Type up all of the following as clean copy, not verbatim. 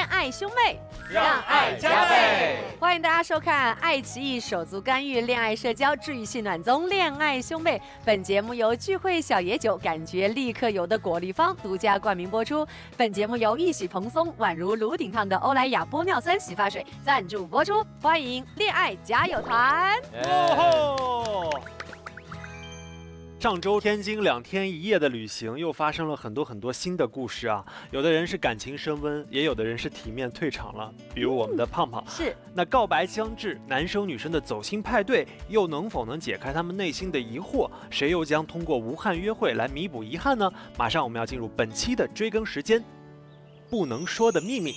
爱兄妹，让爱加倍。欢迎大家收看爱奇艺手足干预恋爱社交治愈系暖综《恋爱兄妹》。本节目由聚会小野酒感觉立刻有的果粒芳独家冠名播出。本节目由一洗蓬松宛如炉顶烫的欧莱雅玻尿酸洗发水赞助播出。欢迎恋爱加油团！上周天津2天1夜的旅行，又发生了很多新的故事啊！有的人是感情升温，也有的人是体面退场了，比如我们的胖胖。是，那告白将至，男生女生的走心派对，又能否解开他们内心的疑惑？谁又将通过无憾约会来弥补遗憾呢？马上我们要进入本期的追更时间，不能说的秘密。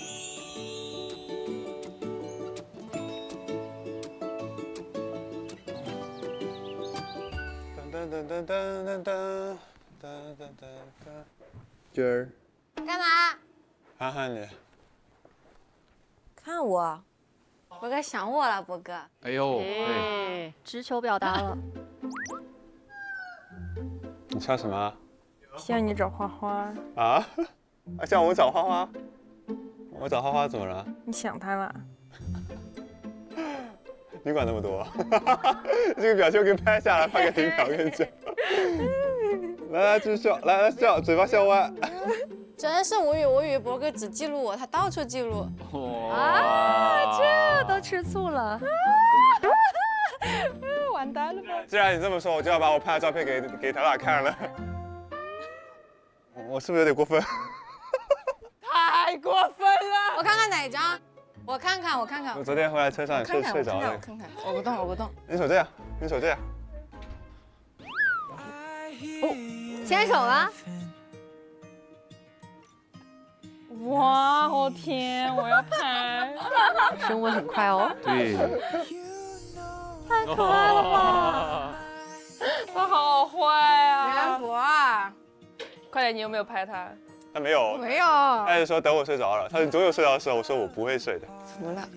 君儿，干嘛？看看你，看我，博哥想我了，博哥。哎呦，直球表达了。你笑什么？向你找花花。啊？向我找花花？我找花花怎么了？你想他了？你管那么多？这个表情给拍下来，拍个停表，跟你讲。来，继续笑，来笑，嘴巴笑歪。真是无语，博哥只记录我，他到处记录。啊，这都吃醋了。完蛋了吧？既然你这么说，我就要把我拍的照片给他俩看了。我是不是有点过分？太过分了！我看看哪张，我看看。我昨天回来车上睡着了。我看看，我不动。你手这样，你手这样。哦，牵手了。哇，我天，我要拍！升温很快哦。对，太可爱了吧！他好坏啊！博，快点，你有没有拍他？他没有，没有。他就说等我睡着了。他说你总有睡着的时候，我说我不会睡的。怎么了？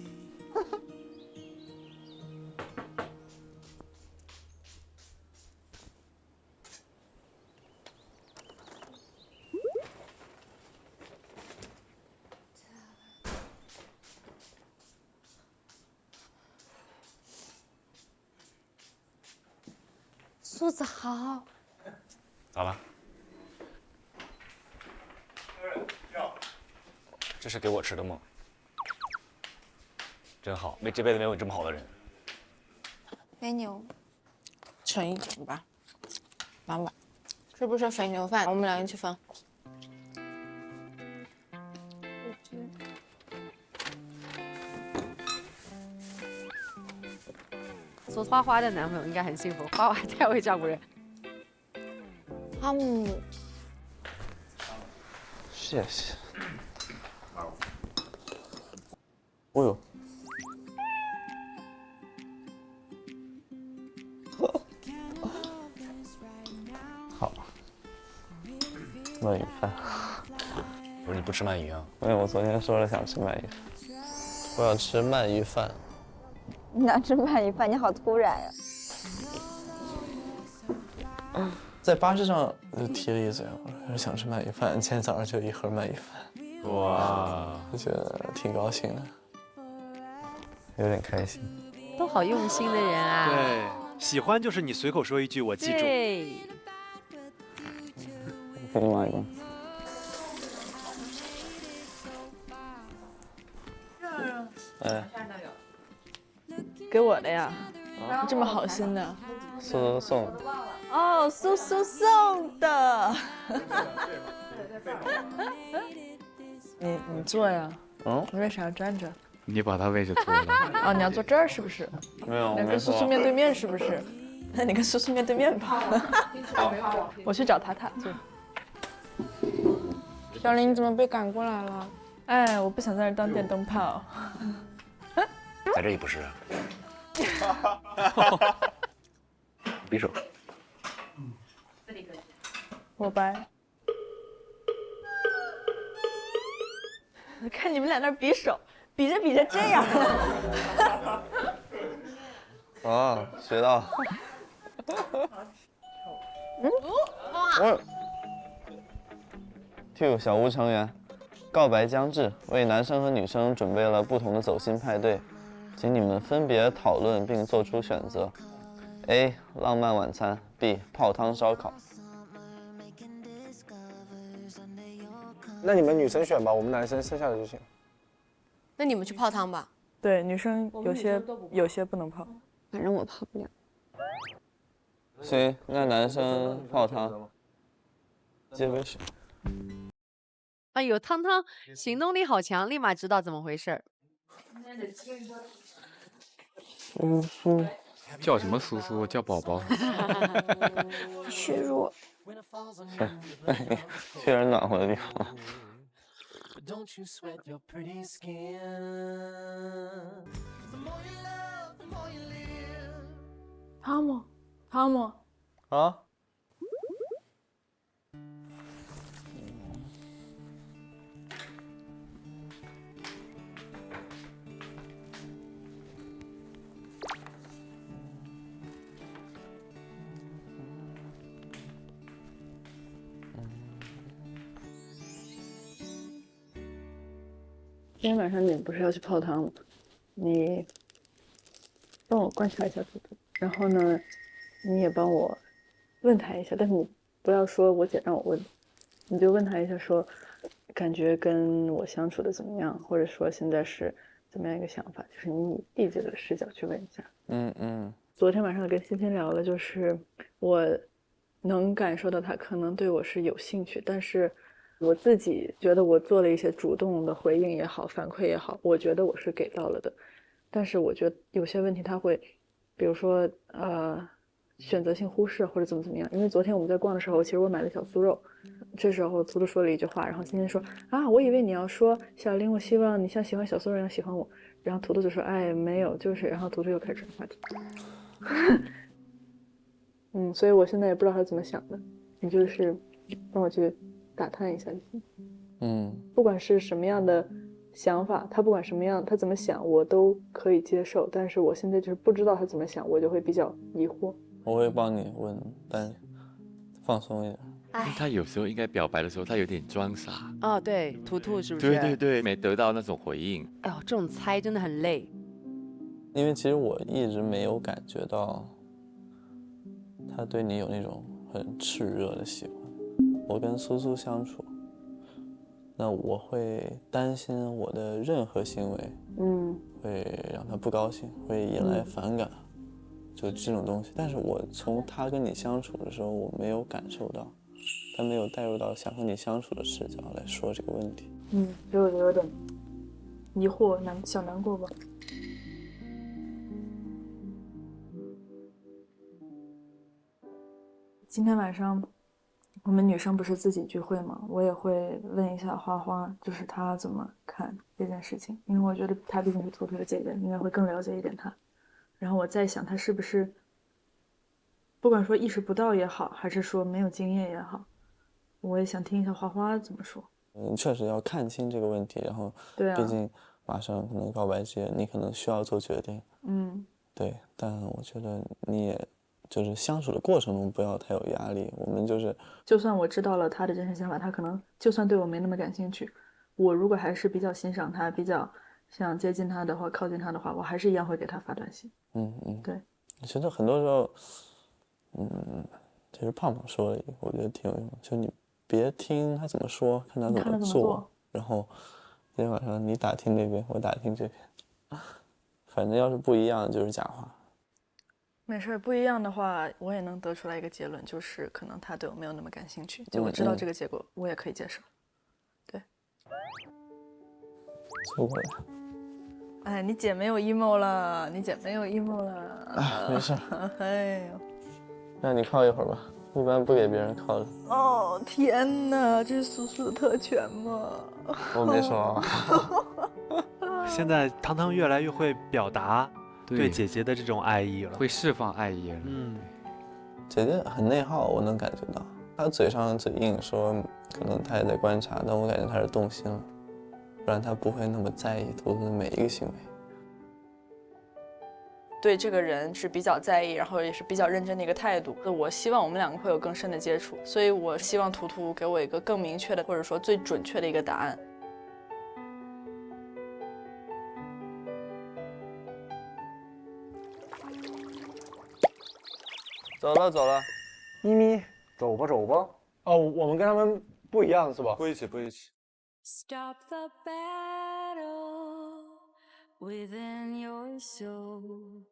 素质好。咋了？这是给我吃的梦，真好，这辈子没有这么好的人。肥牛，盛一点吧，老板，是不是肥牛饭？我们俩一起分。做花花的男朋友应该很幸福，花花太会照顾人。谢谢。哦呦，好，鳗鱼饭。不是你不吃鳗鱼啊？没有，我昨天说了想吃鳗鱼饭。我想吃鳗鱼饭。你想吃鳗鱼饭？你好突然呀！在巴士上就提了一嘴，我说想吃鳗鱼饭。今天早上就一盒鳗鱼饭，哇，我觉得挺高兴的，有点开心。都好用心的人啊！对，喜欢就是你随口说一句我记住。对，给你买一个。哎，给我的呀，这么好心的。苏送的。哦，苏送的。你坐呀。嗯。你为啥要站着？你把他位置坐了。哦，你要坐这儿是不是？没有，跟苏苏面对面是不是？那你跟苏苏面对面吧。我去找塔塔坐。小林，你怎么被赶过来了？哎，我不想在这当电灯泡。在这也不是啊。匕首。我掰。看你们俩那比手，比着这样。啊，学到。我 Q 小吴成员，告白将至，为男生和女生准备了不同的走心派对，请你们分别讨论并做出选择。A. 浪漫晚餐 B. 泡汤烧烤。那你们女生选吧，我们男生剩下的就行。那你们去泡汤吧。对，女生有些不能泡。反正我泡不了。行，那男生泡汤。接杯水。哎呦，汤汤行动力好强，立马知道怎么回事儿。叔叔叫什么叔叔？叫宝宝。虚弱。去点暖和的地方。汤姆。啊？今天晚上你不是要去泡汤吗？你帮我观察一下图图，然后呢，你也帮我问他一下，但是你不要说我姐让我问，你就问他一下说，感觉跟我相处的怎么样，或者说现在是怎么样一个想法，就是你以弟这个视角去问一下。昨天晚上跟欣欣聊了，就是我能感受到他可能对我是有兴趣，但是我自己觉得我做了一些主动的回应也好，反馈也好，我觉得我是给到了的。但是我觉得有些问题他会，比如说选择性忽视或者怎么样。因为昨天我们在逛的时候，其实我买了小酥肉，这时候图图说了一句话，然后欣欣说啊，我以为你要说小林，我希望你像喜欢小酥肉一样喜欢我。然后图图就说哎没有，就是，然后图图又开始转话题。所以我现在也不知道他怎么想的，你就是帮我去打探一下就行。不管是什么样的想法，他不管什么样，他怎么想我都可以接受，但是我现在就是不知道他怎么想，我就会比较疑惑。我会帮你问，但放松一点。他有时候应该表白的时候，他有点装傻。哦，对，图图是不是？对对对，没得到那种回应。哎呦，这种猜真的很累。因为其实我一直没有感觉到他对你有那种很炽热的喜欢。我跟苏苏相处，那我会担心我的任何行为，会让他不高兴，会引来反感，就这种东西。但是我从他跟你相处的时候，我没有感受到，他没有带入到想和你相处的视角来说这个问题。所以我就有点疑惑，小难过吧。今天晚上我们女生不是自己聚会吗？我也会问一下花花，就是她怎么看这件事情，因为我觉得她毕竟是图图的姐姐，应该会更了解一点她。然后我在想，她是不是不管说意识不到也好，还是说没有经验也好，我也想听一下花花怎么说。确实要看清这个问题，然后毕竟马上可能告白节，你可能需要做决定。对，但我觉得你也就是相处的过程中不要太有压力。我们就算我知道了他的真实想法，他可能就算对我没那么感兴趣，我如果还是比较欣赏他，比较想接近他的话，靠近他的话，我还是一样会给他发短信。对。其实很多时候，其实胖胖说了一个，我觉得挺有用的，就你别听他怎么说，看他怎么做。然后今天晚上你打听那边，我打听这边，反正要是不一样就是假话。没事，不一样的话，我也能得出来一个结论，就是可能他对我没有那么感兴趣。就我知道这个结果，我也可以接受。对。凑过来。哎，你姐没有 emo 了，你姐没有 emo 了。没事。哎呦，让你靠一会儿吧，一般不给别人靠的。哦天哪，这是苏苏的特权吗？我没说啊。现在汤汤越来越会表达对姐姐的这种爱意了，会释放爱意了。姐姐很内耗，我能感觉到。她嘴上嘴硬说，可能她也在观察，但我感觉她是动心了，不然她不会那么在意图图的每一个行为。对这个人是比较在意，然后也是比较认真的一个态度。我希望我们两个会有更深的接触，所以我希望图图给我一个更明确的，或者说最准确的一个答案。走了走了。咪咪，走吧走吧。哦，我们跟他们不一样是吧？不一起，不一起。 Stop the battle within your soul.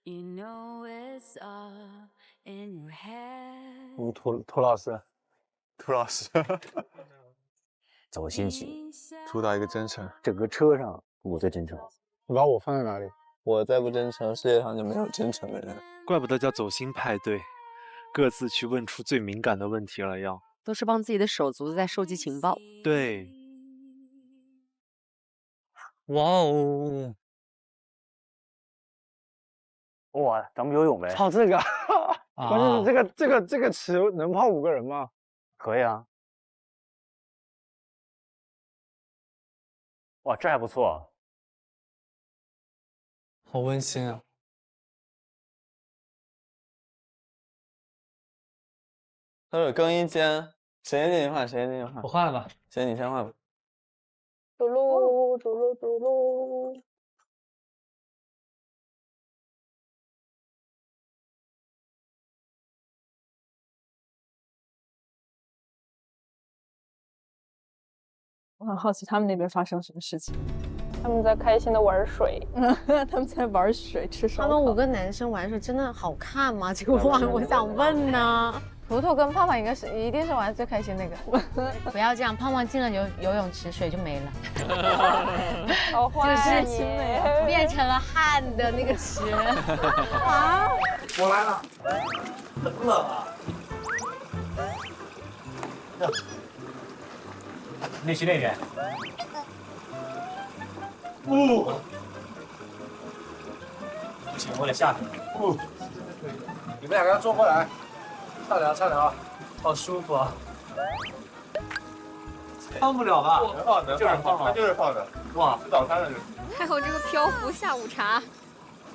You know it's all in your head. 涂老师，涂老师，走心曲，涂到一个真诚。整个车上我最真诚。你把我放在哪里？我再不真诚，世界上就没有真诚的人。怪不得叫走心派对，各自去问出最敏感的问题了要。都是帮自己的手足在收集情报。对，哇哦！哇，咱们游泳呗？泡这个，关键是这个池能泡5个人吗？可以啊。哇，这还不错。好温馨啊！他说更衣间，谁先进去换？谁先进去换？我换吧。行，你先换吧。走喽，走喽，走喽。我很好奇他们那边发生什么事情。他们在开心的玩水，他们在玩水吃烧烤。他们5个男生玩水真的好看吗？这个话我想问呢。图图跟胖胖一定是玩最开心那个。不要这样，胖胖进了游泳池，水就没了，好坏就是变成了汗的那个池。啊！我来了，很冷啊。你去那边。不行，我得下去。你们2个坐过来，畅聊畅聊，好舒服啊。放不了吧？能放，能放，它就是放的。哇，吃早餐的就是。还有这个漂浮下午茶。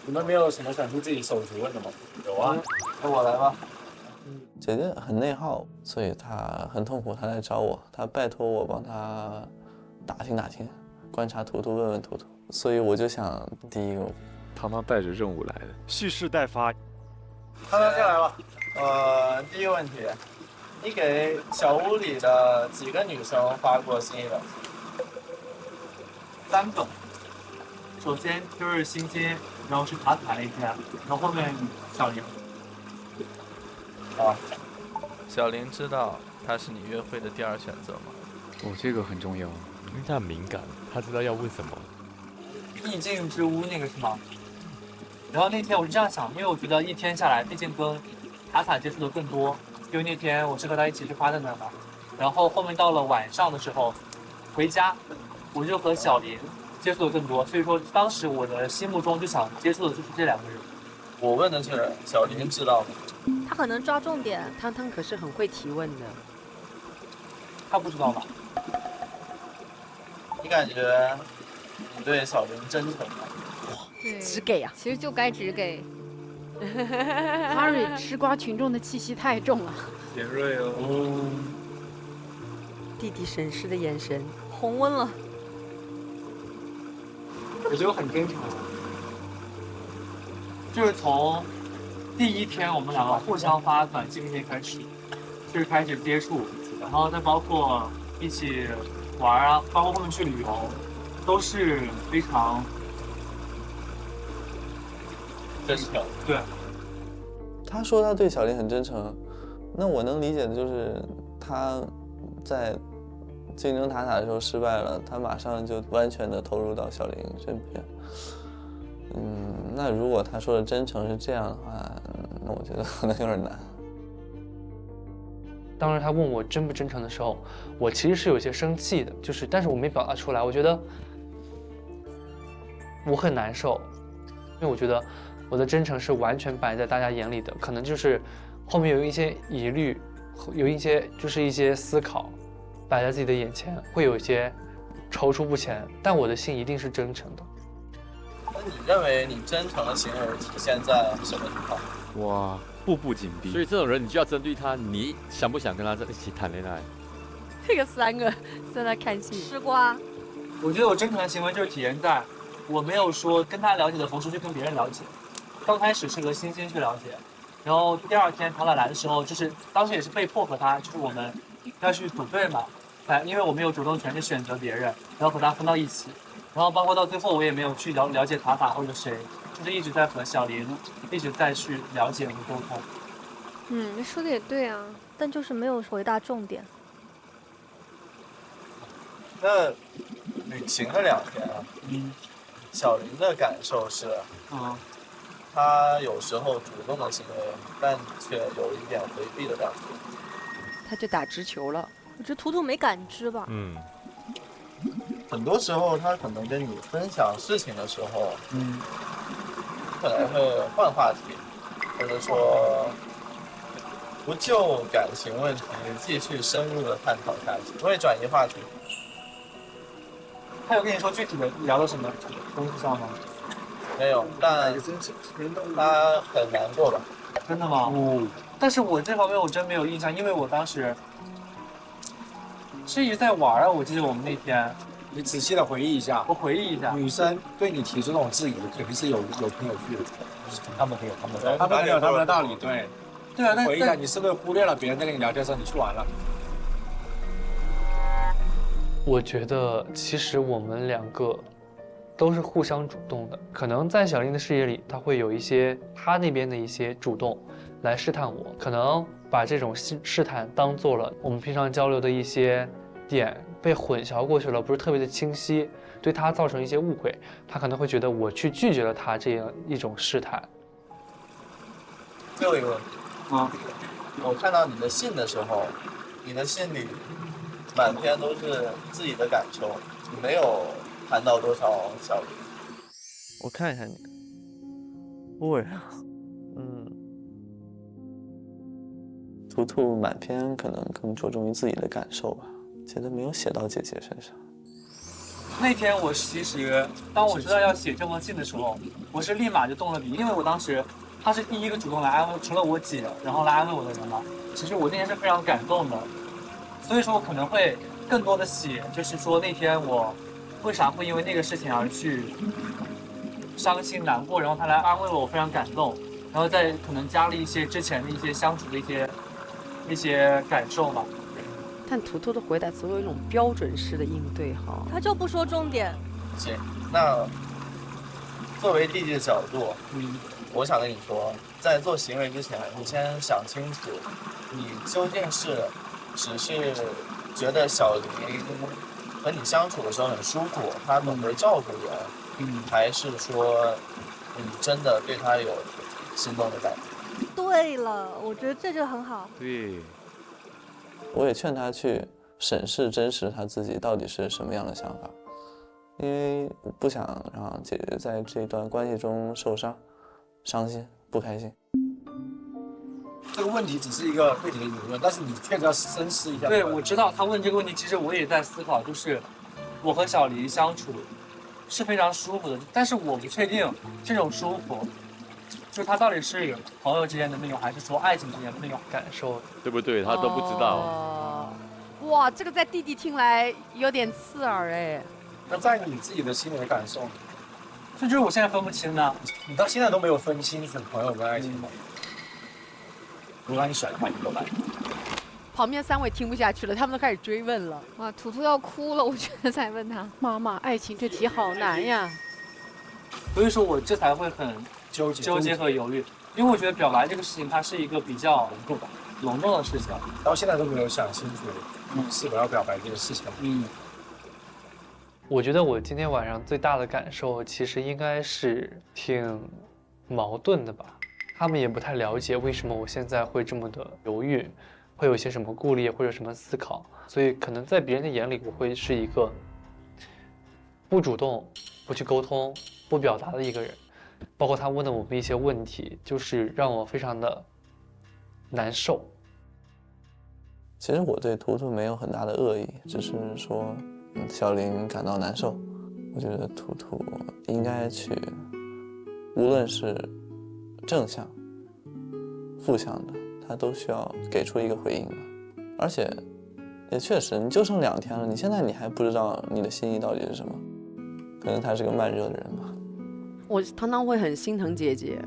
你们没有什么想出自己手足的吗？有啊，那我来吧。姐姐很内耗，所以她很痛苦。她来找我，她拜托我帮她打听打听，观察图图，问问图图。所以我就想，第一个，汤汤带着任务来的，蓄势待发。汤汤先来吧。第一个问题，你给小屋里的几个女生发过心意的？3个。首先就是欣欣，然后是塔塔那天，然后后面小玲。啊，小玲知道他是你约会的第2选择吗？哦，这个很重要，因为他很敏感，他知道要问什么。意境之屋那个是吗？然后那天我是这样想，因为我觉得一天下来，毕竟跟塔塔接触的更多，因为那天我是和他一起去花在那儿嘛。然后后面到了晚上的时候，回家我就和小林接触的更多，所以说当时我的心目中就想接触的就是这2个人。我问的是小林知道吗？他很能抓重点，汤汤可是很会提问的。他不知道吧？你感觉你对小林真诚吗？对，只给啊，其实就该只给。Harry 吃瓜群众的气息太重了，尖锐哦。弟弟审视的眼神，红温了。我觉得我很真诚，就是从第1天我们2个互相发短信那天开始，就是开始接触，然后再包括一起玩啊，包括后面去旅游，都是非常真诚。对。他说他对小林很真诚，那我能理解的就是他在竞争塔塔的时候失败了，他马上就完全的投入到小林身边。那如果他说的真诚是这样的话，那我觉得可能有点难。当时他问我真不真诚的时候，我其实是有些生气的，但是我没表达出来。我觉得我很难受，因为我觉得我的真诚是完全摆在大家眼里的，可能就是后面有一些疑虑，有一些思考摆在自己的眼前，会有一些踌躇不前，但我的心一定是真诚的。那你认为你真诚的行为体现在什么地方？哇，步步紧逼。所以这种人你就要针对他，你想不想跟他在一起谈恋爱？这个3个在那看戏吃瓜。我觉得我真诚的行为就是体现在我没有说跟他了解的同时去跟别人了解。刚开始是和欣欣去了解，然后第二天唐奶来的时候，就是当时也是被迫和他，就是我们要去组队嘛，因为我没有主动权去选择别人，然后和他分到一起，然后包括到最后我也没有去了解塔塔或者谁，就是一直在和小林一直在去了解和沟通。你说的也对啊，但就是没有回答重点。那旅行了2天啊，小林的感受是，他有时候主动的行为，但却有一点回避的感觉。他就打直球了。我觉得图图没感知吧。很多时候他可能跟你分享事情的时候，可能会换话题，或者说不就感情问题继续深入的探讨下去，会转移话题。他有跟你说具体的聊了什么东西上吗？没有，但他很难过吧？真的吗？但是我这方面我真没有印象，因为我当时是一直在玩啊。我记得我们那天，你仔细的回忆一下。我回忆一下。女生对你提出这种质疑，肯定是有凭有据的，他们很有他们的道理，他们有他们的道理，对。对啊，回忆一下，你是不是忽略了别人在跟你聊天的时候，你去玩了？我觉得其实我们2个都是互相主动的，可能在小林的视野里，他会有一些他那边的一些主动来试探我，可能把这种试探当做了我们平常交流的一些点被混淆过去了，不是特别的清晰，对他造成一些误会，他可能会觉得我去拒绝了他这样一种试探。最后一个问题我看到你的信的时候，你的信里满篇都是自己的感受，你没有谈到多少小林。我看一下你，喂，图图满篇可能更着重于自己的感受吧，觉得没有写到姐姐身上。那天我其实当我知道要写这封信的时候，我是立马就动了笔，因为我当时他是第一个主动来安慰，除了我姐，然后来安慰我的人嘛。其实我那天是非常感动的，所以说我可能会更多的写，就是说那天我为啥会因为那个事情而去伤心难过，然后他来安慰我，我非常感动，然后再可能加了一些之前的一些相处的一些感受吧。但图图的回答总有一种标准式的应对哈，他就不说重点。行，那作为弟弟的角度，我想跟你说，在做行为之前，你先想清楚，你究竟是只是觉得小林和你相处的时候很舒服，他懂得照顾人，还是说你真的对他有心动的感觉？对了，我觉得这就很好。对，我也劝他去审视真实他自己到底是什么样的想法，因为我不想让姐姐在这段关系中受伤、伤心、不开心。这个问题只是一个对你的疑问，但是你确实要深思一下。对，我知道他问这个问题，其实我也在思考，就是我和小黎相处是非常舒服的，但是我不确定这种舒服，就是他到底是朋友之间的那种，还是说爱情之间的那种感受，对不对？他都不知道。哇，这个在弟弟听来有点刺耳哎。那在你自己的心里的感受，这就是我现在分不清呢。你到现在都没有分清楚朋友跟爱情吗？如果让你选的话，你都来。旁边3位听不下去了，他们都开始追问了。哇，图图要哭了，我觉得才问他。妈妈，爱情这题好难呀。所以说我这才会很纠结和犹豫，因为我觉得表白这个事情，它是一个比较隆重的事情，到现在都没有想清楚，是否要表白这个事情。我觉得我今天晚上最大的感受，其实应该是挺矛盾的吧。他们也不太了解为什么我现在会这么的犹豫，会有些什么顾虑或者什么思考，所以可能在别人的眼里，我会是一个不主动、不去沟通、不表达的一个人。包括他问的我们一些问题，就是让我非常的难受。其实我对图图没有很大的恶意，只是说小林感到难受。我觉得图图应该去，无论是正向、负向的，他都需要给出一个回应吧。而且，也确实，你就剩2天了，你还不知道你的心意到底是什么，可能他是个慢热的人吧。我常常会很心疼姐姐。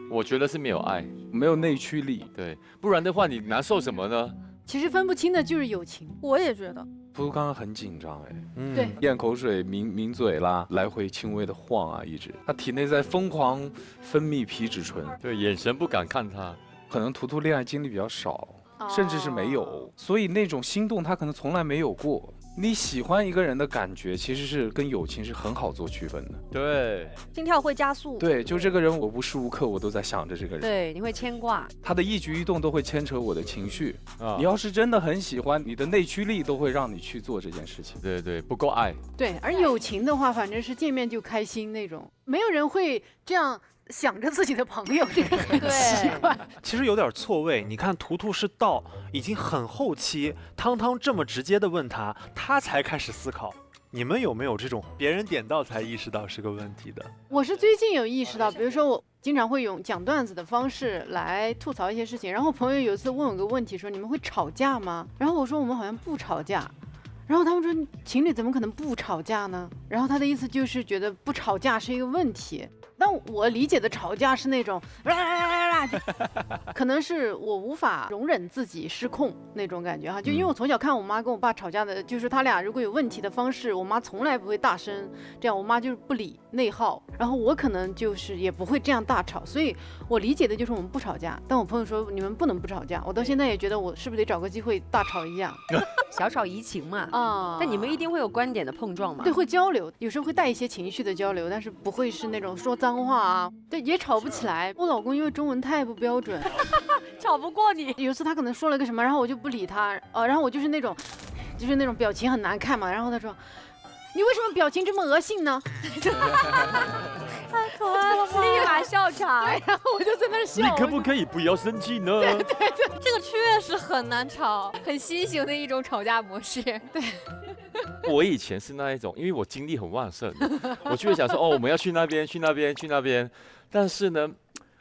我觉得是没有爱，没有内驱力。对，不然的话你难受什么呢？其实分不清的就是友情，我也觉得。图图刚刚很紧张哎，对，咽口水、抿嘴啦，来回轻微的晃啊，一直他体内在疯狂分泌皮质醇，对，眼神不敢看他。可能图图恋爱经历比较少，甚至是没有，所以那种心动他可能从来没有过。你喜欢一个人的感觉，其实是跟友情是很好做区分的。对，心跳会加速。对，就这个人，我无时无刻我都在想着这个人。对，你会牵挂，他的一举一动都会牵扯我的情绪。你要是真的很喜欢，你的内驱力都会让你去做这件事情。对对，不够爱。对，而友情的话，反正是见面就开心那种，没有人会这样想着自己的朋友，这个很奇怪。其实有点错位。你看图图是到已经很后期，汤汤这么直接的问他，他才开始思考。你们有没有这种别人点到才意识到是个问题的？我是最近有意识到，比如说我经常会用讲段子的方式来吐槽一些事情，然后朋友有一次问我个问题，说你们会吵架吗？然后我说我们好像不吵架。然后他们说情侣怎么可能不吵架呢？然后他的意思就是觉得不吵架是一个问题。但我理解的吵架是那种可能是我无法容忍自己失控那种感觉哈，就因为我从小看我妈跟我爸吵架的，就是他俩如果有问题的方式，我妈从来不会大声，这样我妈就是不理内耗，然后我可能就是也不会这样大吵，所以我理解的就是我们不吵架。但我朋友说你们不能不吵架，我到现在也觉得我是不是得找个机会大吵一样，小吵怡情嘛。啊，但你们一定会有观点的碰撞嘛？对，会交流，有时候会带一些情绪的交流，但是不会是那种说脏话啊，对，也吵不起来。我老公因为中文太不标准，吵不过你。有一次他可能说了个什么，然后我就不理他，然后我就是那种表情很难看嘛，然后他说，你为什么表情这么恶心呢？太可爱了吧！立马笑场，然后我就在那笑。你可不可以不要生气呢？对对对，这个确实很难吵，很新型的一种吵架模式。对。我以前是那一种，因为我精力很旺盛，我就会想说，哦，我们要去那边，去那边，去那边。但是呢，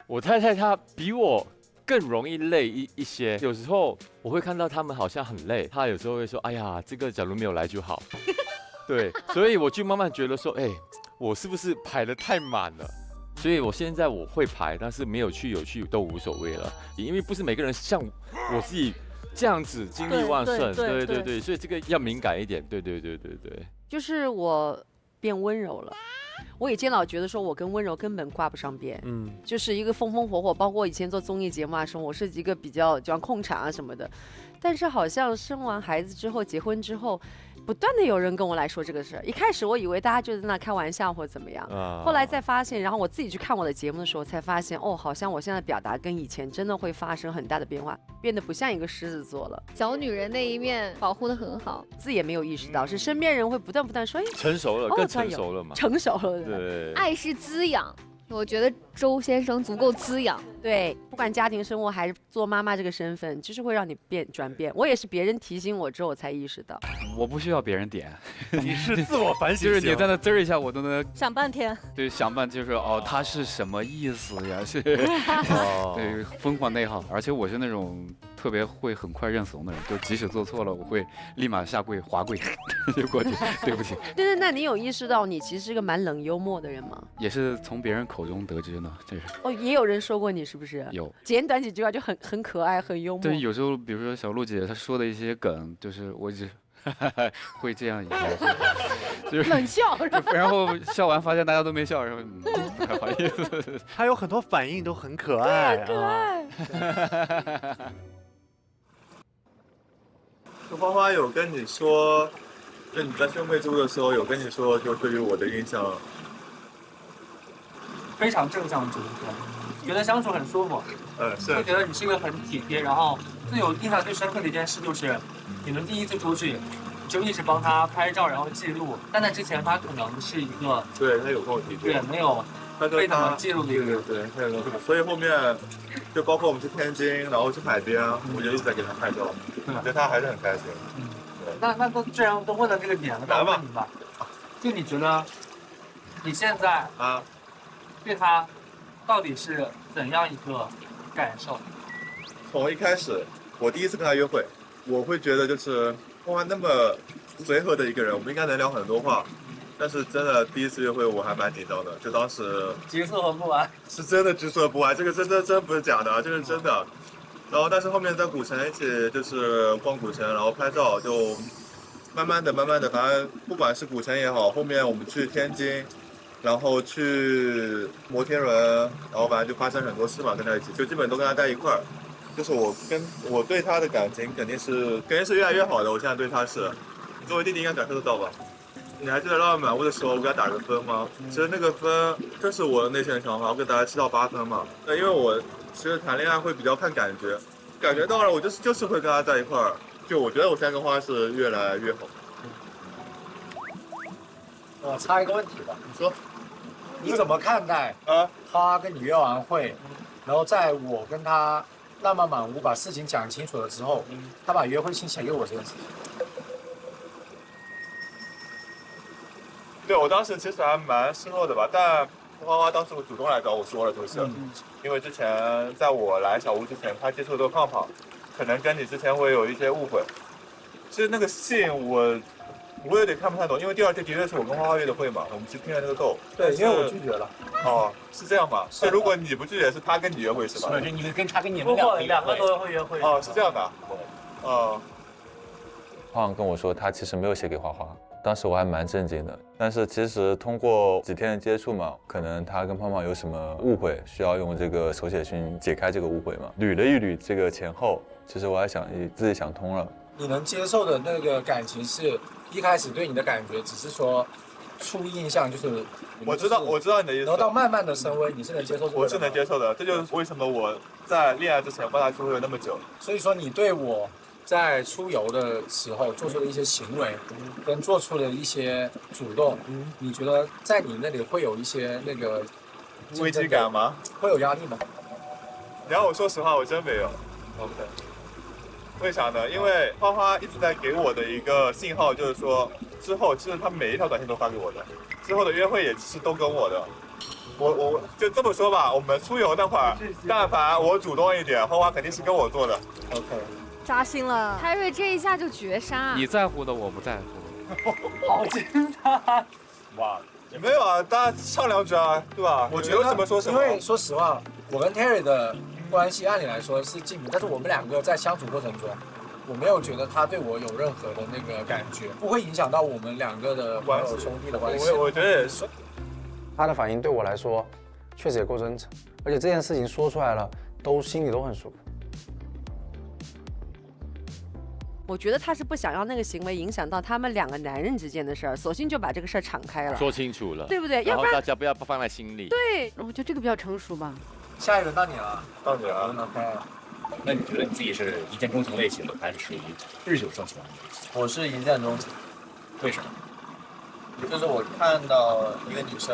我太太她比我更容易累一些。有时候我会看到他们好像很累，她有时候会说，哎呀，这个假如没有来就好。对，所以我就慢慢觉得说，哎，我是不是排得太满了？所以我现在我会排，但是没有去有去都无所谓了，因为不是每个人像我自己这样子精力旺盛。对对对，所以这个要敏感一点。对对对对对，就是我变温柔了。我以前老觉得说我跟温柔根本挂不上边，就是一个风风火火，包括以前做综艺节目啊什么，我是一个比较喜欢控场啊什么的。但是好像生完孩子之后，结婚之后，不断的有人跟我来说这个事儿。一开始我以为大家就在那开玩笑或者怎么样，后来再发现，然后我自己去看我的节目的时候，才发现哦，好像我现在表达跟以前真的会发生很大的变化，变得不像一个狮子座了。小女人那一面保护得很好，自己也没有意识到，是身边人会不断说，哎，成熟了，更成熟了嘛，成熟了。对，爱是滋养。我觉得周先生足够滋养，对，不管家庭生活还是做妈妈这个身份，就是会让你转变。我也是别人提醒我之后，我才意识到。我不需要别人点，你是自我反省，就是你在那滋一下，我都能想半天。对，想半就是哦，他是什么意思呀？是，对，疯狂内耗。而且我是那种特别会很快认怂的人，就即使做错了，我会立马下跪滑跪就过去，对不起。对，那你有意识到你其实是个蛮冷幽默的人吗？也是从别人口中得知呢，这是。哦，也有人说过你是不是？有，简短几句话就很可爱，很幽默。对，有时候比如说小鹿姐她说的一些梗，就是我一直会这样一下，就是冷笑，然后笑完发现大家都没笑，然后不好意思。还有很多反应都很可爱，可爱。花花有跟你说，就你在兄妹租的时候有跟你说，就对于我的印象。非常正向的主角，觉得相处很舒服。是。会觉得你是一个很体贴，然后最有印象最深刻的一件事就是，你们第一次出去，就一直帮他拍照，然后记录。但在之前他可能是一个，对他有跟我提过，对，没有被怎么记录的一个，对，所以后面就包括我们去天津，然后去海边，我就一直在给他拍照，我觉得他还是很开心。那既然都问到这个点了，那我问你吧，就你觉得你现在啊？对他到底是怎样一个感受？从一开始，我第一次跟他约会，我会觉得就是花花那么随和的一个人，我们应该能聊很多话。但是真的第一次约会我还蛮紧张的，就当时局促不完，是真的局促不完，这个真不是假的，这是真的。然后但是后面在古城一起就是逛古城，然后拍照，就慢慢的，反正不管是古城也好，后面我们去天津，然后去摩天轮，然后反正就发生很多事嘛，跟他一起，就基本都跟他在一块儿。就是我对他的感情肯定是越来越好的，我现在对他是，你作为弟弟应该感受得到吧？你还记得浪漫满屋的时候我给他打个分吗？其实那个分这是我的内心的想法，我给大家7到8分嘛。因为我其实谈恋爱会比较看感觉，感觉到了我就是会跟他在一块儿。就我觉得我现在跟花是越来越好。我插一个问题吧，你说，你怎么看待他跟你约完会，然后在我跟他浪漫满屋把事情讲清楚了之后，他把约会信写给我这件事情？对，我当时其实还蛮失落的吧，但花花当时主动来找我说了这个事，因为之前在我来小屋之前，他接触的都是胖胖，可能跟你之前会有一些误会。其实那个信我有点看不太懂，因为第二天的确是我跟花花约的会嘛，我们去拼了那个豆。对，因为我拒绝了。哦，是这样吗？所以如果你不拒绝，是他跟你约会是吧？是，你们跟你们两个都会约会。哦，是这样的。哦。胖胖跟我说，他其实没有写给花花。当时我还蛮震惊的，但是其实通过几天的接触嘛，可能他跟胖胖有什么误会，需要用这个手写信解开这个误会嘛。捋了一捋这个前后，其实我还自己想通了。你能接受的那个感情是一开始对你的感觉只是说初印象，就是我知道你的意思。然后到慢慢的升温，你是能接受这个的吗？我是能接受的，这就是为什么我在恋爱之前帮他出游那么久。所以说你对我在出游的时候做出的一些行为，跟做出的一些主动，你觉得在你那里会有一些那个危机感吗？会有压力吗？然后我说实话，我真没有。OK。为啥呢？因为花花一直在给我的一个信号就是说，之后其实他每一条短信都发给我的，之后的约会也是都跟我的。我就这么说吧，我们出游那会儿，但凡我主动一点，花花肯定是跟我做的。OK。扎心了，泰瑞这一下就绝杀。你在乎的我不在乎，好精彩！哇，也没有啊，大家唱两句啊，对吧？我觉得什么说什么。因为说实话，我跟 Terry 的关系按理来说是近平，但是我们两个在相处过程中，我没有觉得他对我有任何的那个感觉，不会影响到我们两个的朋友兄弟的关系。我觉得也是。他的反应对我来说，确实也够真诚，而且这件事情说出来了，心里都很舒服。我觉得他是不想让那个行为影响到他们两个男人之间的事儿，索性就把这个事儿敞开了，说清楚了，对不对？然后大家不要放在心里。对，我觉得这个比较成熟吧。下一轮到你了，到你了。OK。那你觉得你自己是一见钟情类型的，还是属于日久生情？我是一见钟情。为什么？就是我看到一个女生，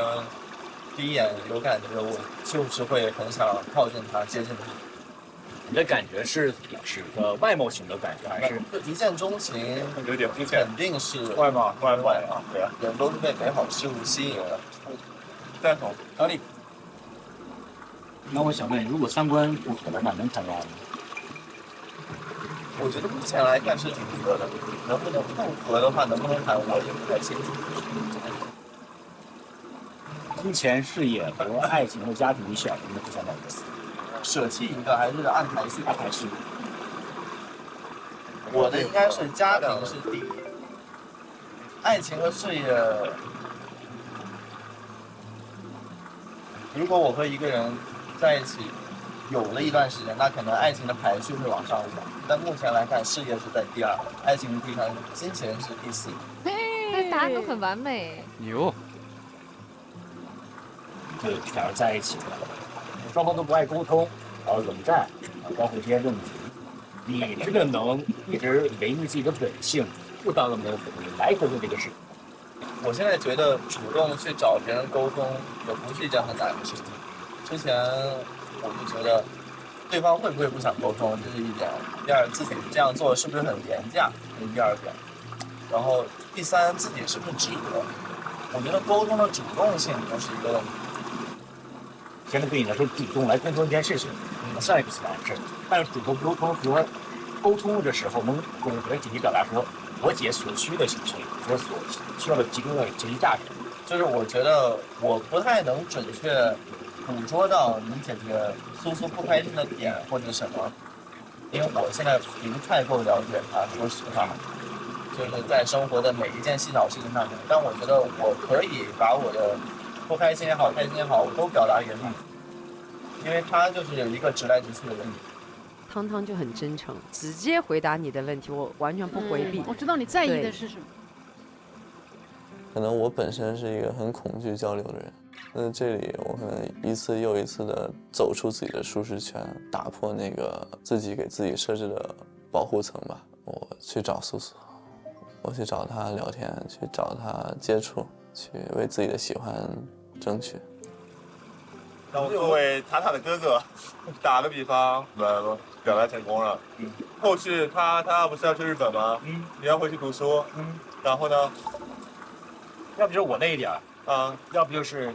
第一眼有感觉，我就是会很想靠近她、接近她。你的感觉是个外貌型的感觉，还是一见钟情？有点肤浅，肯定是外貌啊，对啊，人都是被美好事物吸引的。赞同。高丽，那我想问，如果三观不合的话，能谈恋爱吗？我觉得目前来看是挺合的，能不能不合的话，能不能谈我也不太清楚。金钱、事业和爱情和家庭，你选一个，不选哪个？舍弃一个还是按排序？按排序。我的应该是家庭是第一，爱情和事业。如果我和一个人在一起有了一段时间，那可能爱情的排序会往上走。但目前来看，事业是在第2，爱情第3，金钱是第4。那答案都很完美。牛。就两人在一起了。双方都不爱沟通，然后冷战，包括这些问题，你这个能一直维护自己的本性，不当那么的来沟通这个事。我现在觉得主动去找别人沟通，也不是一件很难的事情。之前我就觉得对方会不会不想沟通，这是一点；第二，自己这样做是不是很廉价，这是第2点。然后第3，自己是不是值得。我觉得沟通的主动性就是一个问题。现在对你来说，主动来沟通一件事情，算一个难事。但是主动沟通和沟通的时候，能和具体表达说，我姐所需的情绪，我所需要的提供的情绪价值。就是我觉得我不太能准确捕捉到你姐姐苏苏不开心的点或者什么，因为我现在不太够了解她，说实话，就是在生活的每一件细小事情上面。但我觉得我可以把我的不开心也好，开心也好，我都表达给她，因为她就是一个直来直去的人。汤汤就很真诚，直接回答你的问题，我完全不回避。我知道你在意的是什么。可能我本身是一个很恐惧交流的人，那这里我可能一次又一次的走出自己的舒适圈，打破那个自己给自己设置的保护层吧。我去找苏苏，我去找他聊天，去找他接触，去为自己的喜欢争取。那我作为塔塔的哥哥，打个比方，表白成功了，后续他不是要去日本吗？你要回去读书，然后呢？要不就是我那一点儿，要不就是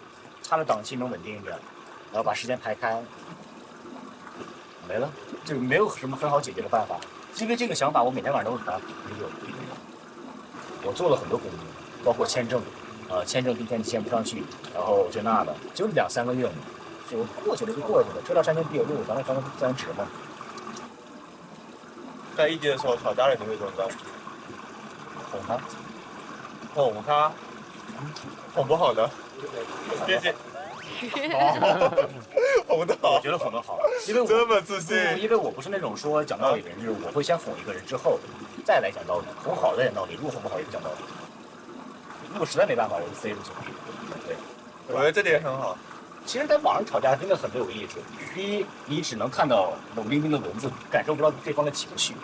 他的档期能稳定一点，然后把时间排开，没了，就没有什么很好解决的办法。因为这个想法，我每天晚上都会发朋友。我做了很多工作，包括签证，签证第一天签不上去，然后这那的，就2-3个月嘛，就过去了就过去了。这到3天毕业路，咱们自然迟嘛。在异地的时候吵架了，你会怎么办？哄他，哄他。哄不好的，谢谢。哄得好，我觉得哄得好，因为我这么自信，因为我不是那种说讲道理的人，就是我会先哄一个人之后，再来讲道理，哄好再讲道理，如果哄不好也不讲道理。如果实在没办法，我就飞出去。对，我觉得这点很好。其实，在网上吵架真的很没有意思。第一，你只能看到冷冰冰的文字，感受不到对方的情绪。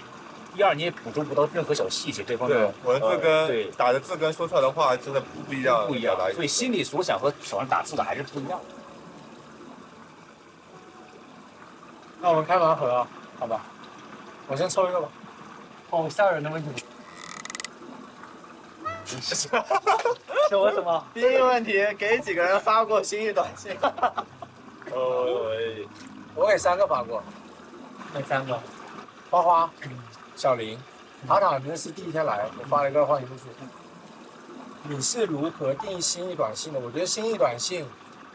第二，你也捕捉不到任何小细节，对方的文字跟打的字跟说出来的话真的不一样，不一样。所以心里所想和手上打字的还是不一样的。那我们开盲盒，好吧？我先抽一个吧。好吓人的问题。是我什么？第一个问题，给几个人发过心意短信？我给3个发过。哪3个？花花。小林，塔塔认识第一天来，我发了一个欢迎书。你是如何定义心意短信的？我觉得心意短信，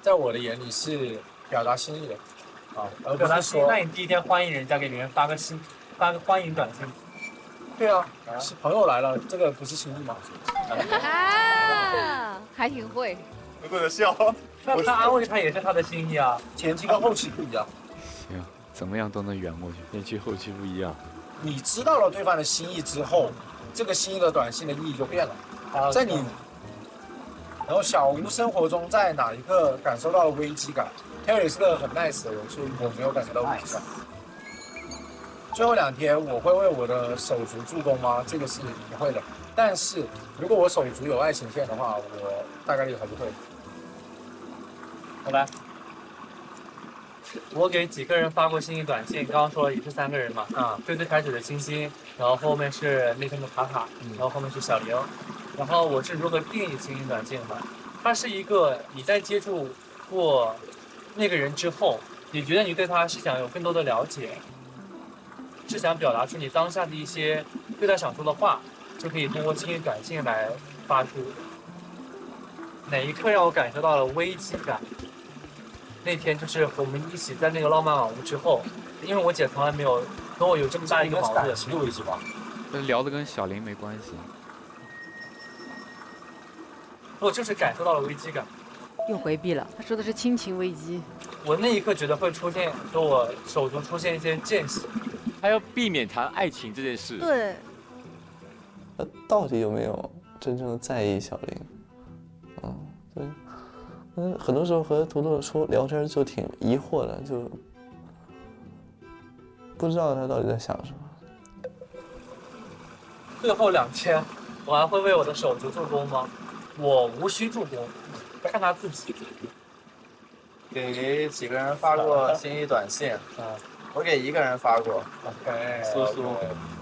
在我的眼里是表达心意的，而不是说。那你第一天欢迎人家给别人发个欢迎短信？对啊，是朋友来了，这个不是心意吗？还挺会。不能笑。那他安慰他也是他的心意啊，前期跟后期不一样。行，怎么样都能圆过去，前期后期不一样。你知道了对方的心意之后，这个心意的短信的意义就变了。在你，然后小吴生活中在哪一刻感受到了危机感 ？Terry 是个很 nice 的人，所以我没有感觉到危机感。最后2天我会为我的手足助攻吗？这个是不会的。但是如果我手足有爱情线的话，我大概率还不会。好吧。我给几个人发过心意短信，刚刚说也是3个人嘛，最开始的星星，然后后面是那天的塔塔，然后后面是小玲，然后我是如何定义心意短信的？它是一个你在接触过那个人之后，你觉得你对他是想有更多的了解，是想表达出你当下的一些对他想说的话，就可以通过心意短信来发出。哪一刻让我感受到了危机感？那天就是我们一起在那个浪漫晚屋之后，因为我姐从来没有跟我有这么大一个矛盾，情的危机吧？那聊的跟小林没关系。我就是感受到了危机感。又回避了。他说的是亲情危机。我那一刻觉得会出现，说我手足出现一些间隙，还要避免谈爱情这件事。对。到底有没有真正的在意小林？对。很多时候和图图聊天就挺疑惑的，就不知道他到底在想什么。最后2天，我还会为我的手足助攻吗？我无需助攻，看他自己。给几个人发过心意短信？我给1个人发过。苏苏。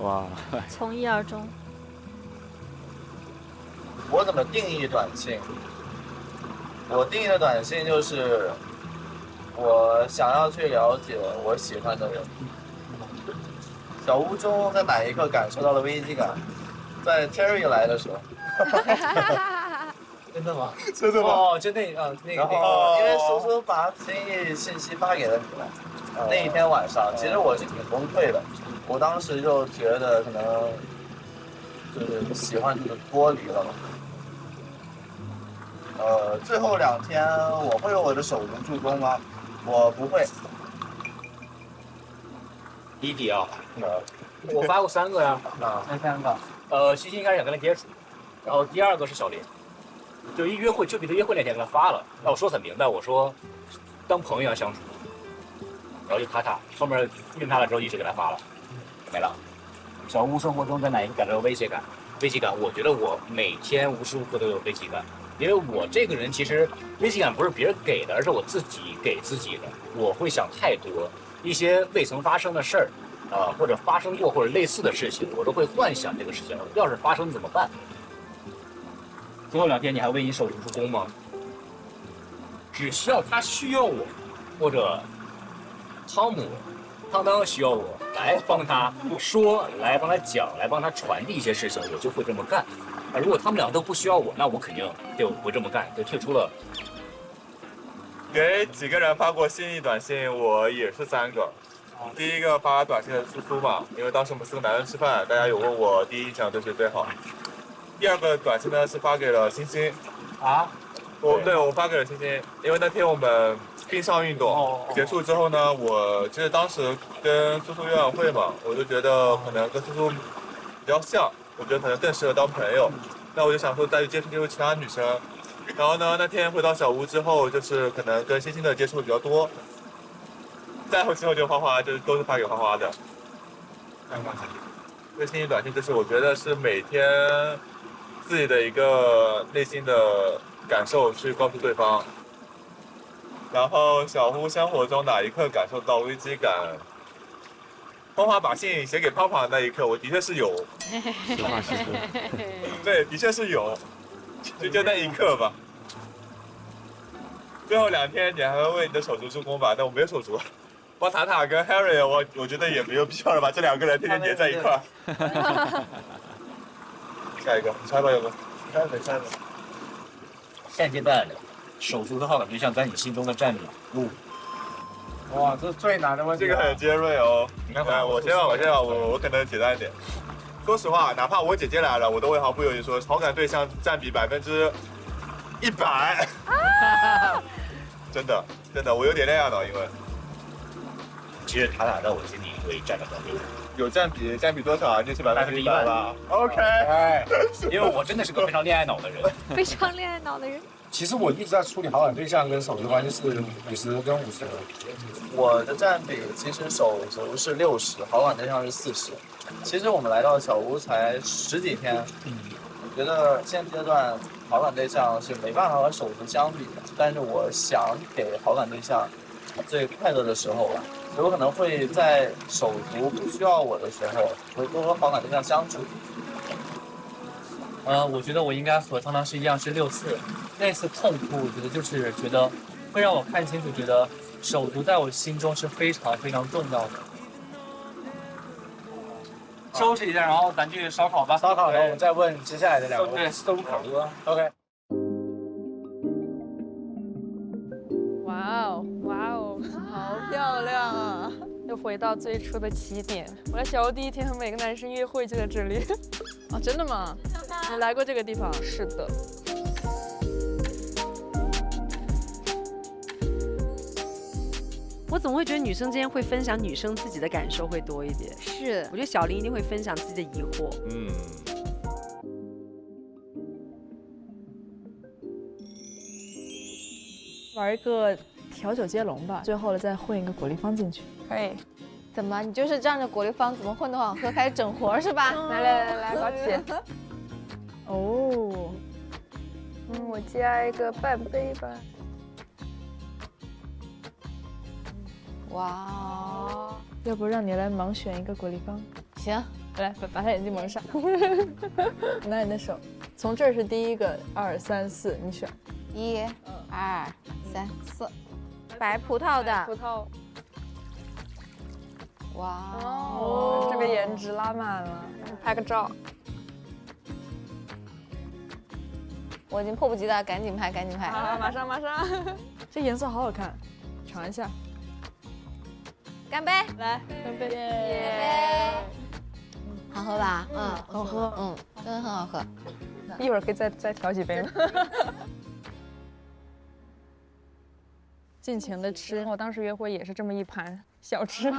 哇。从一而终。我怎么定义短信？我定义的短信就是，我想要去了解我喜欢的人。小屋中在哪一刻感受到了危机感？在 Terry 来的时候。真的吗？真的吗？哦，就那个然后因为苏苏把心意信息发给了你们，那一天晚上，其实我是挺崩溃的。我当时就觉得可能就是喜欢这个脱离了。最后2天我会有我的手足助攻吗？我不会。第一题啊，我发过3个呀，那3个，欣欣一开始想跟他接触，然后第2个是小林，就一约会，就比他约会那天给他发了，那我说很明白，我说当朋友一样相处，然后就咔，后面晕他了之后一直给他发了，没了。小屋生活中在哪一个感到威胁感？危机感，我觉得我每天无时无刻都有危机感，因为我这个人其实危机感不是别人给的，而是我自己给自己的。我会想太多，一些未曾发生的事儿，或者发生过或者类似的事情，我都会幻想这个事情要是发生怎么办。最后2天你还为你手足助攻吗？只需要他需要我，或者汤当需要我来帮他说，来帮他讲，来帮他传递一些事情，我就会这么干。如果他们俩都不需要我，那我肯定就不这么干，就退出了。给几个人发过心意短信，我也是3个。第一个发短信的苏苏嘛，因为当时我们4个男人吃饭，大家有问我第一印象对谁最好。第2个短信呢是发给了欣欣。啊？我发给了欣欣，因为那天我们冰上运动结束之后呢，我其实当时跟苏苏约完会嘛，我就觉得可能跟苏苏比较像，我觉得可能更适合当朋友。那我就想说再去接触其他女生。然后呢，那天回到小屋之后，就是可能跟欣欣的接触比较多。再后之后就花花，就是都是发给花花的。这个心意短信就是我觉得是每天自己的一个内心的感受去告诉对方。然后小屋生活中哪一刻感受到危机感？花花把信写给胖胖的那一刻，我的确是有。实话实说。对，的确是有，就那一刻吧。最后2天你还会为你的手足助攻吧？但我没有手足。帮塔塔跟 Harry， 我觉得也没有必要了吧？这2个人天天黏在一块儿。下一个，你猜吧，要不？猜吧。现阶段手足的好感对象在你心中的占比。哇，这是最难的问题。这个很尖锐哦。你看，我先吧，我可能简单一点。说实话，哪怕我姐姐来了，我都会毫不犹豫说，好感对象占比100%。真的，我有点那样的，因为。其实塔塔在我心里会占到比例。有占比多少啊？就是100%吧。OK。因为我真的是个非常恋爱脑的人。非常恋爱脑的人。其实我一直在处理好感对象跟手足关系是50跟50。我的占比其实手足是60，好感对象是40。其实我们来到小屋才10几天，我觉得现阶段好感对象是没办法和手足相比的，但是我想给好感对象最快乐的时候吧。有可能会在手足不需要我的时候，会多和好感对象相处。我觉得我应该和汤汤是一样，是6次。那次痛苦，我觉得就是觉得会让我看清楚，觉得手足在我心中是非常非常重要的。收拾一下，然后咱去烧烤吧。烧烤，然后我们再问接下来的2个。对，都烤哥。OK。哇哦，好漂亮啊！又回到最初的起点。我来小屋第1天和每个男生约会就在这里。哦，真的吗？你来过这个地方？是的。我总会觉得女生之间会分享女生自己的感受会多一点。是，我觉得小林一定会分享自己的疑惑。玩一个调酒接龙吧，最后了再混一个果粒方进去。可以。怎么？你就是仗着果粒方怎么混都好喝，开始整活是吧？来，搞起。哦。我加一个半杯吧。哇，要不让你来盲选一个果粒方？行，来把他眼睛蒙上。拿你的手，从这儿是第1个，2、3、4，你选。1、2、3、4，白葡萄的。葡萄。哇哦，这个颜值拉满了，拍个照。我已经迫不及待，赶紧拍，赶紧拍。好，马上。这颜色好好看，尝一下。干杯！来，干杯！好喝吧？好喝。真的很好喝。一会儿可以再调几杯吗？尽情的吃，我当时约会也是这么一盘小吃。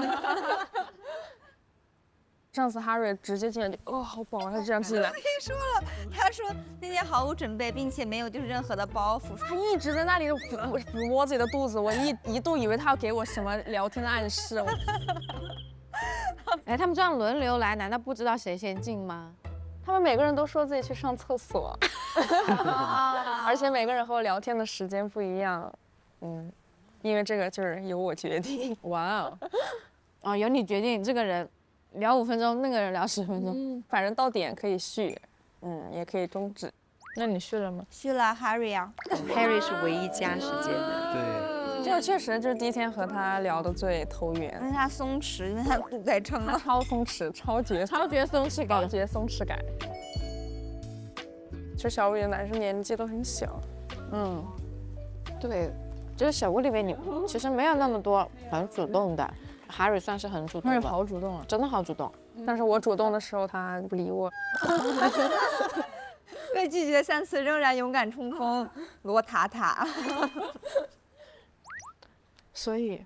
上次 Harry 直接进来就好饱啊，他这样进来。我跟你说了，他说那天毫无准备，并且没有就是任何的包袱，他一直在那里抚摸自己的肚子，我一度以为他要给我什么聊天的暗示。哎，他们这样轮流来，难道不知道谁先进吗？他们每个人都说自己去上厕所，而且每个人和我聊天的时间不一样。因为这个就是由我决定。哇哦，由你决定，这个人聊5分钟，那个人聊10分钟，反正到点可以续，也可以终止。那你续了吗？续了 Harry 啊，Harry 是唯一加时间的。对，就是确实就是第一天和他聊的最投缘，因为他松弛，因为他肚在撑，他超松弛，超绝松弛感。其实小屋里的男生年纪都很小，对，就是小屋里面你其实没有那么多很主动的，Harry 算是很主动的， Harry 好主动啊，真的好主动。但是我主动的时候他不理我。被拒绝3次仍然勇敢冲锋，罗塔塔。所以，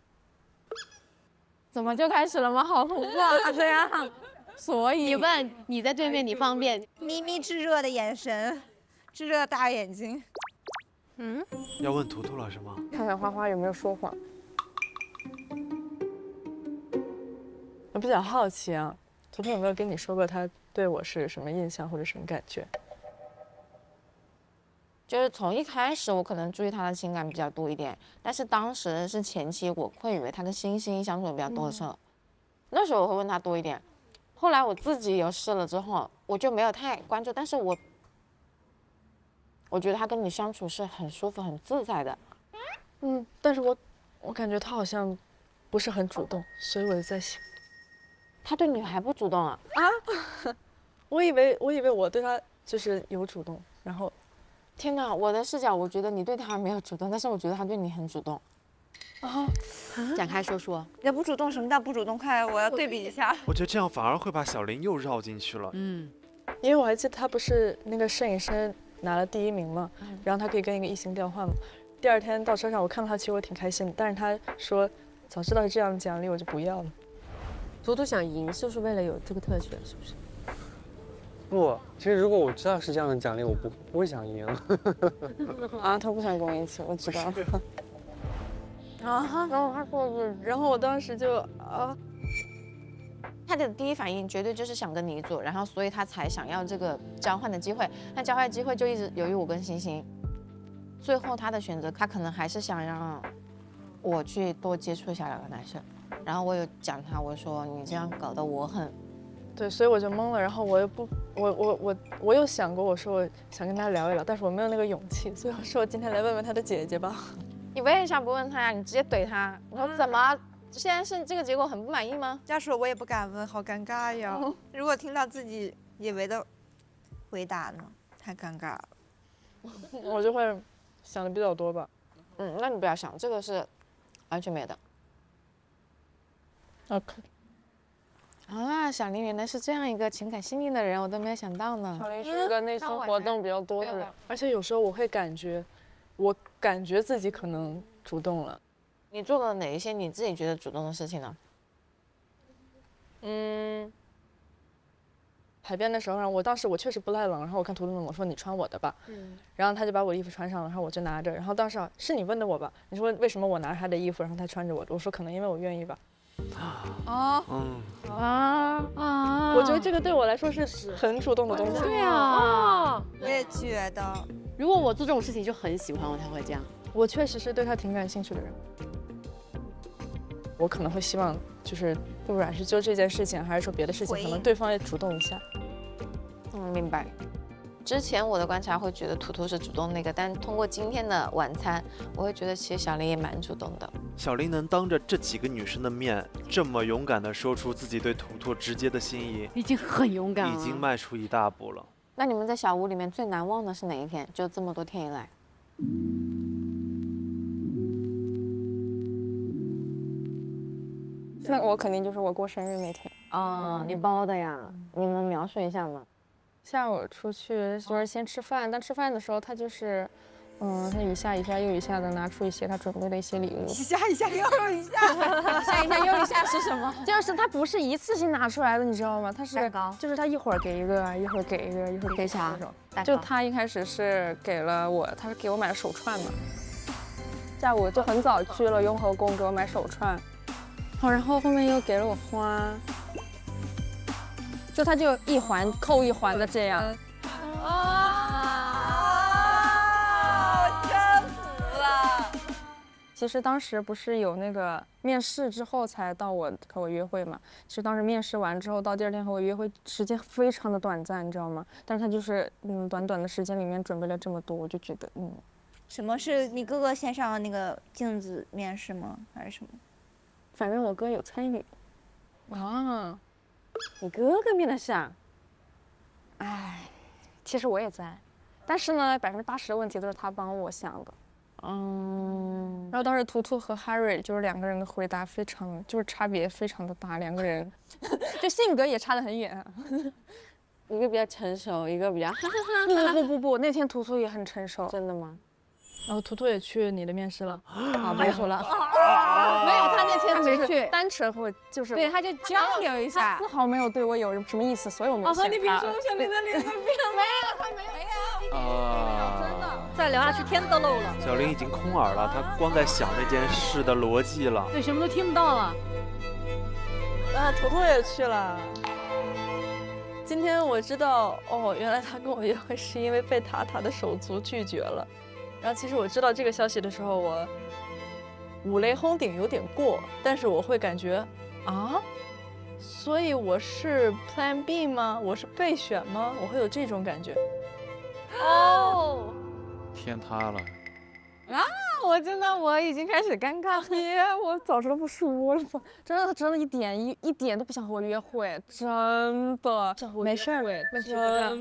怎么就开始了吗？好恐怖啊！这样，所以你问你在对面，你方便？咪咪炙热的眼神，炙热的大眼睛。要问图图了是吗？看看花花有没有说谎。我比较好奇啊，图图有没有跟你说过他对我是什么印象或者什么感觉？就是从一开始我可能注意他的情感比较多一点，但是当时是前期，我会以为他跟星星相处的比较多的时候，那时候我会问他多一点。后来我自己有试了之后，我就没有太关注，但是我觉得他跟你相处是很舒服、很自在的。但是我感觉他好像不是很主动，所以我就在想，他对你还不主动啊？我以为我对他就是有主动，然后。天哪，我的视角，我觉得你对他没有主动，但是我觉得他对你很主动。展开说说，也不主动，什么叫不主动？快，我要对比一下。我觉得这样反而会把小林又绕进去了。因为我还记得他不是那个摄影师拿了第1名嘛，然后他可以跟一个异性调换嘛。第2天到车上，我看到他，其实我挺开心的，但是他说早知道是这样的奖励，我就不要了。图图想赢，就是为了有这个特权，是不是？不，其实如果我知道是这样的奖励，我不会想赢。啊，他不想跟我一起，我知道。然后他说是，然后我当时就他的第一反应绝对就是想跟你一组，然后所以他才想要这个交换的机会。那交换机会就一直犹豫我跟星星，最后他的选择，他可能还是想让我去多接触一下2个男生。然后我有讲他，我说你这样搞得我很。对，所以我就懵了，然后我又不，我有想过，我说我想跟他聊一聊，但是我没有那个勇气，所以我说我今天来问问他的姐姐吧。你为啥不问他呀？你直接怼他，我说怎么？现在是这个结果很不满意吗？要是我也不敢问，好尴尬呀。如果听到自己以为的回答呢，太尴尬了。我就会想的比较多吧。那你不要想，这个是完全没的。OK。啊，小林原来是这样一个情感细腻的人，我都没有想到呢。小林是一个内心活动比较多的人，而且有时候我会感觉自己可能主动了。你做了哪一些你自己觉得主动的事情呢？海边的时候，我当时确实不太冷，然后我看图图冷，我说你穿我的吧，然后他就把我衣服穿上了，然后我就拿着，然后当时是你问的我吧？你说为什么我拿他的衣服，然后他穿着我的？我说可能因为我愿意吧。我觉得这个对我来说是很主动的东西。对啊，我也觉得，如果我做这种事情就很喜欢，我才会这样。我确实是对他挺感兴趣的人，我可能会希望就是不管是就这件事情，还是说别的事情，可能对方也主动一下。明白。之前我的观察会觉得图图是主动那个，但通过今天的晚餐，我会觉得其实小林也蛮主动的。小林能当着这几个女生的面，这么勇敢地说出自己对图图直接的心意，已经很勇敢了，已经迈出一大步了。那你们在小屋里面最难忘的是哪一天？就这么多天以来。那我肯定就是我过生日那天。哦，你包的呀？你能描述一下吗？下午出去就是先吃饭，但吃饭的时候他就是，他一下一下又一下的拿出一些他准备的一些礼物。一下一下又一下，一下一下又一下是什么？就是他不是一次性拿出来的，你知道吗？他是蛋糕，就是他一会儿给一个，一会儿给一个，一会儿给啥？就他一开始是给了我，他是给我买的手串嘛。下午就很早去了雍和宫给我买手串，好，然后后面又给了我花。就他就一环扣一环的这样。真服了。其实当时不是有那个面试之后才到我和我约会嘛？其实当时面试完之后到第2天和我约会时间非常的短暂，你知道吗？但是他就是短短的时间里面准备了这么多，我就觉得什么是你哥哥先上那个镜子面试吗？还是什么？反正我哥有参与。啊。你哥哥面的试啊？哎，其实我也在，但是呢，80%的问题都是他帮我想的。然后当时图图和 Harry 就是2个人的回答非常就是差别非常的大，2个人就性格也差得很远。一个比较成熟，一个比较哈哈哈。不，那天图图也很成熟。真的吗？然后图图也去你的面试了，啊，别说了，没有，他那天没去，单纯会就是对，他就交流一下，丝毫没有对我有什么意思，所以我没有选他。你别说，我想你的脸色变了，没有，他没有，真的，再聊下去天都漏了。小林已经空耳了，他光在想这件事的逻辑了，对，什么都听不到了。图图也去了。今天我知道，原来他跟我约会是因为被塔塔的手足拒绝了。然后其实我知道这个消息的时候，我五雷轰顶有点过，但是我会感觉所以我是 Plan B 吗？我是备选吗？我会有这种感觉。天塌了啊！我已经开始尴尬了。我早知道不说了吧。真的一点都不想和我约会，真的。没事儿，问题不大。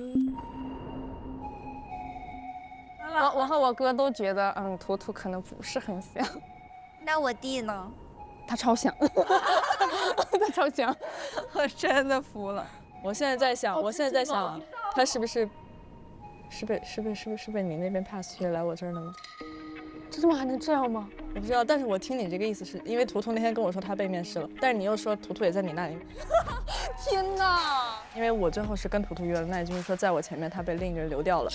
我和我哥都觉得，图图可能不是很想。那我弟呢？他超想，他超想，我真的服了。我现在在想，他是不是被你那边 pass 去来我这儿了吗？这么还能这样吗？我不知道，但是我听你这个意思是因为图图那天跟我说他被面试了，但是你又说图图也在你那里。天哪！因为我最后是跟图图约了，那也就是说在我前面他被另一个人留掉了。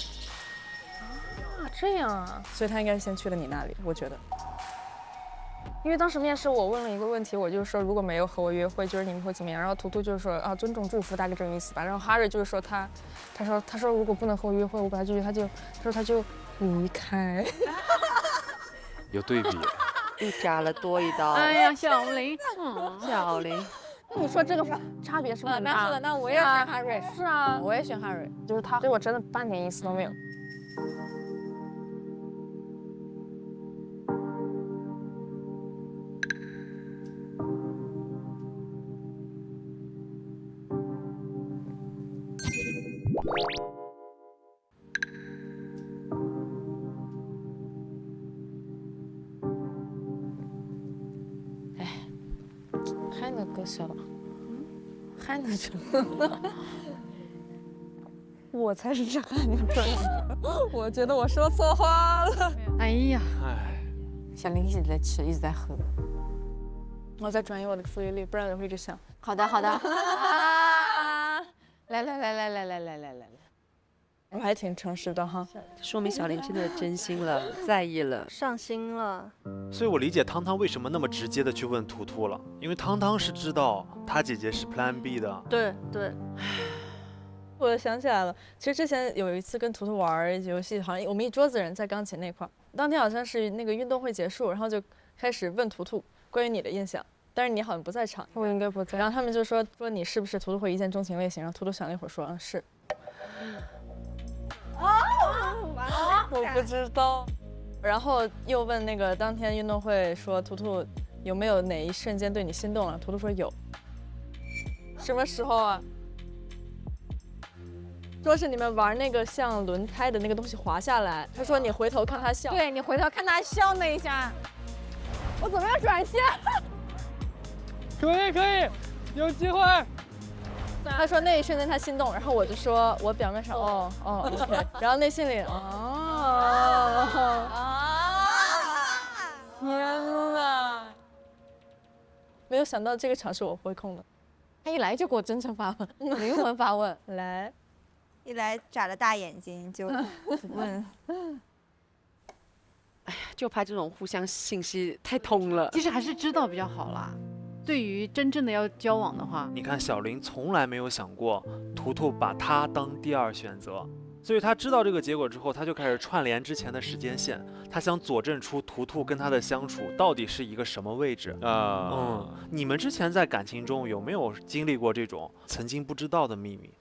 这样啊，所以他应该是先去了你那里，我觉得。因为当时面试我问了一个问题，我就说如果没有和我约会，就是你们会怎么样？然后图图就是说尊重祝福，大概这种意思吧。然后 Harry 就是说他说如果不能和我约会，我把他拒绝，他就离开。有对比，又加了多一刀。哎呀，小林，小林，那你说这个差别是不是很大？那我也选 Harry。是啊，我也选 Harry，就是他对我真的半点意思都没有。还能割舍了，还能这，我才是这还能这样，我觉得我说错话了。哎呀，小林一直在吃，一直在喝，我在转移我的注意力，不然我会一直想。好的，来，我还挺诚实的哈，说明小林真的真心了，在意了，上心了。所以我理解汤汤为什么那么直接的去问图图了，因为汤汤是知道他姐姐是 Plan B 的。对。我想起来了，其实之前有一次跟图图玩游戏，好像我们一桌子人在钢琴那块，当天好像是那个运动会结束，然后就开始问图图关于你的印象，但是你好像不在场，我应该不在。然后他们就说你是不是图图会一见钟情类型，然后图图想了一会儿说是。我不知道。然后又问那个当天运动会说图图有没有哪一瞬间对你心动了？图图说有。什么时候啊？说是你们玩那个像轮胎的那个东西滑下来，他说你回头看他笑，对你回头看他笑那一下，我怎么样转线？可以，有机会。他说那一瞬间他心动，然后我就说我表面上OK， 然后内心里天哪！没有想到这个场是我会控的，他一来就给我真诚发问，灵魂发问，来，一来眨着大眼睛就问，哎呀，就怕这种互相信息太通了。其实还是知道比较好啦。对于真正的要交往的话，你看小林从来没有想过图图把他当第2选择，所以他知道这个结果之后，他就开始串联之前的时间线，他想佐证出图图跟他的相处到底是一个什么位置啊。你们之前在感情中有没有经历过这种曾经不知道的秘密？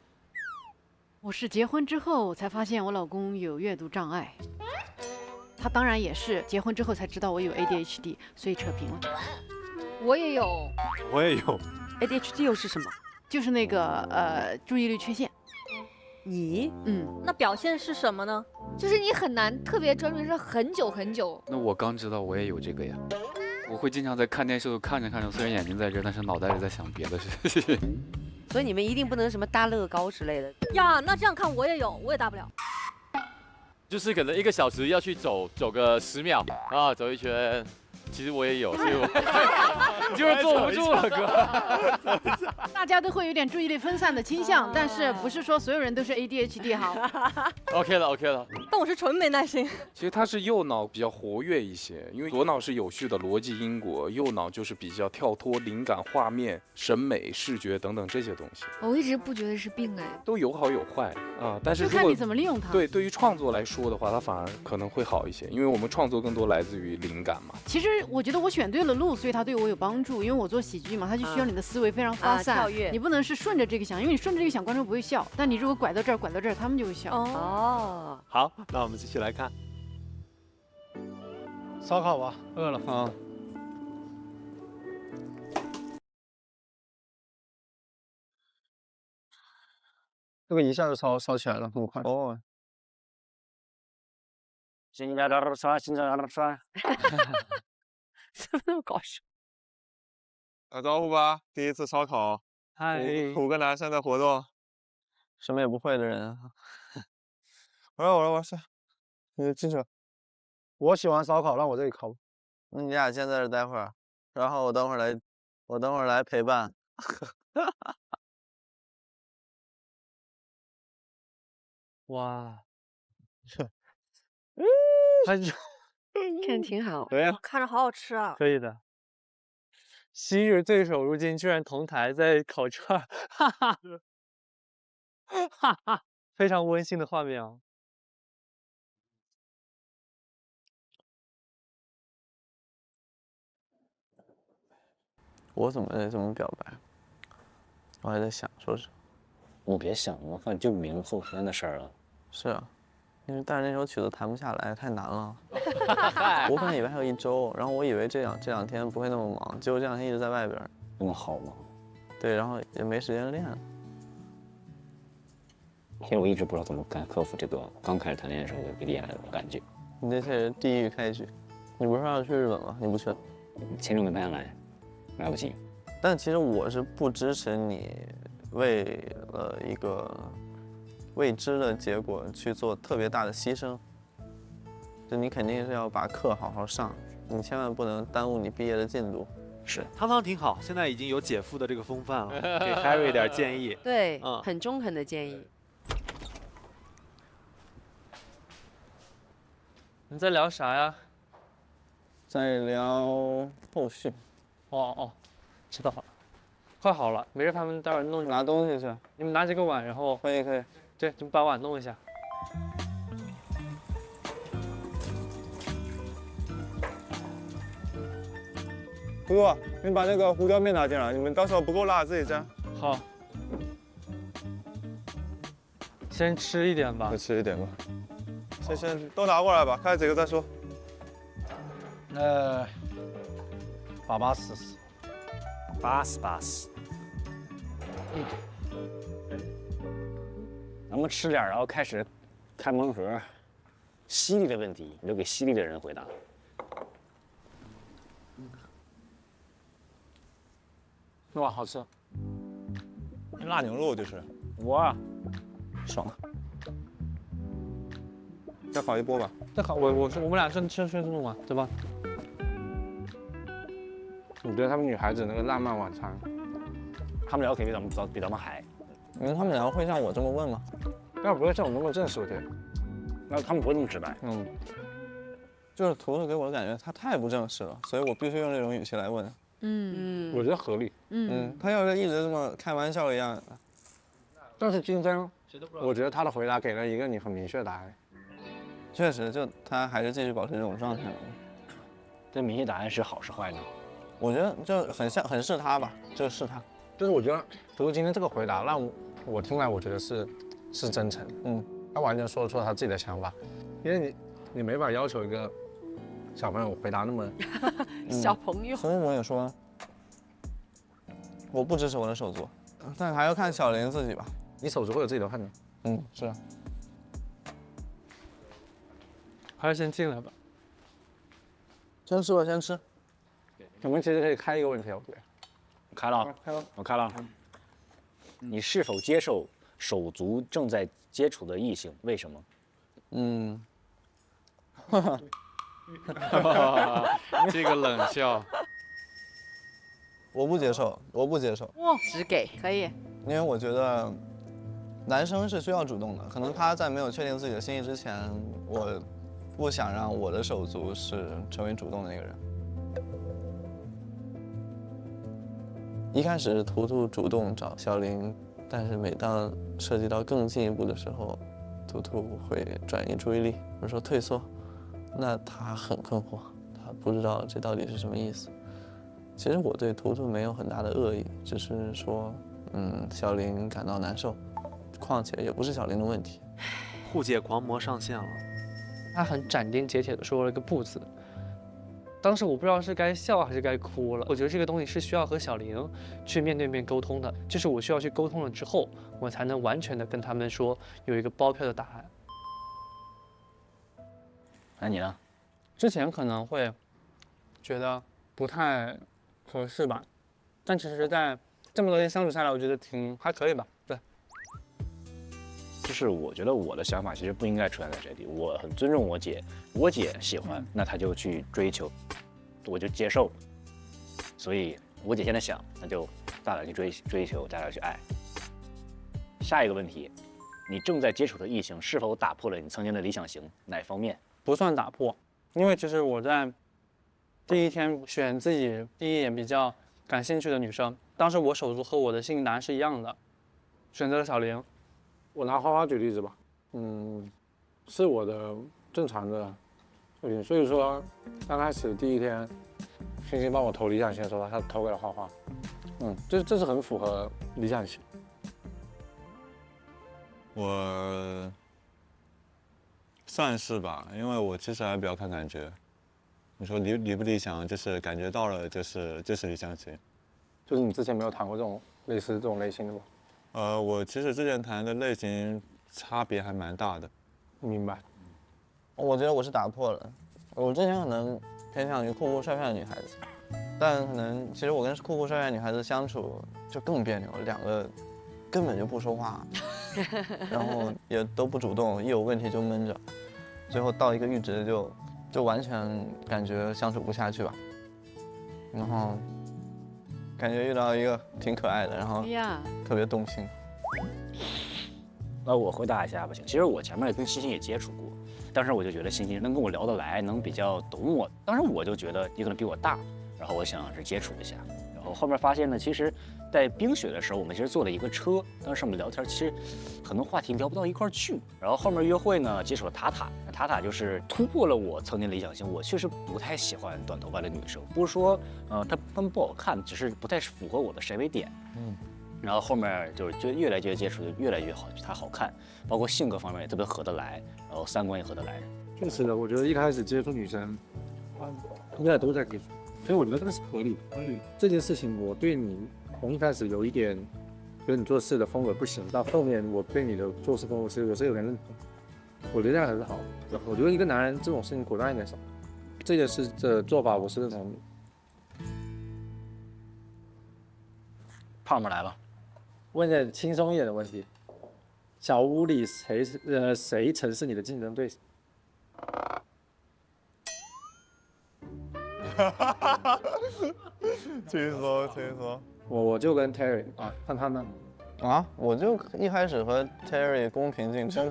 我是结婚之后才发现我老公有阅读障碍，他当然也是结婚之后才知道我有 ADHD， 所以扯平了。我也有。我也有。ADHD 又是什么？就是那个注意力缺陷。你？那表现是什么呢？就是你很难特别专注是很久很久。那我刚知道我也有这个呀。我会经常在看电视看着，虽然眼睛在这，但是脑袋里在想别的事情。所以你们一定不能什么搭乐高之类的呀。那这样看我也有，我也搭不了。就是可能1个小时要去走个10秒啊，走一圈。其实我也有，所以我就是坐不住了，哥。大家都会有点注意力分散的倾向，但是不是说所有人都是 ADHD 好。OK 了。但我是纯没耐心。其实他是右脑比较活跃一些，因为左脑是有序的逻辑因果，右脑就是比较跳脱、灵感、画面、审美、视觉等等这些东西。我一直不觉得是病哎，都有好有坏啊。但是如果看你怎么利用它。对于创作来说的话，它反而可能会好一些，因为我们创作更多来自于灵感嘛。其实我觉得我选对了路，所以它对我有帮助。因为我做喜剧嘛，它就需要你的思维非常发散，跳跃。你不能是顺着这个想，因为你顺着这个想，观众不会笑。但你如果拐到这儿，他们就会笑。哦。好，那我们继续来看烧烤吧，饿了啊。这个一下就烧起来了，很快。哦。新疆的刷，新疆的刷。怎么那么搞笑？打招呼吧，第1次烧烤。嗨，5个男生的活动。什么也不会的人啊。我是。你进去。我喜欢烧烤，让我这里烤。那你俩先在这待会儿，然后我等会儿来陪伴。哇。看着挺好。对呀，看着好好吃啊。可以的。昔日对手如今居然同台在烤串，哈哈，哈哈，非常温馨的画面啊。我怎么表白？我还在想说是。我别想了，反正就明后天的事儿了。是啊。因为但是那首曲子弹不下来，太难了。我本来以为还有1周，然后我以为这两天不会那么忙，结果这2天一直在外边。那么好吗？对，然后也没时间练。其实我一直不知道怎么克服这个刚开始谈恋爱的时候的恋爱的感觉。你这是地狱开局。你不是说要去日本吗？你不去？签证没办下来，来不及。但其实我是不支持你为了一个未知的结果去做特别大的牺牲，就你肯定是要把课好好上，你千万不能耽误你毕业的进度。是，汤汤挺好，现在已经有姐夫的这个风范了，给 Harry 点建议。对，很中肯的建议。你在聊啥呀？在聊后续。哦，知道了，快好了，没事，他们待会儿弄拿东西去。你们拿几个碗，然后可以。对，你们把碗弄一下。图图，你把那个胡椒面拿进来，你们到时候不够辣自己加。好。先吃一点吧。再吃一点吧。先都拿过来吧，看几个再说。80。能不能吃点，然后开始开盲盒。犀利的问题留给犀利的人回答。哇，好吃！辣牛肉就是，哇，爽。再烤一波吧。再烤，我们俩先吃这种嘛，对吧？我觉得他们女孩子那个浪漫晚餐，他们聊肯定比咱们还。你们他们两个会像我这么问吗？但不会像我那么正式，对。那他们不会那么直白。就是图图给我的感觉他太不正式了，所以我必须用这种语气来问。我觉得合理。他要是一直这么开玩笑一样，但是今天我觉得他的回答给了一个你很明确的答案。确实，就他还是继续保持这种状态了。这明确答案是好是坏呢？我觉得就很是他吧，就是他。就是我觉得图图今天这个回答让我听来，我觉得是真诚。他完全说出了他自己的想法，因为你没法要求一个小朋友回答那么小朋友。所以我也说，我不支持我的手足，但还要看小林自己吧。你手足会有自己的判断。是啊。还是先进来吧。先吃吧，先吃。我们其实可以开一个问题，我觉得。开了，我开了。你是否接受手足正在接触的异性？为什么？这个冷笑。我不接受。哇，只给可以。因为我觉得男生是需要主动的，可能他在没有确定自己的心意之前，我不想让我的手足是成为主动的那个人。一开始图图主动找小林，但是每当涉及到更进一步的时候，图图会转移注意力，或者说退缩。那他很困惑，他不知道这到底是什么意思。其实我对图图没有很大的恶意，只是说，小林感到难受，况且也不是小林的问题。护姐狂魔上线了，他很斩钉截铁地说了一个不字。当时我不知道是该笑还是该哭了。我觉得这个东西是需要和小林去面对面沟通的，就是我需要去沟通了之后，我才能完全的跟他们说有一个包票的答案。那你呢？之前可能会觉得不太合适吧，但其实在这么多天相处下来，我觉得还可以吧。对，就是我觉得我的想法其实不应该出现在这里，我很尊重我姐，我姐喜欢，那她就去追求，我就接受。所以我姐现在想，那就大胆去追求，大胆去爱。下一个问题，你正在接触的异性是否打破了你曾经的理想型？哪方面？不算打破，因为其实我在第一天选自己第一眼比较感兴趣的女生，当时我手足和我的心意答案是一样的，选择了小玲。我拿花花举例子吧，是我的正常的作品，所以说刚开始第一天，星星帮我投理想型的时候，他投给了花花，这是很符合理想型。我算是吧，因为我其实还比较看感觉。你说理不理想，就是感觉到了，就是理想型。就是你之前没有谈过这种类似这种类型的吗？我其实之前谈的类型差别还蛮大的。明白。我觉得我是打破了。我之前可能偏向于酷酷帅帅的女孩子，但可能其实我跟酷酷帅帅的女孩子相处就更别扭，两个根本就不说话，然后也都不主动，一有问题就闷着，最后到一个阈值就完全感觉相处不下去吧。然后感觉遇到一个挺可爱的，然后特别动心。那我回答一下吧，行。其实我前面跟欣欣也接触过，当时我就觉得欣欣能跟我聊得来，能比较懂我。当时我就觉得你可能比我大，然后我想是接触一下。然后后面发现呢，其实，在冰雪的时候，我们其实坐了一个车，当时我们聊天，其实很多话题聊不到一块儿去。然后后面约会呢，接触了塔塔，塔塔就是突破了我曾经理想型。我确实不太喜欢短头发的女生，不是说她们不好看，只是不太符合我的审美点。然后后面就越来越接触，就越来越好，她好看，包括性格方面也特别合得来，然后三观也合得来。确实的，我觉得一开始接触女生，应该都在接触，所以我觉得这个是合理。这件事情我对你从一开始有一点觉得你做事的风格不行，到后面我对你的做事风格是有时候有点认同，我觉得这样很好。我觉得一个男人这种事情果断一点少，这个是这做法我是认同的。胖胖来了，问点轻松一点的问题，小屋里谁曾是你的竞争对手？轻松。我就跟 Terry 啊，看他们啊，我就一开始和 Terry 公平竞争，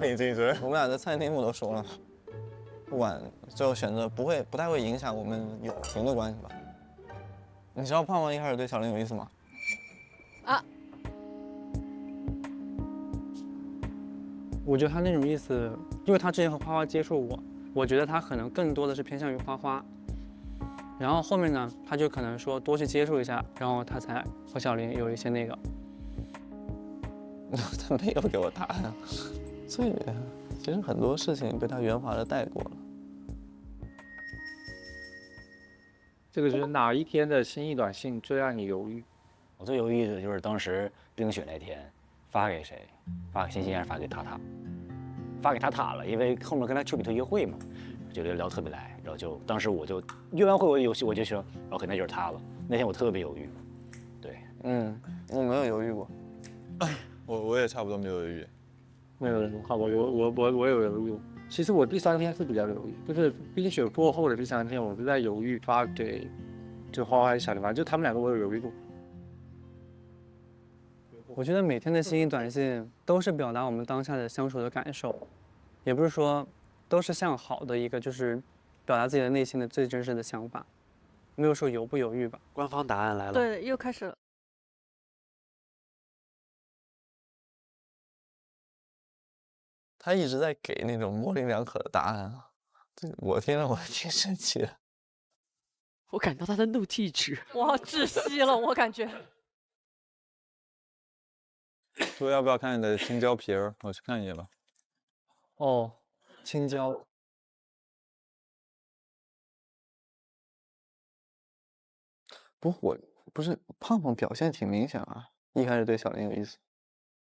我们俩在餐厅我都说了，不管最后选择不太会影响我们友情的关系吧。你知道胖胖一开始对小林有意思吗？啊，我觉得他那种意思，因为他之前和花花接触过，我觉得他可能更多的是偏向于花花。然后后面呢，他就可能说多去接触一下，然后他才和小林有一些那个。他没有给我答案，所以其实很多事情被他圆滑的带过了。这个就是哪一天的心意短信最让你犹豫？我最犹豫的就是当时冰雪那天发给谁？发给欣欣还是发给塔塔？发给塔塔了，因为后面跟他丘比特约会嘛。就聊特别来，然后就当时我就约完会我就说，哦，可能就是他了。那天我特别犹豫，对，我没有犹豫过，我也差不多没有犹豫，没有人好，我有犹豫。其实我第3天是比较犹豫，就是冰雪过后的第3天，我是在犹豫发给就花花还是小林，反正就他们2个我有犹豫过。我觉得每天的心意短信都是表达我们当下的相处的感受，也不是说。都是向好的一个，就是表达自己的内心的最真实的想法，没有说犹不犹豫吧。官方答案来了，对，又开始了。他一直在给那种模棱两可的答案啊，我听了我挺生气的。我感到他的怒气值，我窒息了，我感觉。说要不要看你的青椒皮儿？我去看一眼吧。哦。青椒，不是胖胖表现挺明显啊，一开始对小林有意思。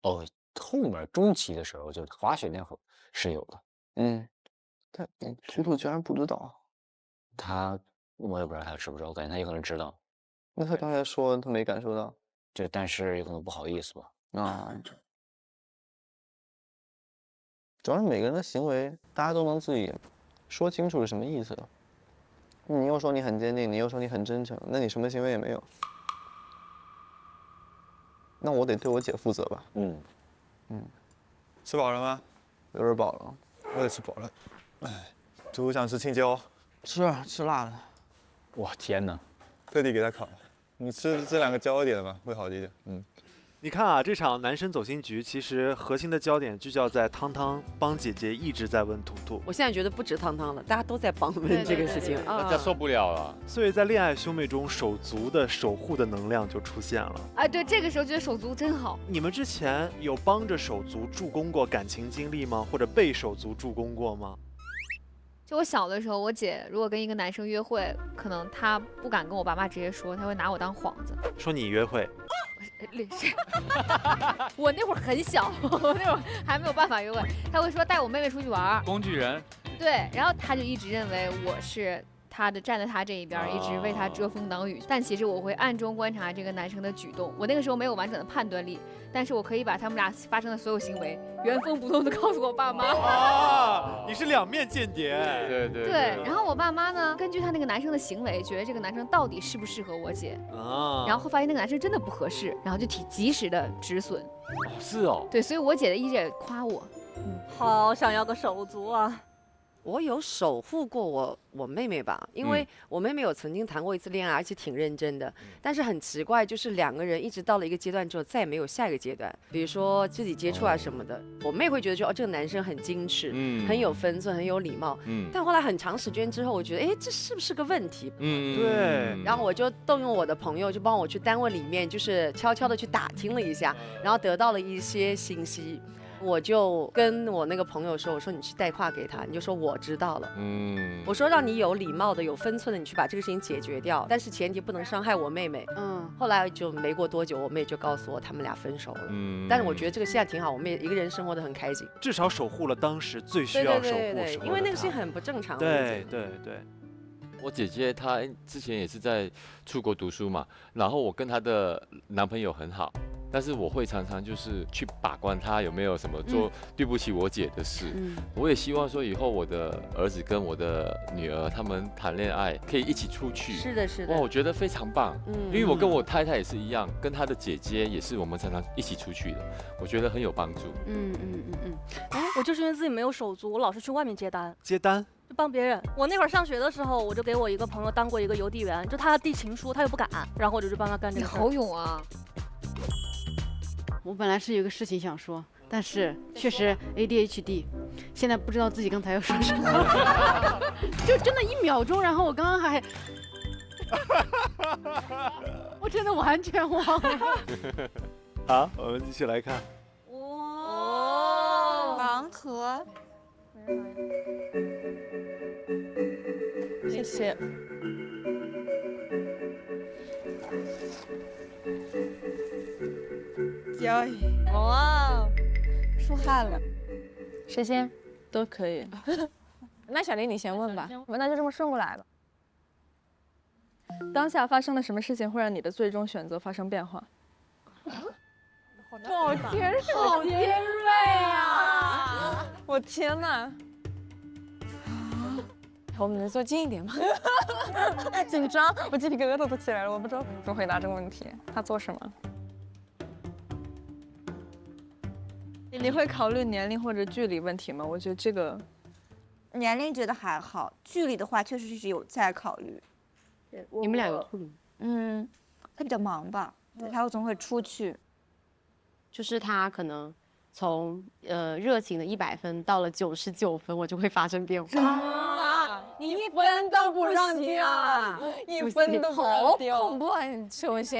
哦，后面中期的时候就滑雪那会儿是有的。但图图居然不知道。我也不知道他知不知道，我感觉他有可能知道。那他刚才说他没感受到，但是有可能不好意思吧。主要是每个人的行为，大家都能自己说清楚是什么意思。你又说你很坚定，你又说你很真诚，那你什么行为也没有。那我得对我姐负责吧？吃饱了吗？有点饱了。我也吃饱了。猪猪想吃青椒，吃辣的。哇天哪！特地给他烤。你吃这2个焦一点的吧，会好一点。你看啊，这场男生走心局其实核心的焦点聚焦在汤汤帮姐姐一直在问图图。我现在觉得不止汤汤了，大家都在帮问这个事情啊，大家受不了了。所以在恋爱兄妹中，手足的守护的能量就出现了。哎，对，这个时候觉得手足真好。你们之前有帮着手足助攻过感情经历吗？或者被手足助攻过吗？就我小的时候，我姐如果跟一个男生约会，可能她不敢跟我爸妈直接说，她会拿我当幌子，说你约会。我那会儿很小，我那会儿还没有办法约会，她会说带我妹妹出去玩。工具人。对，然后她就一直认为我是站在他这一边，一直为他遮风挡雨。但其实我会暗中观察这个男生的举动，我那个时候没有完整的判断力，但是我可以把他们俩发生的所有行为原封不动的告诉我爸妈。你是两面间谍。对，然后我爸妈呢，根据他那个男生的行为，觉得这个男生到底适不适合我姐然后发现那个男生真的不合适，然后就及时的止损。是哦。对，所以我姐一直也夸我。好想要个手足啊！我有守护过我妹妹吧，因为我妹妹有曾经谈过一次恋爱，而且挺认真的。但是很奇怪，就是2个人一直到了一个阶段之后，再也没有下一个阶段。比如说自己接触啊什么的，我妹会觉得说，这个男生很矜持，很有分寸，很有礼貌。但后来很长时间之后，我觉得，这是不是个问题？对。然后我就动用我的朋友，就帮我去单位里面，就是悄悄的去打听了一下，然后得到了一些信息。我就跟我那个朋友说，我说你去带话给他，你就说我知道了。我说让你有礼貌的、有分寸的，你去把这个事情解决掉，但是前提不能伤害我妹妹。后来就没过多久，我妹就告诉我他们俩分手了。但是我觉得这个现在挺好，我们也一个人生活得很开心，至少守护了当时最需要守护时候的她。因为那个事情很不正常。对。我姐姐她之前也是在出国读书嘛，然后我跟她的男朋友很好，但是我会常常就是去把关她有没有什么做对不起我姐的事。我也希望说以后我的儿子跟我的女儿他们谈恋爱可以一起出去。是的，是的。哇，我觉得非常棒。因为我跟我太太也是一样，跟她的姐姐也是我们常常一起出去的，我觉得很有帮助。我就是因为自己没有手足，我老是去外面接单。接单？就帮别人。我那会儿上学的时候，我就给我一个朋友当过一个邮递员，就他递情书，他又不敢，然后我就去帮他干这个事。你好勇啊！我本来是有个事情想说，但是确实 ADHD， 现在不知道自己刚才要说什么，就真的1秒钟，然后我刚刚还，我真的完全忘了。好，我们继续来看。盲盒。谢谢。哇，出汗了。谁先？都可以。那小林你先问吧，那就这么顺过来了。当下发生了什么事情会让你的最终选择发生变化？好尖锐，好尖锐啊！我天哪！我们能坐近一点吗？紧张，我鸡皮疙瘩都起来了，我不知道怎么回答这个问题。他做什么？你会考虑年龄或者距离问题吗？我觉得这个年龄觉得还好，距离的话确实是有在考虑。你们俩有处理？他比较忙吧，对，他总会出去。就是他可能从热情的100分到了99分，我就会发生变化。你1分都不让掉，1分都不让掉，好恐怖啊！谢文欣，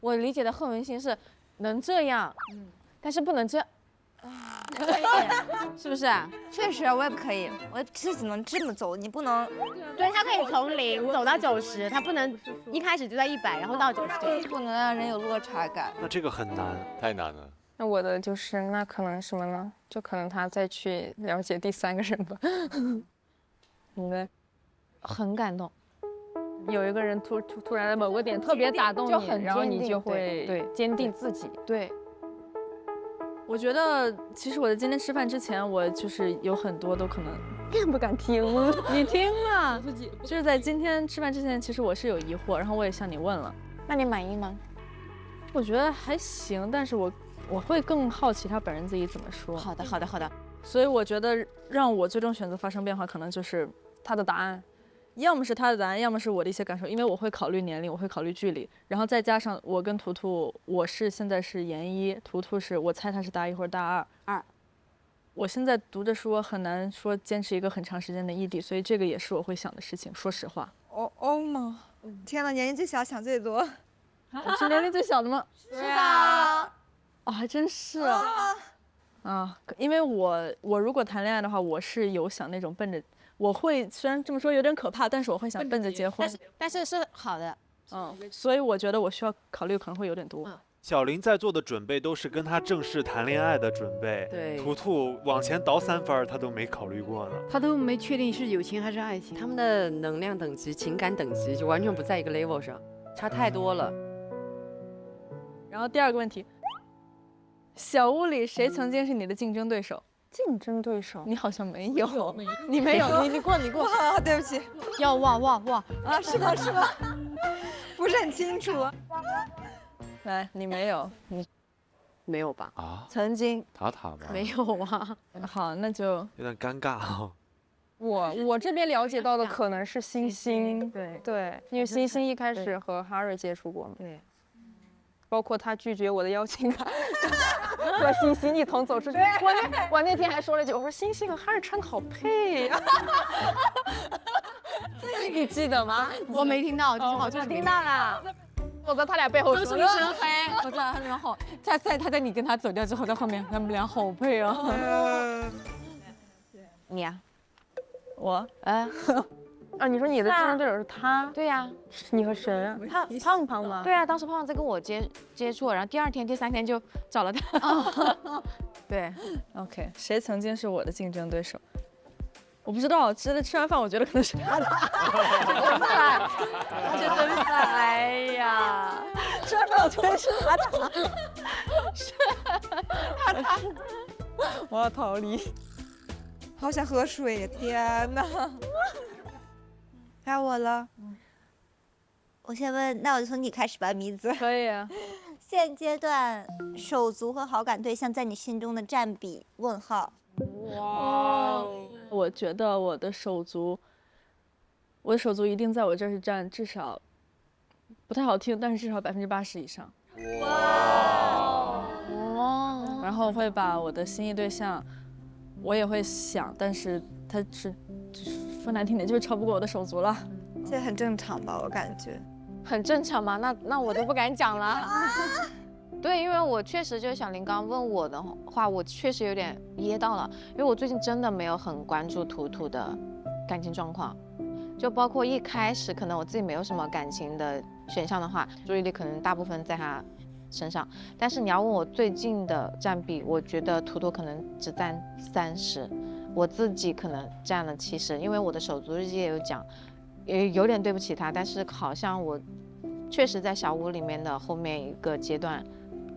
我理解的贺文欣是能这样，但是不能这。是不是？确实，我也不可以，我是只能这么走，你不能。对，他可以从0走到90，他不能一开始就在100，然后到90，不能让人有落差感。那这个很难，太难了。那我的就是，那可能什么呢？就可能他再去了解第3个人吧。你呢？很感动，有一个人突然的某个点特别打动你，然后你就会对坚定自己。对。我觉得，其实我在今天吃饭之前，我就是有很多都可能不敢听。你听嘛，就是在今天吃饭之前，其实我是有疑惑，然后我也向你问了。那你满意吗？我觉得还行，但是我会更好奇他本人自己怎么说。好的，好的，好的。所以我觉得让我最终选择发生变化，可能就是他的答案。要么是他的答案，要么是我的一些感受，因为我会考虑年龄，我会考虑距离，然后再加上我跟图图，我是现在是研1，图图是我猜他是大1或者大2。我现在读的书很难说坚持一个很长时间的异地，所以这个也是我会想的事情。说实话。哦吗？天哪，年龄最小想最多。我是年龄最小的吗？是啊。哦，还真是啊，因为我如果谈恋爱的话，我是有想那种奔着。我会虽然这么说有点可怕，但是我会想奔着结婚，但是是好的，所以我觉得我需要考虑可能会有点多。小林在做的准备都是跟他正式谈恋爱的准备，对，图图往前倒3分他都没考虑过呢，他都没确定是友情还是爱情，他们的能量等级、情感等级就完全不在一个 level 上，差太多了。然后第2个问题，小屋里谁曾经是你的竞争对手？竞争对手？你好像没有，你没有，你过。对不起，要哇啊，是的，不是很清楚。来，你没有，你没有吧？啊？曾经塔吧？没有啊。好，那就有点尴尬啊。我这边了解到的可能是星星，对，因为星星一开始和 Harry 接触过嘛，对，包括他拒绝我的邀请函。和星星一同走出去。我那天还说了一句，我说星星和Harry穿的好配呀。你记得吗？我没听到，好像听到了。我在他俩背后都是一身黑，我知道他们好，在你跟他走掉之后，在后面他们俩好配啊。你呀，我啊，你说你的竞争对手是他？对呀，你和谁啊？胖胖吗？对啊，当时胖胖在跟我接触，然后第2天、第3天就找了他。对 ，OK， 谁曾经是我的竞争对手？我不知道，吃完饭我觉得可能是他的。他是真饭，哎呀，吃完饭我觉得是他的。我要逃离。好想喝水，天哪！该我了。我先问，那我就从你开始吧，米子。可以啊。现阶段手足和好感对象在你心中的占比？问号。哇，我觉得我的手足一定在我这儿是占至少，不太好听，但是至少80%以上。哇！然后会把我的心仪对象，我也会想，但是他是说难听点，就是超不过我的手足了。这很正常吧？我感觉。很正常嘛，那我都不敢讲了。对，因为我确实就是小林刚问我的话，我确实有点噎到了，因为我最近真的没有很关注图图的感情状况，就包括一开始可能我自己没有什么感情的选项的话，注意力可能大部分在他身上。但是你要问我最近的占比，我觉得图图可能只占30%，我自己可能占了70%，因为我的手足日记也有讲，也有点对不起他，但是好像我确实在小屋里面的后面一个阶段。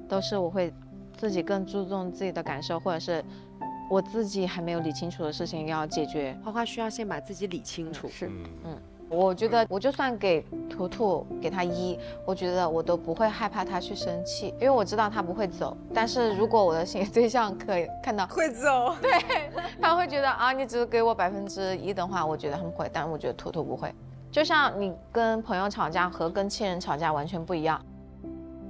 都是我会自己更注重自己的感受，或者是我自己还没有理清楚的事情要解决。花花需要先把自己理清楚。是，我觉得我就算给图图给他1，我觉得我都不会害怕他去生气，因为我知道他不会走。但是如果我的心仪对象可以看到会走，对，他会觉得啊，你只给我1%的话，我觉得他们会，但我觉得图图不会。就像你跟朋友吵架和跟亲人吵架完全不一样。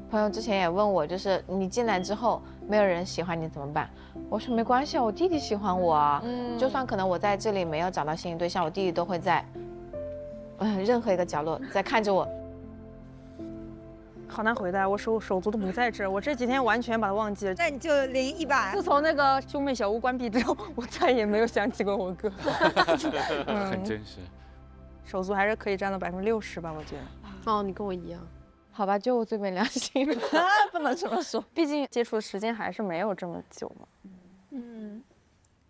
朋友之前也问我，就是你进来之后没有人喜欢你怎么办？我说没关系啊，我弟弟喜欢我啊。就算可能我在这里没有找到心仪对象，我弟弟都会在，任何一个角落在看着我。好难回答，我手足都不在这儿，我这几天完全把他忘记了。那你就领一把。自从那个兄妹小屋关闭之后，我再也没有想起过我哥。很真实。手足还是可以占到60%吧，我觉得。哦，你跟我一样。好吧，就我最没良心了，不能这么说，毕竟接触的时间还是没有这么久嘛。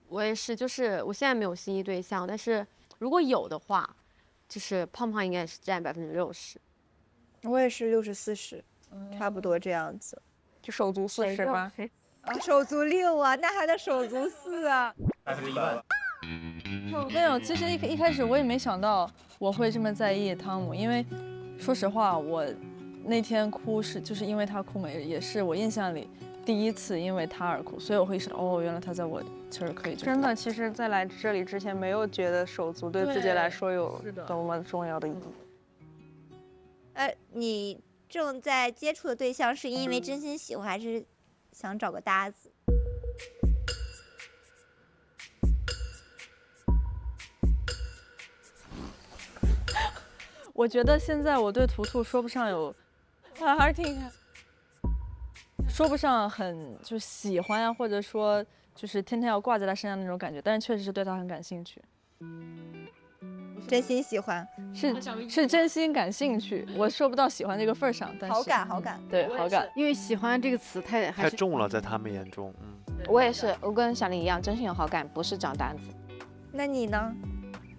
我也是，就是我现在没有心仪对象，但是如果有的话，就是胖胖应该是占60%。我也是60-40，差不多这样子。就手足40吧。手足6啊，那还能手足4啊？100%。没有，其实一开始我也没想到我会这么在意汤姆，因为说实话我。那天哭就是因为他哭没，也是我印象里第一次因为他而哭，所以我会意识到哦，原来他在我这儿可以。真的，其实在来这里之前没有觉得手足对自己来说有多么重要的意义。你正在接触的对象是因为真心喜欢，还是想找个搭子？我觉得现在我对图图说不上有，还是听看，说不上很就喜欢呀，或者说就是天天要挂在他身上那种感觉，但是确实是对他很感兴趣。真心喜欢，是真心感兴趣，我说不到喜欢这个份儿上，但是好感，对好感，因为喜欢这个词太重了，在他们眼中。我也是，我跟小林一样，真心有好感，不是找搭子。那你呢？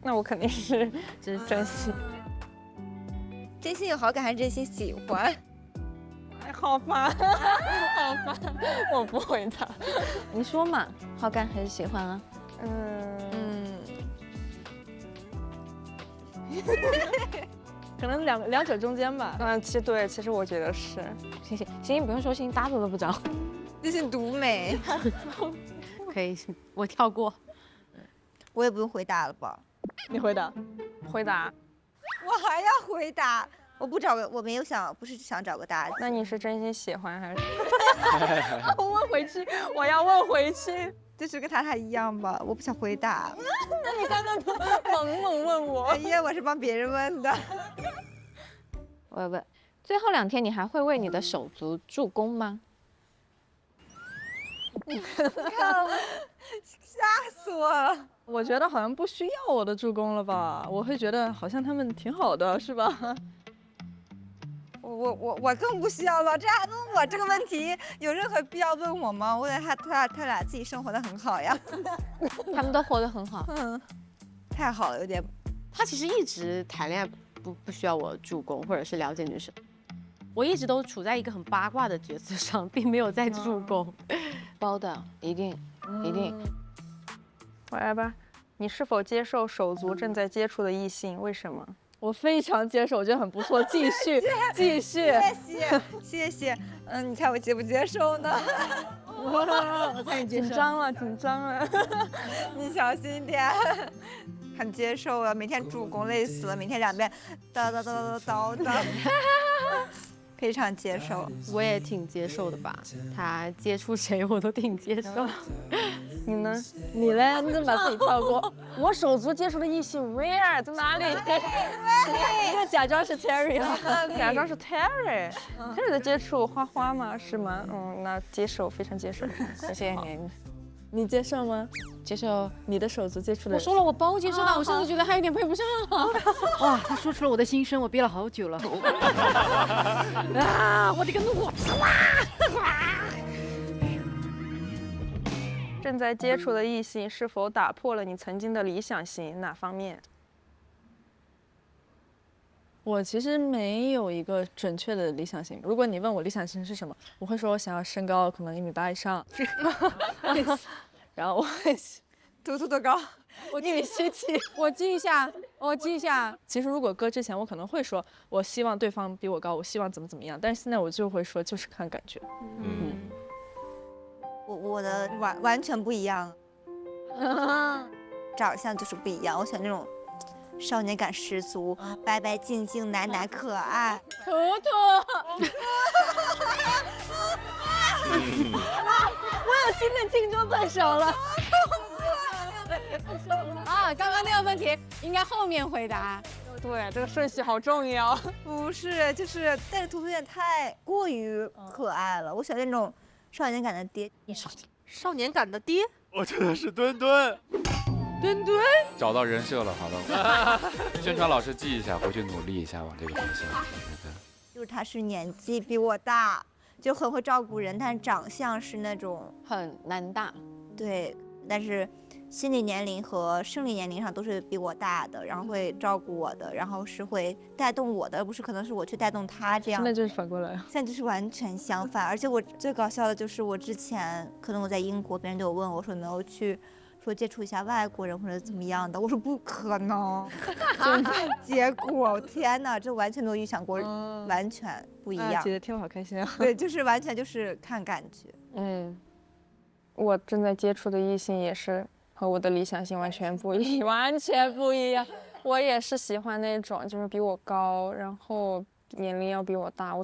那我肯定是真心。真心有好感还是真心喜欢？好烦，好烦，我不回答。你说嘛，好感还是喜欢啊？可能两者中间吧。其实我觉得是。行，不用说，行，搭子都不找。真心独美。可以，我跳过。我也不用回答了吧？你回答。我还要回答，我没有想，不是想找个搭子。那你是真心喜欢还是？我要问回去，就是跟他一样吧，我不想回答。那你刚刚猛问我？哎呀，我是帮别人问的。我问，最后2天你还会为你的手足助攻吗？吓死我了！我觉得好像不需要我的助攻了吧？我会觉得好像他们挺好的，是吧？我更不需要了，这还问我这个问题，有任何必要问我吗？我觉得他俩自己生活的很好呀，他们都活得很好。太好了，有点。他其实一直谈恋爱不需要我助攻或者是了解女生，我一直都处在一个很八卦的角色上，并没有在助攻。包的，一定。我来吧，你是否接受手足正在接触的异性？为什么？我非常接受，我觉得很不错。继续，继续。谢谢。你看我接不接受呢？我看你紧张了。你小心点。很接受啊，每天助攻累死了，每天2遍叨，非常接受。我也挺接受的吧，他接触谁我都挺接受。你呢？你嘞？你怎么把自己跳过？我手足接触的异性 where 在哪里？你就假装是 Terry 了，假装是 Terry。Terry 的接触花花吗？是吗？那接受，非常接受。谢谢你。你接受吗？接受。你的手足接触的？我说了，我包接受的，我甚至觉得还有点配不上了。哇，他说出了我的心声，我憋了好久了。啊，我这个怒！正在接触的异性是否打破了你曾经的理想型？哪方面？我其实没有一个准确的理想型。如果你问我理想型是什么，我会说我想要身高可能1.8米以上，然后我会多高？1.77米。我记一下。其实如果搁之前，我可能会说我希望对方比我高，我希望怎么样。但是现在我就会说就是看感觉。我的完全不一样，长相就是不一样。我喜欢那种少年感十足、白白净净、奶可爱。图图，我有新的竞争对手了。啊，刚刚那个问题应该后面回答。对，这个顺序好重要。不是，就是但是图图有点太过于可爱了。我喜欢那种少年感的爹。少年感的爹？我觉得是墩墩。找到人设了，好了。宣传老师记一下，回去努力一下，往这个方向。就是他是年纪比我大，就很会照顾人，但长相是那种很难大。对，但是心理年龄和生理年龄上都是比我大的，然后会照顾我的，然后是会带动我的，而不是可能是我去带动他这样。现在就是反过来。现在就是完全相反，而且我最搞笑的就是我之前可能我在英国，别人就有问我说有没有去说接触一下外国人或者怎么样的，我说不可能。结果天哪，这完全没有预想过，完全不一样。姐姐听了好开心啊。对，就是完全就是看感觉。我正在接触的异性也是和我的理想型完全不一样。我也是喜欢那种就是比我高，然后年龄要比我大。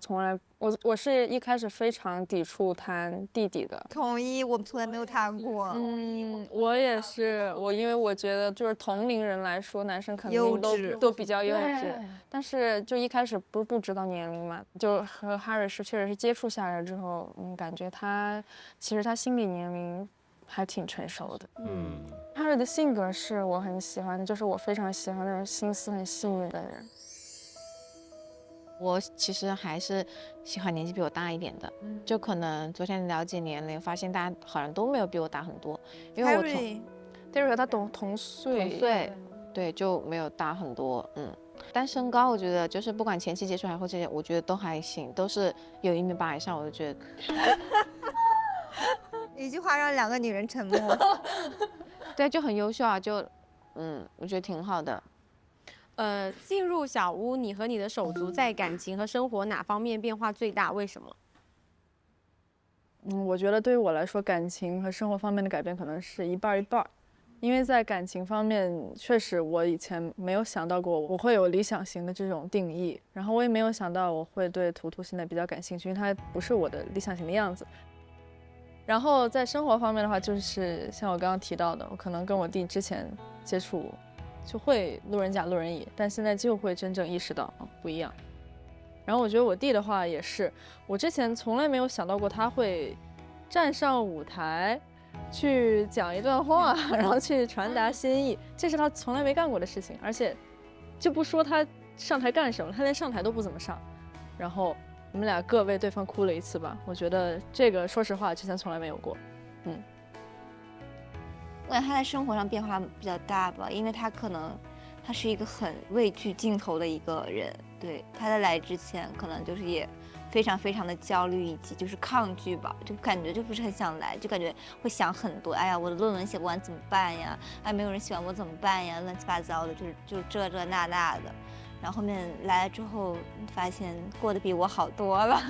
我是一开始非常抵触谈弟弟的。同意，我们从来没有谈过。我也是，因为我觉得就是同龄人来说，男生肯定都比较幼稚。但是就一开始不知道年龄嘛，就和 Harry 确实是接触下来之后，感觉其实他心理年龄还挺成熟的。Harry 的性格是我很喜欢的，就是我非常喜欢那种心思很细腻的人。我其实还是喜欢年纪比我大一点的，就可能昨天了解年龄，发现大家好像都没有比我大很多，因为我Terry 和他同岁，对，就没有大很多，但身高我觉得就是不管前期接触还是后期，我觉得都还行，都是有1.8米以上，我就觉得。一句话让2个女人沉默。对，就很优秀啊，我觉得挺好的。进入小屋，你和你的手足在感情和生活哪方面变化最大？为什么？我觉得对于我来说，感情和生活方面的改变可能是一半一半。因为在感情方面，确实我以前没有想到过我会有理想型的这种定义，然后我也没有想到我会对图图现在比较感兴趣，因为他不是我的理想型的样子。然后在生活方面的话，就是像我刚刚提到的，我可能跟我弟之前接触就会路人甲路人乙，但现在就会真正意识到不一样。然后我觉得我弟的话也是，我之前从来没有想到过他会站上舞台去讲一段话，然后去传达心意，这是他从来没干过的事情。而且就不说他上台干什么，他连上台都不怎么上。然后我们俩各为对方哭了一次吧，我觉得这个说实话之前从来没有过。我感觉他在生活上变化比较大吧，因为他可能他是一个很畏惧镜头的一个人，对，他在来之前可能就是也非常非常的焦虑，以及就是抗拒吧，就感觉就不是很想来，就感觉会想很多，哎呀，我的论文写不完怎么办呀？哎，没有人喜欢我怎么办呀？乱七八糟的，就这那的。然后后面来了之后，发现过得比我好多了，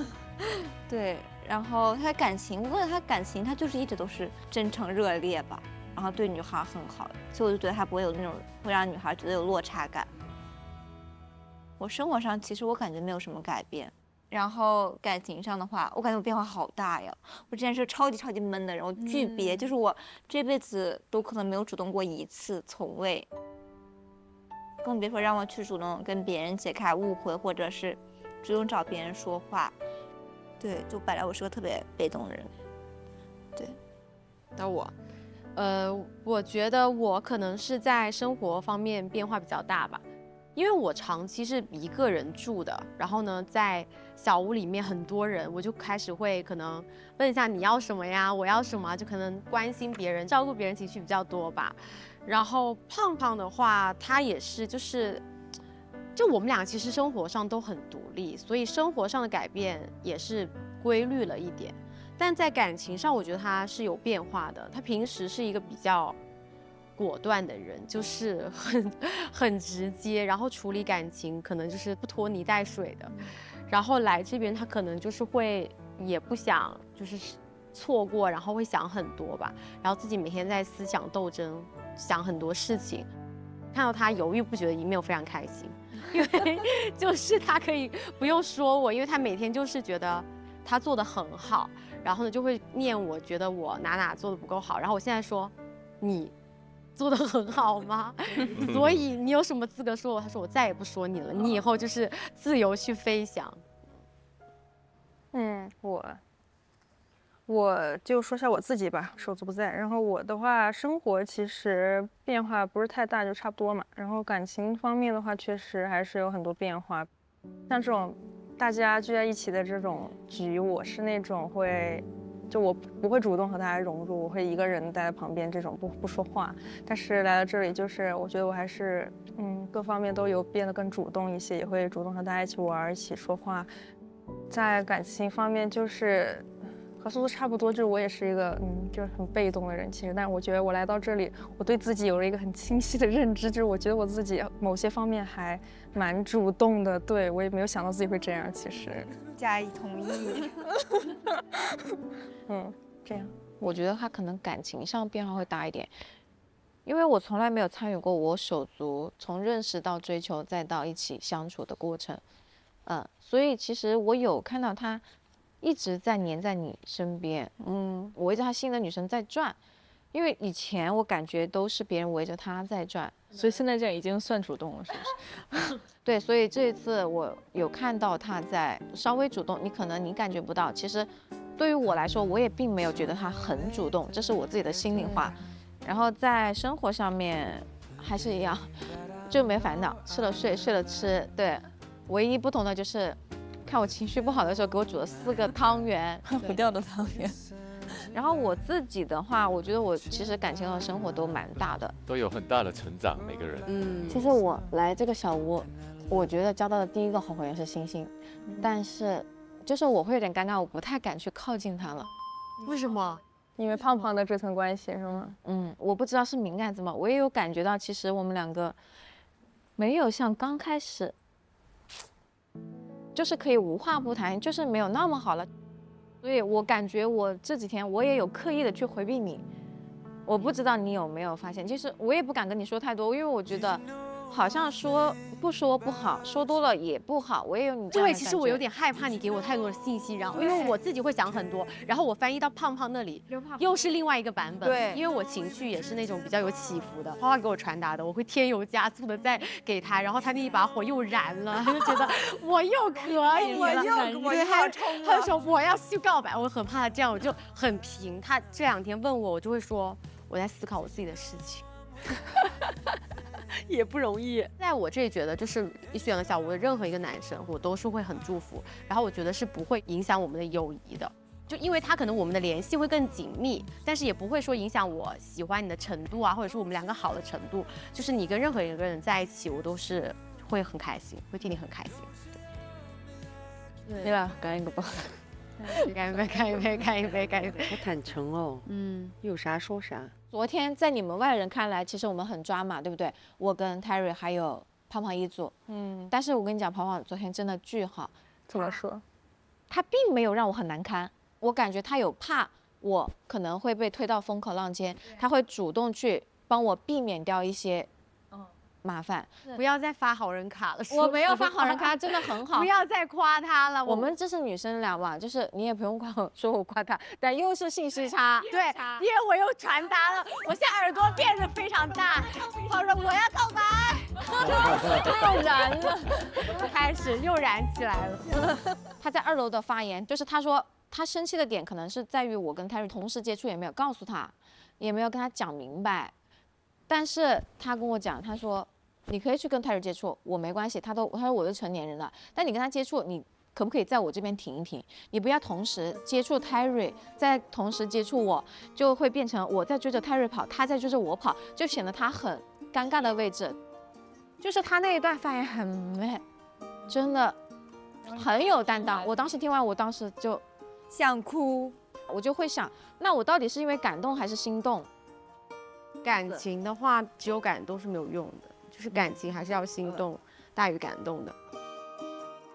对。然后他的感情，我感觉他感情他就是一直都是真诚热烈吧，然后对女孩很好，所以我就觉得他不会有那种会让女孩觉得有落差感。我生活上其实我感觉没有什么改变，然后感情上的话，我感觉我变化好大呀。我之前是超级闷的人，我巨憋，就是我这辈子都可能没有主动过一次，从未。更别说让我去主动跟别人解开误会，或者是主动找别人说话。对，就本来我是个特别被动的人。对，到我，我觉得我可能是在生活方面变化比较大吧，因为我长期是一个人住的，然后呢，在小屋里面很多人，我就开始会可能问一下你要什么呀，我要什么，就可能关心别人、照顾别人情绪比较多吧。然后胖胖的话，他也是就我们俩其实生活上都很独立，所以生活上的改变也是规律了一点。但在感情上，我觉得他是有变化的。他平时是一个比较果断的人，就是很直接，然后处理感情可能就是不拖泥带水的。然后来这边，他可能就是会也不想就是错过，然后会想很多吧，然后自己每天在思想斗争，想很多事情。看到他犹豫不决的一面，我非常开心，因为就是他可以不用说我，因为他每天就是觉得他做得很好，然后呢就会念我，觉得我哪做得不够好，然后我现在说你做得很好吗？所以你有什么资格说我？他说我再也不说你了，你以后就是自由去飞翔。我就说下我自己吧，手足不在。然后我的话，生活其实变化不是太大，就差不多嘛。然后感情方面的话，确实还是有很多变化。像这种大家聚在一起的这种局，我是那种就我不会主动和大家融入，我会一个人待在旁边，这种不说话。但是来到这里，就是我觉得我还是各方面都有变得更主动一些，也会主动和大家一起玩，一起说话。在感情方面，就是和苏苏差不多，就是我也是一个就是很被动的人，其实，但是我觉得我来到这里，我对自己有了一个很清晰的认知，就是我觉得我自己某些方面还蛮主动的，对，我也没有想到自己会这样，其实。加以同意。这样。我觉得他可能感情上变化会大一点，因为我从来没有参与过我手足从认识到追求再到一起相处的过程，所以其实我有看到他一直在黏在你身边，围着他新的女生在转，因为以前我感觉都是别人围着他在转，所以现在这样已经算主动了，是不是？对，所以这一次我有看到他在稍微主动，可能你感觉不到，其实对于我来说，我也并没有觉得他很主动，这是我自己的心里话。然后在生活上面还是一样，就没烦恼，吃了睡，睡了吃，对。唯一不同的就是看我情绪不好的时候给我煮了4个汤圆，不掉的汤圆。然后我自己的话，我觉得我其实感情和生活都蛮大的，都有很大的成长，每个人。其实我来这个小屋，我觉得交到的第一个好朋友是星星，但是就是我会有点尴尬，我不太敢去靠近他了。为什么？因为胖胖的这层关系是吗？我不知道是敏感怎么，我也有感觉到，其实我们两个没有像刚开始。就是可以无话不谈，就是没有那么好了，所以我感觉我这几天我也有刻意的去回避你，我不知道你有没有发现，其实我也不敢跟你说太多，因为我觉得好像不说不好，说多了也不好。我也有你这样的对，其实感觉我有点害怕你给我太多的信息，然后因为我自己会想很多，然后我翻译到胖胖那里又是另外一个版本。对因为我情绪也是那种比较有起伏的，花花给我传达的，我会添油加醋的再给他，然后他那一把火又燃了，他就觉得我又可以了，我又冲他就说我要去告白，我很怕他这样，我就很平。他这2天问我，我就会说我在思考我自己的事情。也不容易。在我这里觉得，就是你选了小吴的任何一个男生，我都是会很祝福，然后我觉得是不会影响我们的友谊的。就因为他可能我们的联系会更紧密，但是也不会说影响我喜欢你的程度啊，或者是我们2个好的程度。就是你跟任何一个人在一起，我都是会很开心，会替你很开心。你俩干一个吧。干一杯，干一杯，干一杯，干一杯。好坦诚哦，有啥说啥。昨天在你们外人看来，其实我们很抓马，对不对？我跟 Terry 还有胖胖一组，但是我跟你讲，胖胖昨天真的巨好。怎么说？他并没有让我很难堪，我感觉他有怕我可能会被推到风口浪尖，他会主动去帮我避免掉一些麻烦。不要再发好人卡了，我没有发好人卡，真的很好。不要再夸他了，我们这是女生俩嘛，就是你也不用夸我说我夸他，但又是信息差。对，因为我又传达了，我现在耳朵变得非常大。他说我要告白，又燃了，开始又燃起来了。他在2楼的发言，就是他说他生气的点可能是在于我跟 Terry 同时接触，也没有告诉他，也没有跟他讲明白。但是他跟我讲，他说你可以去跟 Terry 接触，我没关系。他说我是成年人了，但你跟他接触，你可不可以在我这边停一停？你不要同时接触 Terry， 再同时接触我，就会变成我在追着 Terry 跑，他在追着我跑，就显得他很尴尬的位置。就是他那一段发言很美，真的很有担当。我当时听完，我当时就想哭，我就会想，那我到底是因为感动还是心动？感情的话，只有感动是没有用的，就是感情还是要心动大于感动的。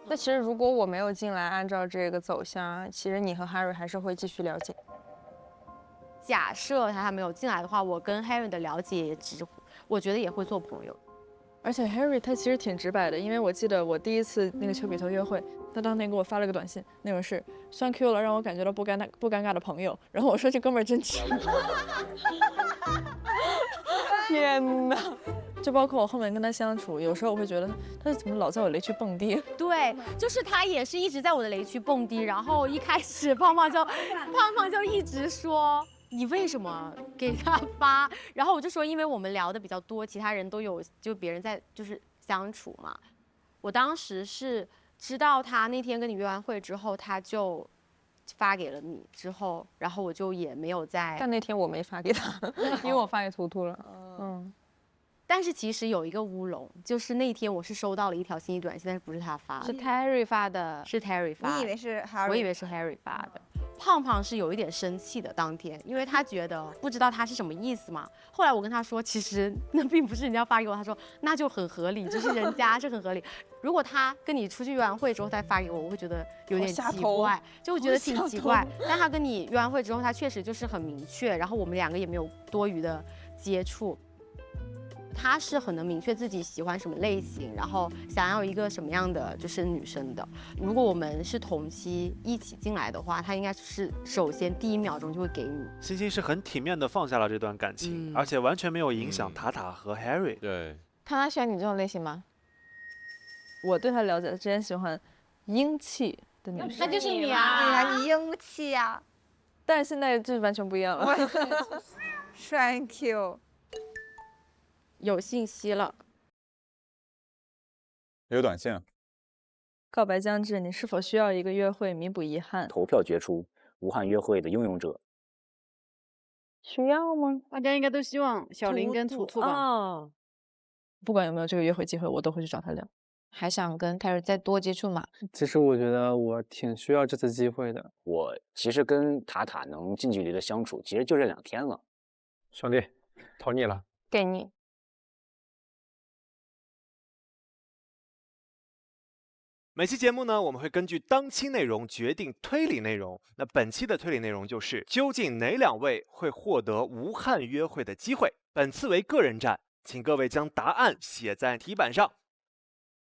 那其实如果我没有进来，按照这个走向，其实你和 Harry 还是会继续了解。假设他还没有进来的话，我跟 Harry 的了解也我觉得也会做朋友。而且 Harry 他其实挺直白的，因为我记得我第一次那个丘比特约会，他当天给我发了个短信，内容是Thank you了，让我感觉到不尴尬的朋友。然后我说这哥们儿真直。天哪！就包括我后面跟他相处，有时候我会觉得他怎么老在我雷区蹦迪。对，就是他也是一直在我的雷区蹦迪，然后一开始胖胖就一直说你为什么给他发，然后我就说因为我们聊的比较多，其他人都有就别人在就是相处嘛。我当时是知道他那天跟你约完会之后，他就发给了你之后，然后我就也没有再。但那天我没发给他，因为我发给图图了。但是其实有一个乌龙，就是那天我是收到了一条信息短信，但是不是他发的，是 Terry 发的，是 Terry 发的。你以为是 Harry？ 我以为是 Harry 发的。胖胖是有一点生气的当天，因为他觉得不知道他是什么意思嘛。后来我跟他说，其实那并不是人家发给我，他说那就很合理，就是人家是很合理。如果他跟你出去约完会之后再发给我，我会觉得有点奇怪，就会觉得挺奇怪。但他跟你约完会之后，他确实就是很明确，然后我们2个也没有多余的接触。他是很能明确自己喜欢什么类型，然后想要一个什么样的就是女生的。如果我们是同期一起进来的话，他应该是首先第1秒钟就会给你。星星是很体面的放下了这段感情，而且完全没有影响塔塔和 Harry。对，他喜欢你这种类型吗？我对他了解，之前喜欢英气的女生。那就是你啊，你英气啊！但是现在就完全不一样了。Thank you。有信息了，有短信。告白将至，你是否需要一个约会弥补遗憾？投票决出无憾约会的拥有者。需要吗？大家应该都希望小林跟图图吧。不管有没有这个约会机会，我都会去找他聊。还想跟 Terry 再多接触嘛？其实我觉得我挺需要这次机会的。我其实跟塔塔能近距离的相处，其实就这2天了。兄弟，投你了，给你。每期节目呢，我们会根据当期内容决定推理内容。那本期的推理内容就是，究竟哪2位会获得无憾约会的机会？本次为个人战，请各位将答案写在题板上。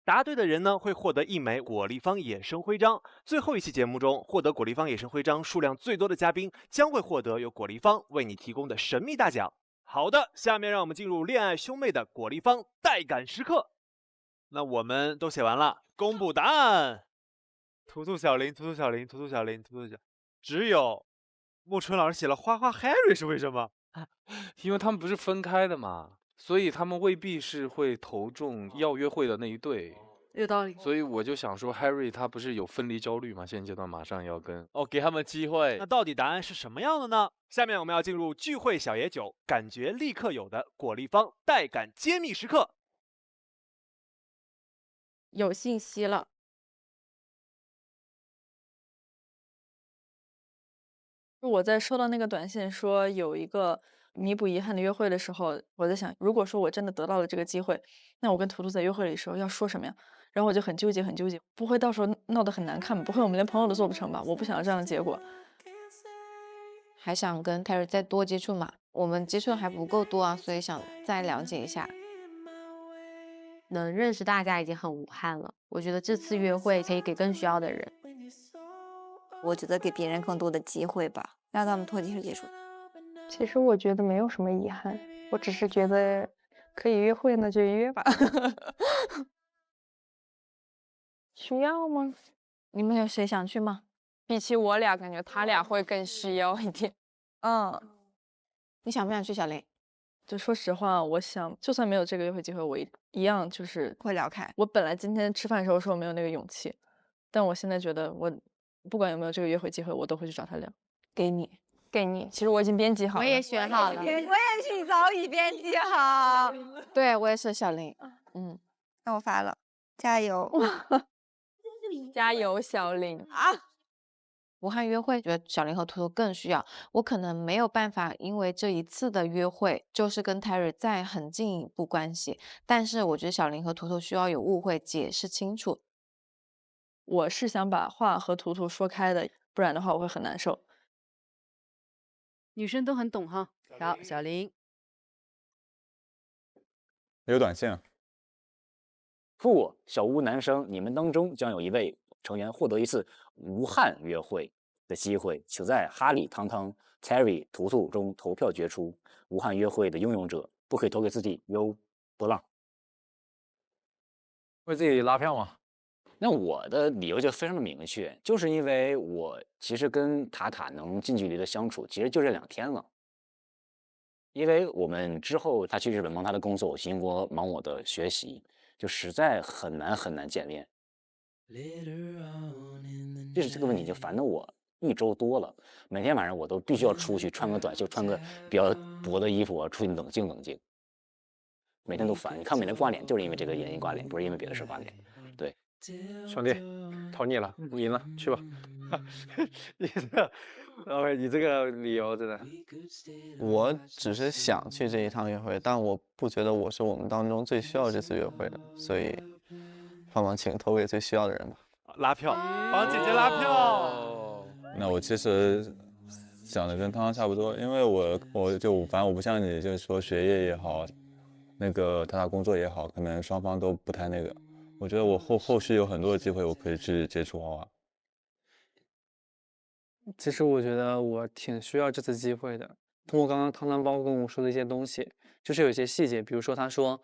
答对的人呢，会获得1枚果立方衍生徽章。最后一期节目中，获得果立方衍生徽章数量最多的嘉宾，将会获得由果立方为你提供的神秘大奖。好的，下面让我们进入恋爱兄妹的果立方带感时刻。那我们都写完了，公布答案。图图小林，图图小林，图图小林，图图小，只有木春老师写了花花 Harry， 是为什么？因为他们不是分开的嘛，所以他们未必是会投中要约会的那一对。有道理。所以我就想说 ，Harry 他不是有分离焦虑嘛？现阶段马上要跟给他们机会。那到底答案是什么样的呢？下面我们要进入聚会小野酒，感觉立刻有的果立方带感揭秘时刻。有信息了。我在收到那个短信说有一个弥补遗憾的约会的时候，我在想，如果说我真的得到了这个机会，那我跟图图在约会里的时候要说什么呀？然后我就很纠结，很纠结，不会到时候闹得很难看吧？不会我们连朋友都做不成吧？我不想要这样的结果。还想跟 Terry 再多接触嘛？我们接触的还不够多啊，所以想再了解一下。能认识大家已经很无憾了，我觉得这次约会可以给更需要的人。我觉得给别人更多的机会吧，让他们脱接触。其实我觉得没有什么遗憾，我只是觉得可以约会那就约吧。需要吗？你们有谁想去吗？比起我俩，感觉他俩会更需要一点。你想不想去小林？就说实话，我想就算没有这个约会机会，我一样就是会聊开。我本来今天吃饭的时候说我没有那个勇气，但我现在觉得我不管有没有这个约会机会，我都会去找他聊。给你。其实我已经编辑好了。我也选好了。我也是早已编辑好。对，我也是小林。那我发了，加油。加油，小林啊！武汉约会，觉得小林和图图更需要。我可能没有办法，因为这一次的约会就是跟 Terry 再很进一步关系，但是我觉得小林和图图需要有误会解释清楚。我是想把话和图图说开的，不然的话我会很难受。女生都很懂哈。好，小林有短信啊。小屋男生，你们当中将有一位成员获得一次无憾约会的机会，请在哈利、汤汤、Terry、图图中投票决出无憾约会的拥有者，不可以投给自己哟，波浪。为自己拉票吗？那我的理由就非常的明确，就是因为我其实跟塔塔能近距离的相处，其实就这2天了。因为我们之后他去日本忙他的工作，我去英国忙我的学习，就实在很难见面。这个问题就烦得我1周多了，每天晚上我都必须要出去穿个短袖，穿个比较薄的衣服，我出去冷静。每天都烦，你看每天挂脸，就是因为这个原因挂脸，不是因为别的事挂脸。对，兄弟，投你了，赢了，去吧。你这个理由真的。我只是想去这一趟约会，但我不觉得我是我们当中最需要这次约会的，所以帮忙请投给最需要的人吧。拉票，帮姐姐拉票。那我其实想的跟汤汤差不多，因为反正我不像你，就是说学业也好，那个他工作也好，可能双方都不太那个。我觉得我后续有很多的机会，我可以去接触娃娃。其实我觉得我挺需要这次机会的。通过刚刚汤汤包跟我说的一些东西，就是有一些细节，比如说他说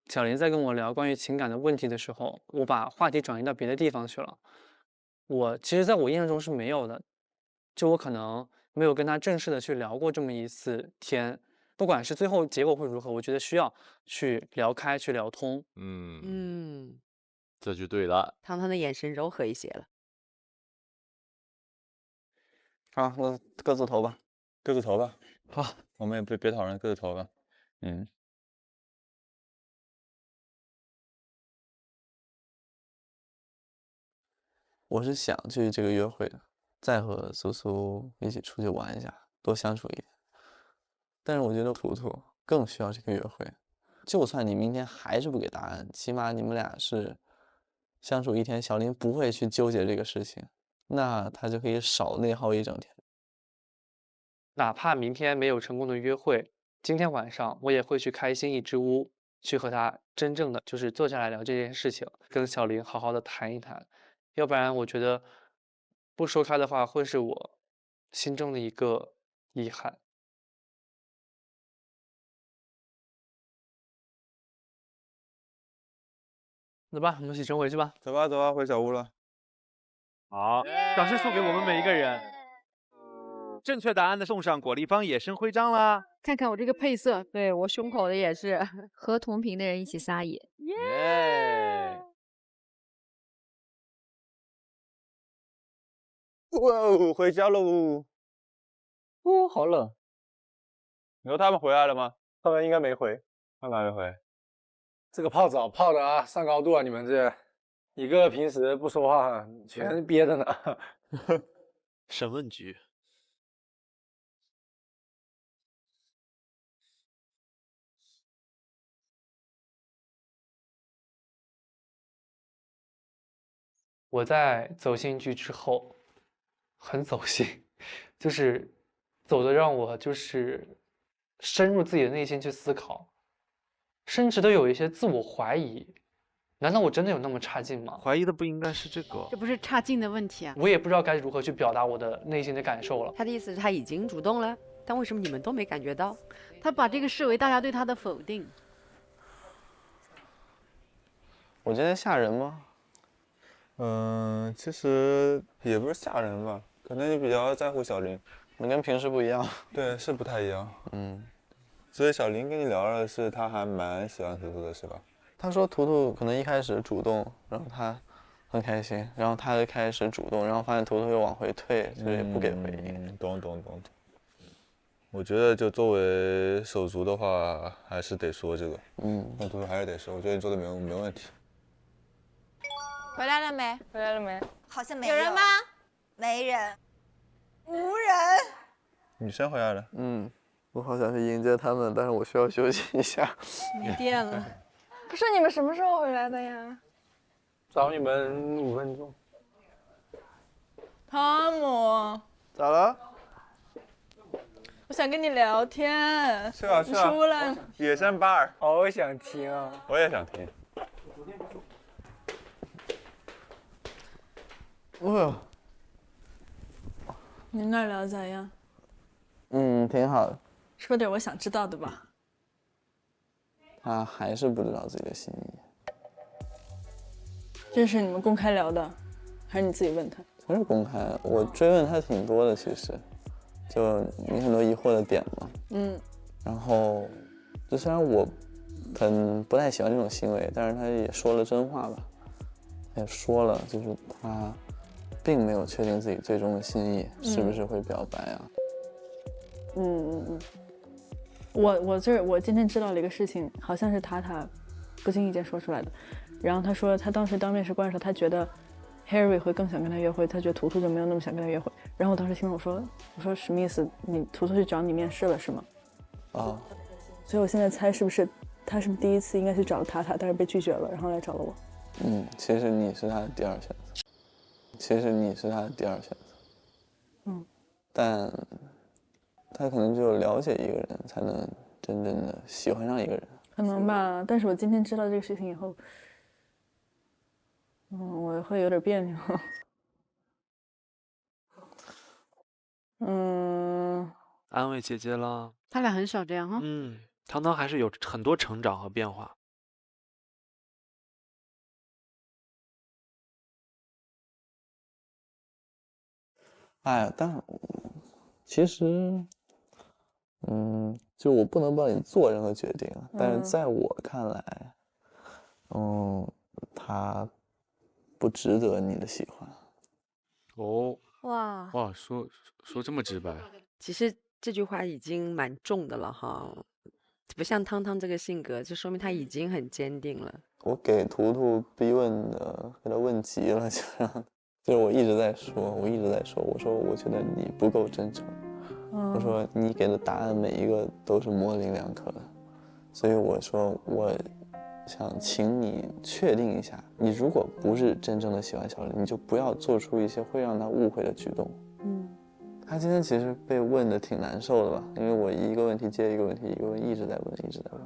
小林在跟我聊关于情感的问题的时候，我把话题转移到别的地方去了。其实在我印象中是没有的，就我可能没有跟他正式的去聊过这么一次天。不管是最后结果会如何，我觉得需要去聊开，去聊通。这就对了。汤汤的眼神柔和一些了。好，那各自投吧。各自投吧。好，我们也别讨论，各自投吧。我是想去这个约会的，再和苏苏一起出去玩一下，多相处一点。但是我觉得图图更需要这个约会，就算你明天还是不给答案，起码你们俩是相处1天，小林不会去纠结这个事情，那他就可以少内耗1整天。哪怕明天没有成功的约会，今天晚上我也会去开心一只屋，去和他真正的就是坐下来聊这件事情，跟小林好好的谈一谈，要不然我觉得不说开的话，会是我心中的一个遗憾。走吧，我们启程回去吧。走吧，走吧，回小屋了。好，掌声送给我们每一个人。正确答案的送上果粒方野生徽章啦！看看我这个配色，对我胸口的也是和同频的人一起撒野。耶！哇哦，回家喽！哦，好冷。你说他们回来了吗？他们应该没回。他们还没回。这个泡澡泡的啊，上高度啊！你们这一个平时不说话，全憋着呢。审问局。我在走进去之后，很走心，就是走的让我就是深入自己的内心去思考，甚至都有一些自我怀疑，难道我真的有那么差劲吗？怀疑的不应该是这个，这不是差劲的问题啊！我也不知道该如何去表达我的内心的感受了。他的意思是他已经主动了，但为什么你们都没感觉到？他把这个视为大家对他的否定。我今天吓人吗？其实也不是吓人吧，可能你比较在乎小林，你跟平时不一样。对，是不太一样。所以小林跟你聊的是他还蛮喜欢图图的，是吧？他说图图可能一开始主动，然后他很开心，然后他就开始主动，然后发现图图又往回退，就也不给回应。懂。我觉得就作为手足的话，还是得说这个。跟图图还是得说，我觉得你做的没问题。回来了没？回来了没？好像没有人吗？没人，无人。女生回来了。我好想去迎接他们，但是我需要休息一下。没电了。不是你们什么时候回来的呀？找你们5分钟。汤姆，咋了？我想跟你聊天。是啊，你出来。野生巴尔，好想听啊！我也想听。你们那聊咋样？挺好的。说点我想知道的吧。他还是不知道自己的心意。这是你们公开聊的，还是你自己问他？不是公开的，我追问他挺多的，其实，就你很多疑惑的点嘛。然后，就虽然我不太喜欢这种行为，但是他也说了真话吧，也说了，就是他并没有确定自己最终的心意是不是会表白啊。我今天知道了一个事情，好像是塔不经意间说出来的。然后他说他当时当面试官的时候，他觉得 Harry 会更想跟他约会，他觉得图图就没有那么想跟他约会。然后我当时心里我说什么意思？你图图去找你面试了是吗？所以我现在猜是不是他是不是第一次应该去找了塔，但是被拒绝了，然后来找了我。其实你是他的第二选择。但他可能只有了解一个人，才能真正的喜欢上一个人。可能吧，但是我今天知道这个事情以后，我会有点别扭。安慰姐姐了。他俩很少这样哈。糖糖还是有很多成长和变化。但其实，就我不能帮你做任何决定，但是在我看来，他不值得你的喜欢。哇，说这么直白。其实这句话已经蛮重的了哈，不像汤汤这个性格，就说明他已经很坚定了。我给图图逼问的，给他问急了，就是我一直在说，我说我觉得你不够真诚，我说你给的答案每一个都是模棱两可的，所以我说我想请你确定一下，你如果不是真正的喜欢小林，你就不要做出一些会让他误会的举动。他今天其实被问的挺难受的吧，因为我一个问题接一个问题，一个问题一直在问，一直在问。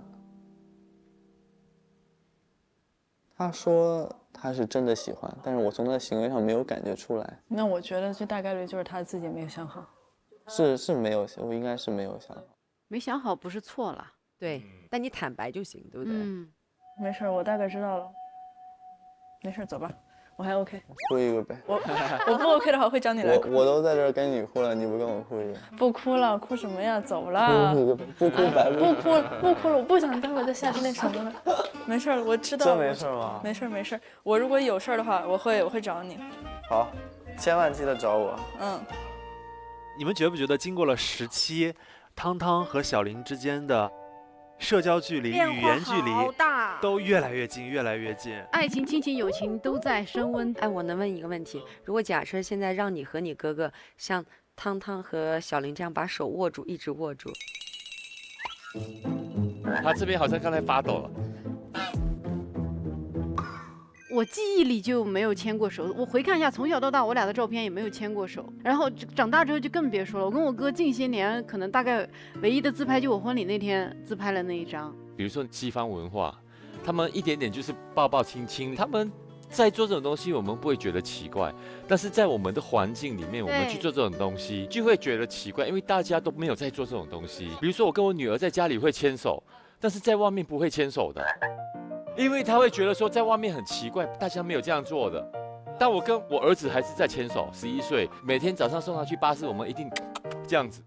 他说他是真的喜欢，但是我从他的行为上没有感觉出来。那我觉得这大概率就是他自己没有想好。是没有，我应该是没有想好。没想好不是错了，对，但你坦白就行，对不对？没事，我大概知道了。没事，走吧，我还 OK。哭一个呗。我不 OK 的话会找你来哭。我都在这儿跟你哭了，你不跟我哭一个？不哭了，哭什么呀？走了。哭一个呗，不哭白不哭。不哭了，我不想待会儿再下去那什么了。没事，我知道。真没事吗？没事。我如果有事的话，我会找你。好，千万记得找我。你们觉不觉得经过了17，汤汤和小林之间的社交距离、语言距离都越来越近，越来越近。爱情、亲情、友情都在升温。哎，我能问一个问题？如果假设现在让你和你哥哥像汤汤和小林这样把手握住，一直握住，他这边好像刚才发抖了。我记忆里就没有牵过手，我回看一下，从小到大我俩的照片也没有牵过手。然后长大之后就更别说了，我跟我哥近些年可能大概唯一的自拍就我婚礼那天自拍了那一张。比如说西方文化，他们一点点就是抱抱亲亲，他们在做这种东西我们不会觉得奇怪，但是在我们的环境里面，我们去做这种东西就会觉得奇怪，因为大家都没有在做这种东西。比如说我跟我女儿在家里会牵手，但是在外面不会牵手的。因为他会觉得说在外面很奇怪，大家没有这样做的。但我跟我儿子还是在牵手，11岁，每天早上送他去巴士，我们一定这样子。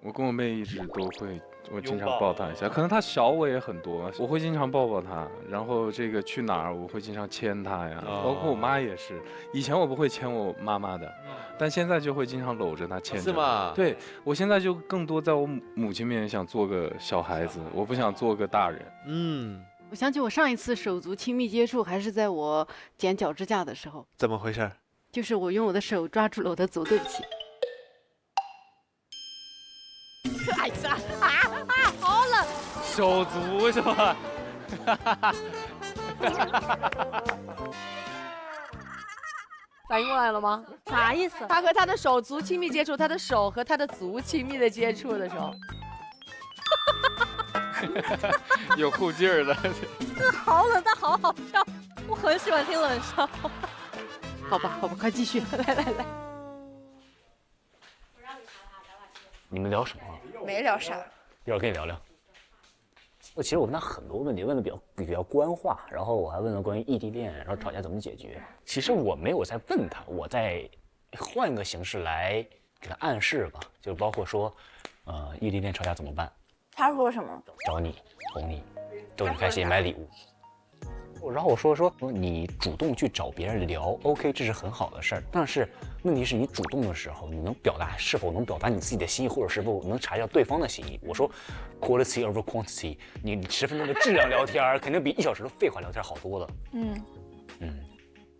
我跟我妹一直都会，我经常抱她一下，可能她小我也很多，我会经常抱抱她，然后这个去哪儿我会经常牵她呀，包括我妈也是。以前我不会牵我妈妈的，但现在就会经常搂着她牵着。是吗？对，我现在就更多在我母亲面前想做个小孩子，我不想做个大人。我想起我上一次手足亲密接触还是在我剪脚指甲的时候。怎么回事？就是我用我的手抓住了我的足，对不起。哎呀好冷！手足是吧？反应过来了吗？啥意思？他和他的手足亲密接触，他的手和他的足亲密的接触的时候。有后劲儿的，好冷，但好好笑，我很喜欢听冷笑。好吧，快继续，来。你们聊什么？没聊啥。一会儿跟你聊聊。其实我问他很多问题，问的比较官话，然后我还问了关于异地恋，然后吵架怎么解决。其实我没有在问他，我在换个形式来给他暗示吧，就包括说，异地恋吵架怎么办？他说什么？找你，哄你，逗你开心，买礼物。然后我说你主动去找别人聊 ，OK， 这是很好的事儿。但是问题是你主动的时候，你是否能表达你自己的心意，或者是否能察觉到对方的心意？我说 quality over quantity， 你10分钟的质量聊天，肯定比1小时的废话聊天好多了。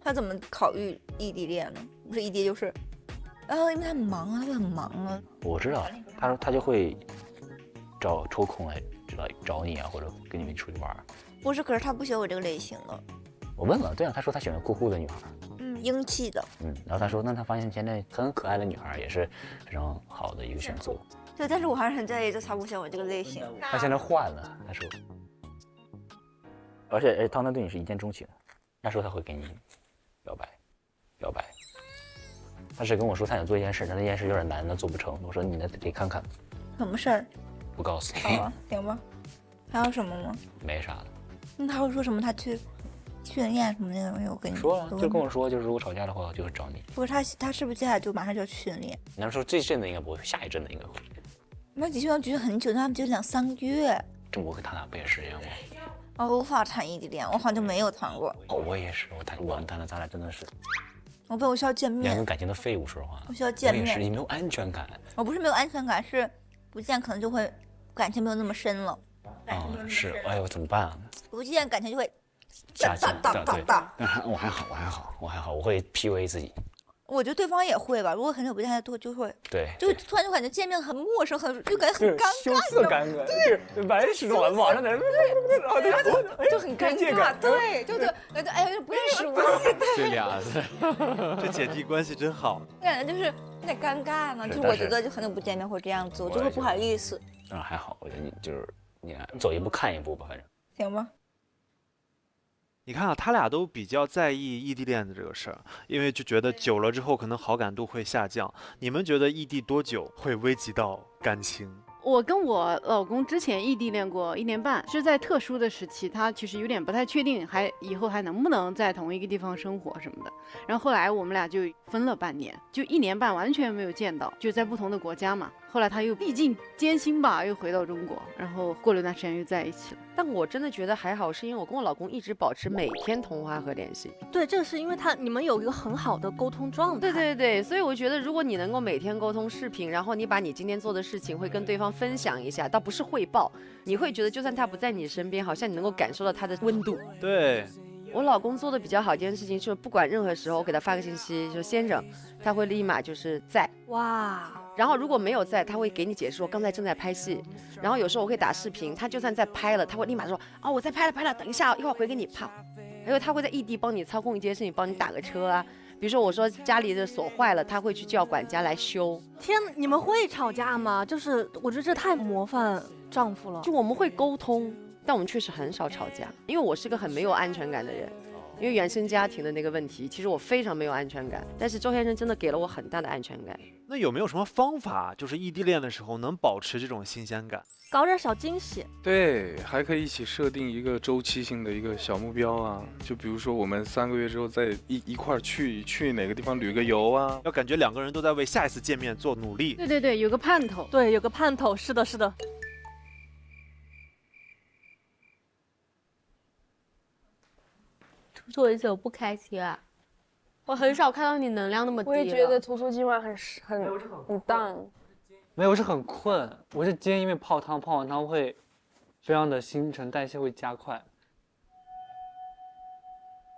他怎么考虑异地恋呢？不是异地就是，因为他忙啊，他很忙啊。我知道，他就会抽空来找你啊，或者跟你们出去玩。不是，可是他不喜欢我这个类型的。我问了，对啊，他说他喜欢酷酷的女孩，英气的。然后他说，那他发现现在很可爱的女孩也是非常好的一个选择。对，但是我还是很在意，他不喜欢我这个类型。他现在换了，他说，而且汤汤对你是一见钟情，他说他会给你表白。他是跟我说他想做一件事，但那件事有点难，他做不成。我说你得看看。什么事儿？不告诉你。好啊，行吧。还有什么吗？没啥的。那他会说什么？他去训练什么的没有跟你说了？就跟我说，就是如果吵架的话，就会找你。不过他是不是接下来就马上就要去训练？你要说这阵子应该不会，下一阵子应该会。那集训要集很久，他们就2-3个月。这我跟他俩不也是一样吗？我无法谈异地恋，我好像就没有谈过。我也是，我们谈的，咱俩真的是。我需要见面。两个感情的废物，说实话。我需要见面。我也是，你没有安全感。我不是没有安全感，是不见可能就会感情没有那么深了。是，哎呦，怎么办啊？不见感情就会下降。对，我还好，我会 PUA 自己。我觉得对方也会吧，如果很久不见，他就会，对，就突然就感觉见面很陌生，就感觉很尴尬，羞涩尴尬，对，完事了，网上的人，就很尴尬，对，就感觉哎不认识我，这俩字，这姐弟关系真好，感觉就是有点尴尬呢，就我觉得就很久不见面或者这样子，我就会不好意思。还好，我觉得你就是你走一步看一步吧，反正行吧。你看啊，他俩都比较在意异地恋的这个事儿，因为就觉得久了之后可能好感度会下降。你们觉得异地多久会危及到感情？我跟我老公之前异地恋过1年半，是在特殊的时期，他其实有点不太确定，以后还能不能在同一个地方生活什么的。然后后来我们俩就分了半年，就1年半完全没有见到，就在不同的国家嘛。后来他又历尽艰辛吧，又回到中国，然后过了一段时间又在一起了。但我真的觉得还好，是因为我跟我老公一直保持每天通话和联系。对，这个是因为你们有一个很好的沟通状态。对，所以我觉得如果你能够每天沟通视频，然后你把你今天做的事情会跟对方分享一下，倒不是汇报，你会觉得就算他不在你身边，好像你能够感受到他的温度。对。我老公做的比较好一件事情，就是不管任何时候我给他发个信息，就先生，他会立马就是在。哇。然后如果没有在，他会给你解释我刚才正在拍戏。然后有时候我会打视频，他就算在拍了，他会立马说我在拍了，等一下，一会儿回给你啪。还有他会在异地帮你操控一些事情，帮你打个车啊。比如说我说家里的锁坏了，他会去叫管家来修。天，你们会吵架吗？就是我觉得这太模范丈夫了。就我们会沟通。但我们确实很少吵架，因为我是个很没有安全感的人，因为原生家庭的那个问题，其实我非常没有安全感。但是周先生真的给了我很大的安全感。那有没有什么方法，就是异地恋的时候能保持这种新鲜感？搞点小惊喜。对，还可以一起设定一个周期性的一个小目标啊，就比如说我们3个月之后再一块儿去哪个地方旅个游啊，要感觉2个人都在为下一次见面做努力。对，有个盼头。对，有个盼头。是的。做一次我不开心啊，我很少看到你能量那么低。我也觉得图书今晚很 down。没有，我是很困，我是今天因为泡完汤会非常的新陈代谢会加快。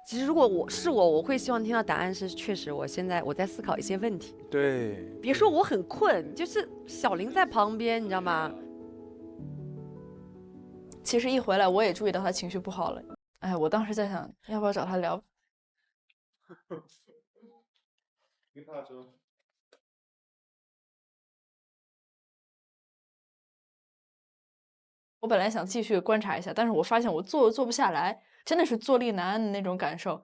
其实如果我会希望听到答案是，确实我现在在思考一些问题。对，别说我很困，就是小林在旁边，你知道吗？其实一回来我也注意到他情绪不好了。哎，我当时在想，要不要找他聊？我本来想继续观察一下，但是我发现我做不下来，真的是坐立难安的那种感受。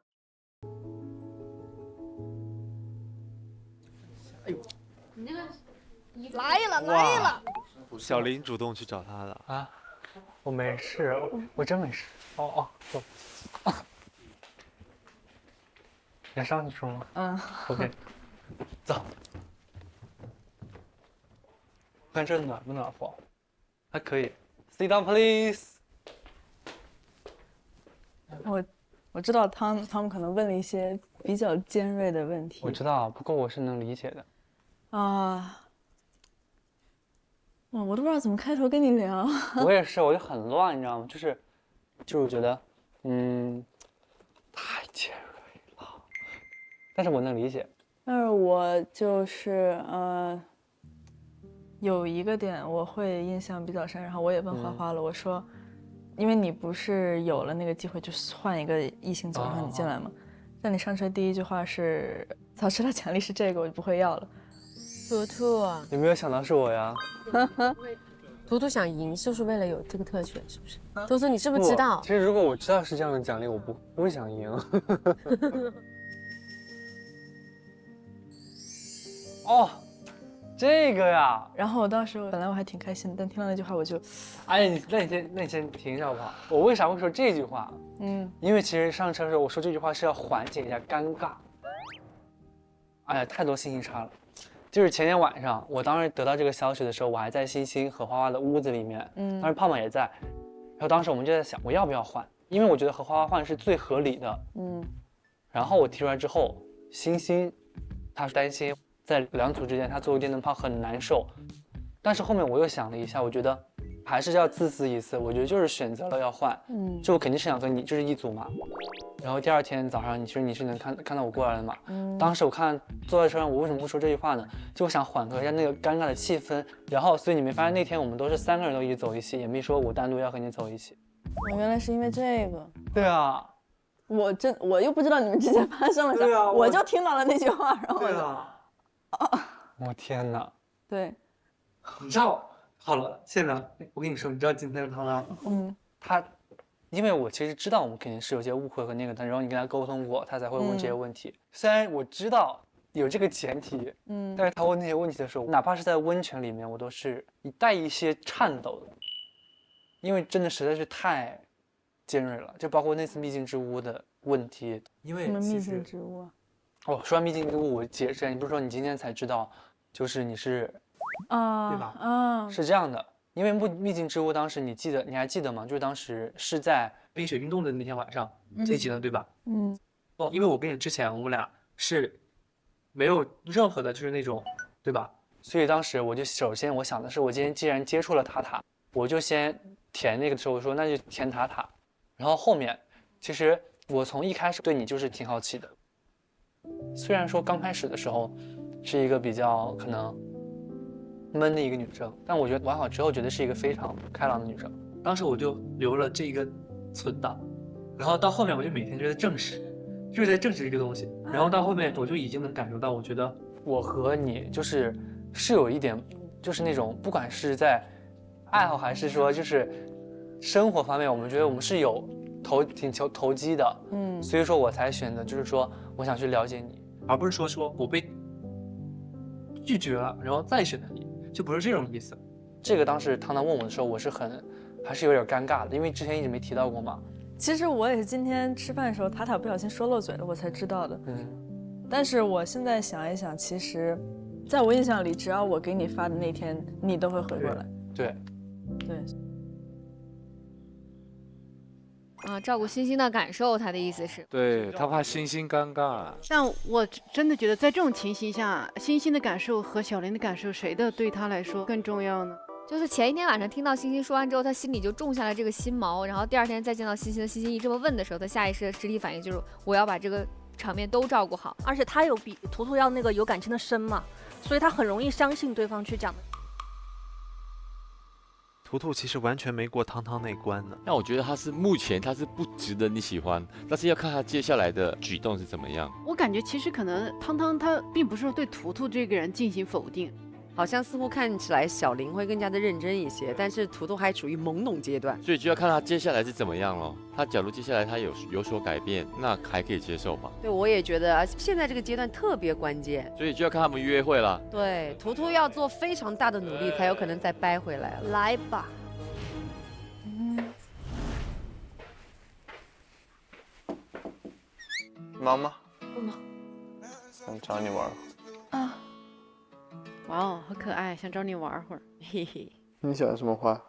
哎呦，你这个来了！小林主动去找他的啊。我没事，我真没事。走。要上去说吗？OK， 走。看这暖不暖和？还可以。Sit down, please。我知道他们可能问了一些比较尖锐的问题。我知道，不过我是能理解的。我都不知道怎么开头跟你聊。我也是，我就很乱，你知道吗？就是我觉得，太尖锐了。但是我能理解。但是我就是有一个点我会印象比较深，然后我也问花花了，我说，因为你不是有了那个机会，就是换一个异性走让你进来吗？但你上车第一句话是“早知道奖励是这个，我就不会要了”。图图啊，有没有想到是我呀？图图想赢，就是为了有这个特权，是不是？图图，你是不是知道？其实如果我知道是这样的奖励，我不会想赢。哦，这个呀。然后我当时本来我还挺开心的，但听到那句话我就，哎，那你先停一下好不好？我为啥会说这句话？因为其实上车的时候我说这句话是要缓解一下尴尬。哎呀，太多信息差了。就是前天晚上，我当时得到这个消息的时候，我还在星星和花花的屋子里面，当时胖胖也在，然后当时我们就在想，我要不要换？因为我觉得和花花换是最合理的，然后我提出来之后，星星他担心在2组之间他作为电灯泡很难受，但是后面我又想了一下，我觉得还是要自私一次。我觉得就是选择了要换，就我肯定是想和你就是一组嘛。然后第二天早上，你是能看到我过来的嘛？当时我坐在车上，我为什么会说这句话呢？就我想缓和一下那个尴尬的气氛。然后，所以你没发现那天我们都是3个人都一起走一起，也没说我单独要和你走一起。原来是因为这个。对啊。我又不知道你们之间发生了啥，对啊，我就听到了那句话，然后对啊。我天哪！对。你知道，好了，现在我跟你说，你知道今天他，因为我其实知道我们肯定是有些误会和那个的，然后你跟他沟通过，他才会问这些问题。虽然我知道有这个前提，但是他问那些问题的时候，哪怕是在温泉里面，我都是带一些颤抖的，因为真的实在是太尖锐了，就包括那次秘境之屋的问题。因为什么秘境之屋啊？哦，说完秘境之屋，我解释，你不是说你今天才知道，就是你是，对吧？是这样的，因为秘境之屋当时你还记得吗？就是当时是在冰雪运动的那天晚上这一集的，对吧？因为我跟你之前我们俩是没有任何的就是那种，对吧？所以当时我就首先我想的是，我今天既然接触了塔，我就先填那个时候我说那就填塔，然后后面其实我从一开始对你就是挺好奇的。虽然说刚开始的时候是一个比较可能闷的一个女生，但我觉得玩好之后觉得是一个非常开朗的女生。当时我就留了这一个存档，然后到后面我就每天就在证实，就是在证实这个东西。然后到后面我就已经能感受到，我觉得我和你是有一点，就是那种不管是在爱好还是说就是生活方面，我们觉得我们是有挺投机的，所以说我才选择就是说我想去了解你，而不是说我被拒绝了然后再选择你，就不是这种意思。这个当时汤问我的时候，我是还是有点尴尬的，因为之前一直没提到过嘛。其实我也是今天吃饭的时候，塔不小心说漏嘴了，我才知道的。但是我现在想一想，其实在我印象里，只要我给你发的那天，你都会回过来。对。照顾欣欣的感受，他的意思是，对他怕欣欣尴尬。但我真的觉得，在这种情形下，欣欣的感受和小林的感受，谁的对他来说更重要呢？就是前一天晚上听到欣欣说完之后，他心里就种下了这个心锚，然后第二天再见到欣欣一这么问的时候，他下意识的肢体反应就是我要把这个场面都照顾好。而且他有比图图要那个有感情的深嘛，所以他很容易相信对方去讲的。图图其实完全没过汤那关呢。但我觉得目前他是不值得你喜欢，但是要看他接下来的举动是怎么样。我感觉其实可能汤他并不是对图图这个人进行否定，好像似乎看起来小林会更加的认真一些，但是图图还处于懵懂阶段，所以就要看他接下来是怎么样咯。他假如接下来他有所改变，那还可以接受吧。对，我也觉得现在这个阶段特别关键，所以就要看他们约会了。对，图图要做非常大的努力，才有可能再掰回来。来吧。忙吗？不忙。想找你玩。啊。哇哦，好可爱，想找你玩会儿。嘿嘿。你喜欢什么花？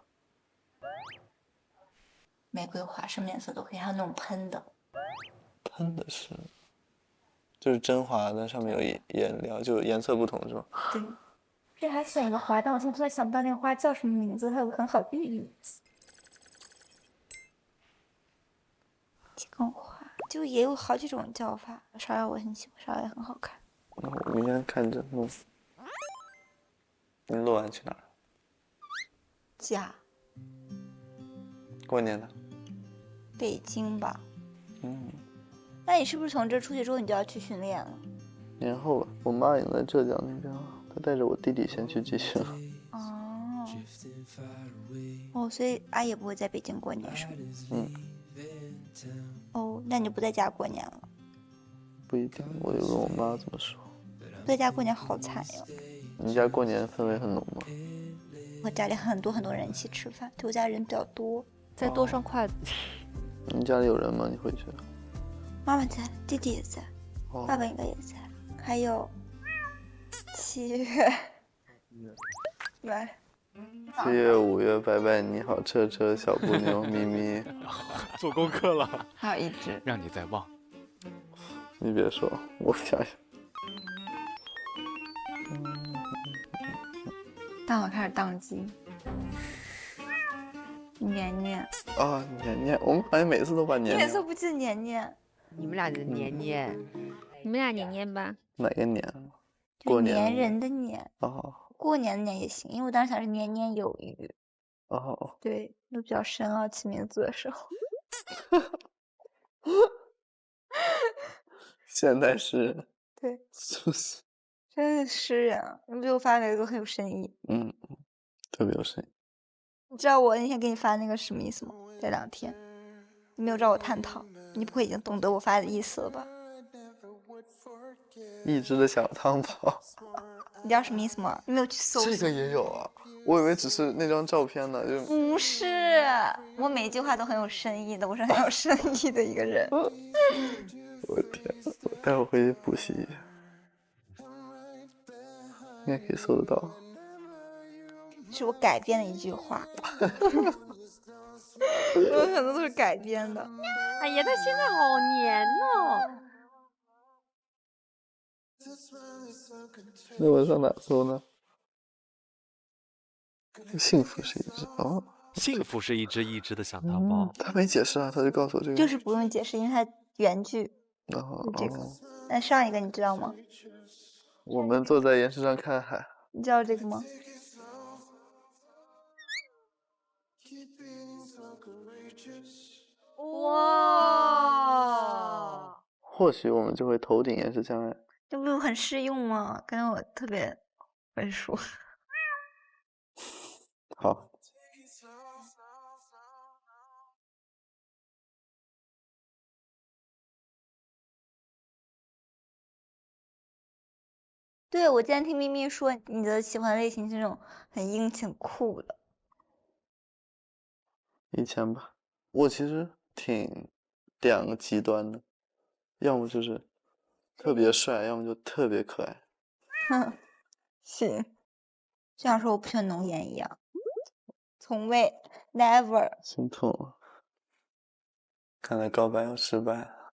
玫瑰花，什么颜色都可以，还有那种喷的。喷的就是真花，但上面有颜料，就颜色不同是吧？对。这还选一个花，但我现在突然想不到那个花叫什么名字，它有个很好的寓意。鸡公花就也有好几种叫法，芍药我很喜欢，芍药也很好看。那我明天看着弄。你录完去哪儿？家。过年呢？北京吧。那你是不是从这出去之后你就要去训练了？年后吧，我妈已经在浙江那边了，她带着我弟弟先去集训了。哦，所以阿也不会在北京过年是吗？哦，那你就不在家过年了？不一定，我就跟我妈这么说。不在家过年好惨呀！你家过年氛围很浓吗？我家里很多人一起吃饭，对我家人比较多，再多双筷子。你家里有人吗？你回去？妈妈在，弟弟也在，爸爸应该也在，还有7月，来。7月、5月，拜拜，你好，车车，小布妞，咪咪，做功课了。还有一只，让你再忘。你别说，我想想。大脑开始宕机。年年。啊，年年，我们好像每次都把你年年每次不记得年年，你们俩的年年，你们俩年年吧。哪个年？就过年粘人的年，哦过年的年也行，因为我当时想是年年有余。哦，对，都比较深奥，起名字的时候。现代诗人，对，苏苏，真是诗人啊！你给我发的都很有深意。嗯，特别有深意。你知道我那天给你发那个什么意思吗？这2天你没有找我探讨，你不会已经懂得我发的意思了吧？一只的小汤包，你知道什么意思吗？你没有去搜索。这个也有啊，我以为只是那张照片呢，就不是，我每一句话都很有深意的，我是很有深意的一个人。我的天，我待会儿回去补习一下，应该可以搜得到。是我改编的一句话，我很多都是改编的。哎呀，他现在好黏哦。那我上哪搜呢？幸福是一只哦，幸福是一只的小汤包。他没解释啊，他就告诉我这个。就是不用解释，因为它原句。哦这个。那上一个你知道吗？我们坐在岩石上看海。你知道这个吗？哇！或许我们就会头顶岩石相爱。这不很适用吗？感觉我特别会说。好。对，我今天听咪咪说，你的喜欢类型是那种很硬气、很酷的。以前吧，我其实挺2个极端的，要么就是特别帅，要么就特别可爱。哼，行，就像说我不喜欢浓颜一样，从未 never。心痛了，看来告白要失败了。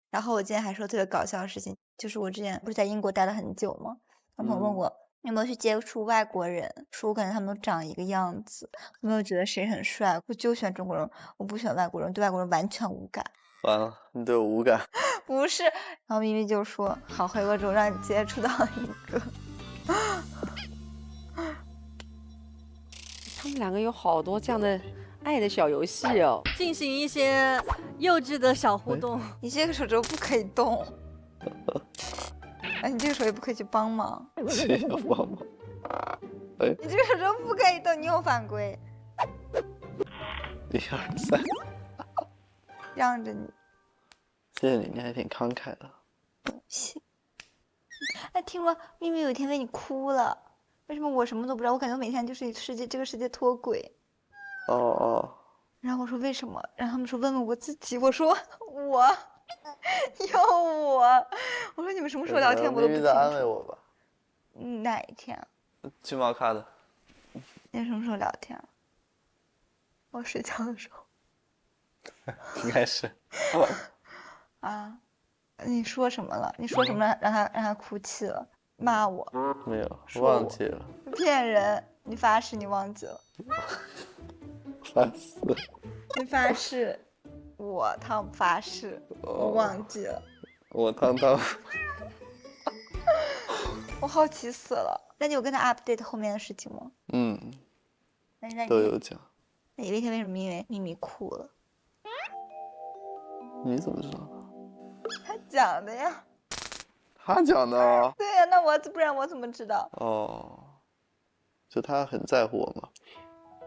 然后我今天还说特别搞笑的事情，就是我之前不是在英国待了很久吗？我朋友问我有没有去接触外国人，说我感觉他们都长一个样子，有没有觉得谁很帅？我就喜欢中国人，我不喜欢外国人，对外国人完全无感。完了，你对我无感？不是，然后咪咪就说好，回国之后让你接触到一个。他们2个有好多这样的爱的小游戏哦，进行一些幼稚的小互动。你这个手肘不可以动，哎，你这个手也不可以去帮忙。谁要帮忙？哎，你这个手肘不可以动，你有犯规。1、2、3，让着你。谢谢你，你还挺慷慨的。谢。哎，听说咪咪有一天为你哭了，为什么我什么都不知道？我感觉我每天就是这个世界脱轨。哦。然后我说为什么？然后他们说问问我自己。我说我有我。我说你们什么时候聊天我都不清楚。在安慰我吧。哪一天？去猫咖的。你什么时候聊天？我睡觉的时候。应该是。啊，你说什么了？你说什么让他哭泣了？骂我？没有，忘记了。骗人！你发誓你忘记了。发誓。你发誓。我汤发誓，我忘记了。我汤。我好奇死了。那你有跟他 update 后面的事情吗？都有讲。那你那天为什么因为咪咪哭了？你怎么知道的？他讲的呀。他讲的。对呀，那不然我怎么知道？哦，就他很在乎我嘛，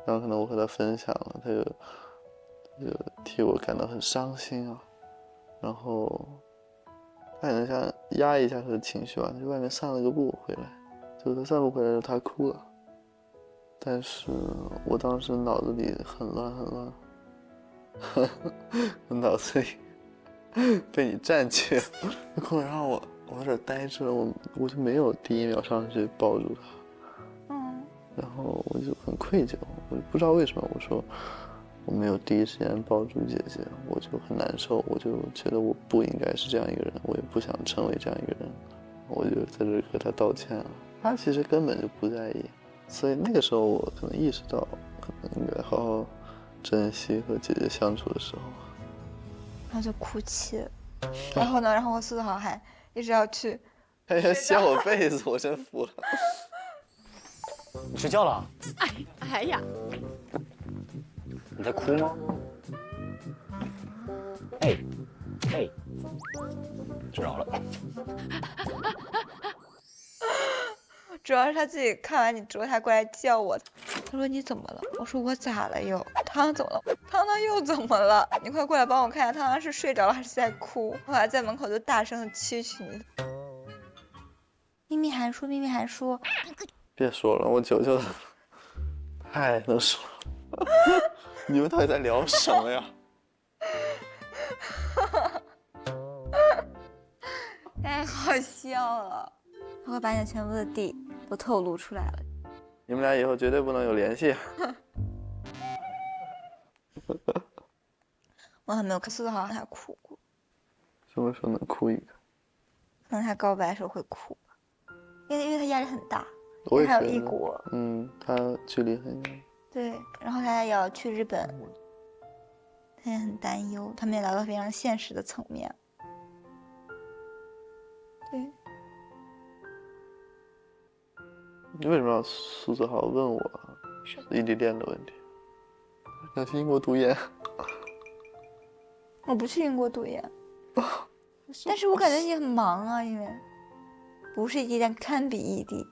然后可能我和他分享了，他就替我感到很伤心啊，然后他可能想压抑一下他的情绪吧，他去外面散了个步回来，就他散步回来的时候他哭了，但是我当时脑子里很乱，我脑子里被你占据了，哭了让我有点呆滞了，我就没有第一秒上去抱住他，然后我就很愧疚，我就不知道为什么，我说我没有第一时间抱住姐姐，我就很难受，我就觉得我不应该是这样一个人，我也不想成为这样一个人，我就在这和他道歉了。他其实根本就不在意，所以那个时候我可能意识到，可能应该好好珍惜和姐姐相处的时候。然后就哭泣，然后呢，然后我苏子豪还一直要去，还要掀我被子，我真服了。你睡觉了？哎呀，你在哭吗？哎，睡着了。主要是他自己看完你之后，他过来叫我，他说你怎么了？我说我咋了又？汤怎么了？汤又怎么了？你快过来帮我看一下，汤是睡着了还是在哭？我还在门口就大声的蛐蛐你。秘密函数，秘密函数。别说了，我求求他，太能说了。你们到底在聊什么呀？太好笑了，他会把你全部的底都透露出来了。你们俩以后绝对不能有联系。我还没有看苏子豪他哭过，什么时候能哭一个？可能他告白的时候会哭吧，因为他压力很大，我也还有觉得异国，他距离很远。对，然后他也要去日本，他也很担忧，他们也聊到非常现实的层面。对，你为什么让苏子豪问我异地恋的问题？想去英国读研。我不去英国读研，但是我感觉你很忙啊，因为不是异地恋，堪比异地。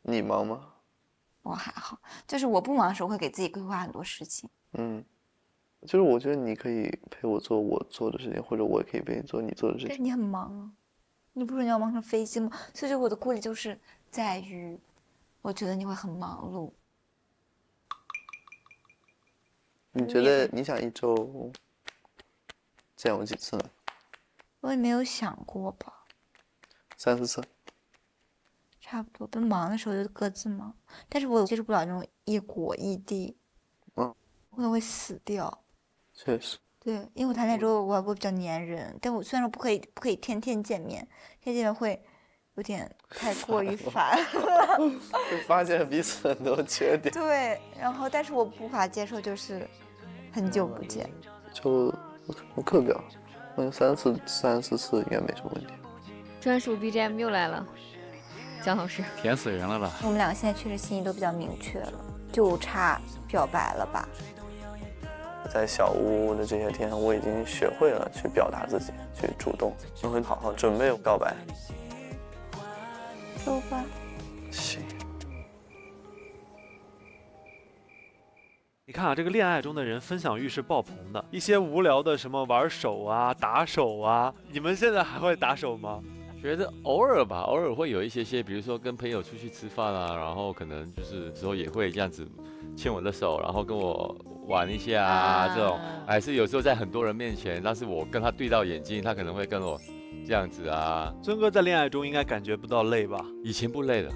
你忙吗？我还好，就是我不忙的时候会给自己规划很多事情。就是我觉得你可以陪我做我做的事情，或者我也可以陪你做你做的事情。但是你很忙啊，你不是你要忙成飞机吗？所以我的顾虑就是在于，我觉得你会很忙碌。你觉得你想一周见我几次呢？我也没有想过吧，3、4次。差不多，不忙的时候就各自忙，但是我接受不了那种异国异地，我可能会死掉。确实。对，因为我谈恋爱之后我比较粘人，但我虽然说不可以天天见面，天天见面会有点太过于烦了，会发现彼此很多缺点。对，然后但是我无法接受就是很久不见。就我课表，我觉得3、4次应该没什么问题。专属 BGM 又来了，姜老师甜死人了啦！我们两个现在确实心意都比较明确了，就差表白了吧。在小屋的这些天，我已经学会了去表达自己，去主动，我会好好准备告白。走吧。行。你看啊，这个恋爱中的人分享欲是爆棚的，一些无聊的什么玩手啊、打手啊，你们现在还会打手吗？觉得偶尔吧，偶尔会有一些，比如说跟朋友出去吃饭啊，然后可能就是之后也会这样子牵我的手，然后跟我玩一下啊，这种还是有时候在很多人面前，但是我跟他对到眼睛，他可能会跟我这样子啊。尊哥在恋爱中应该感觉不到累吧？以前不累的。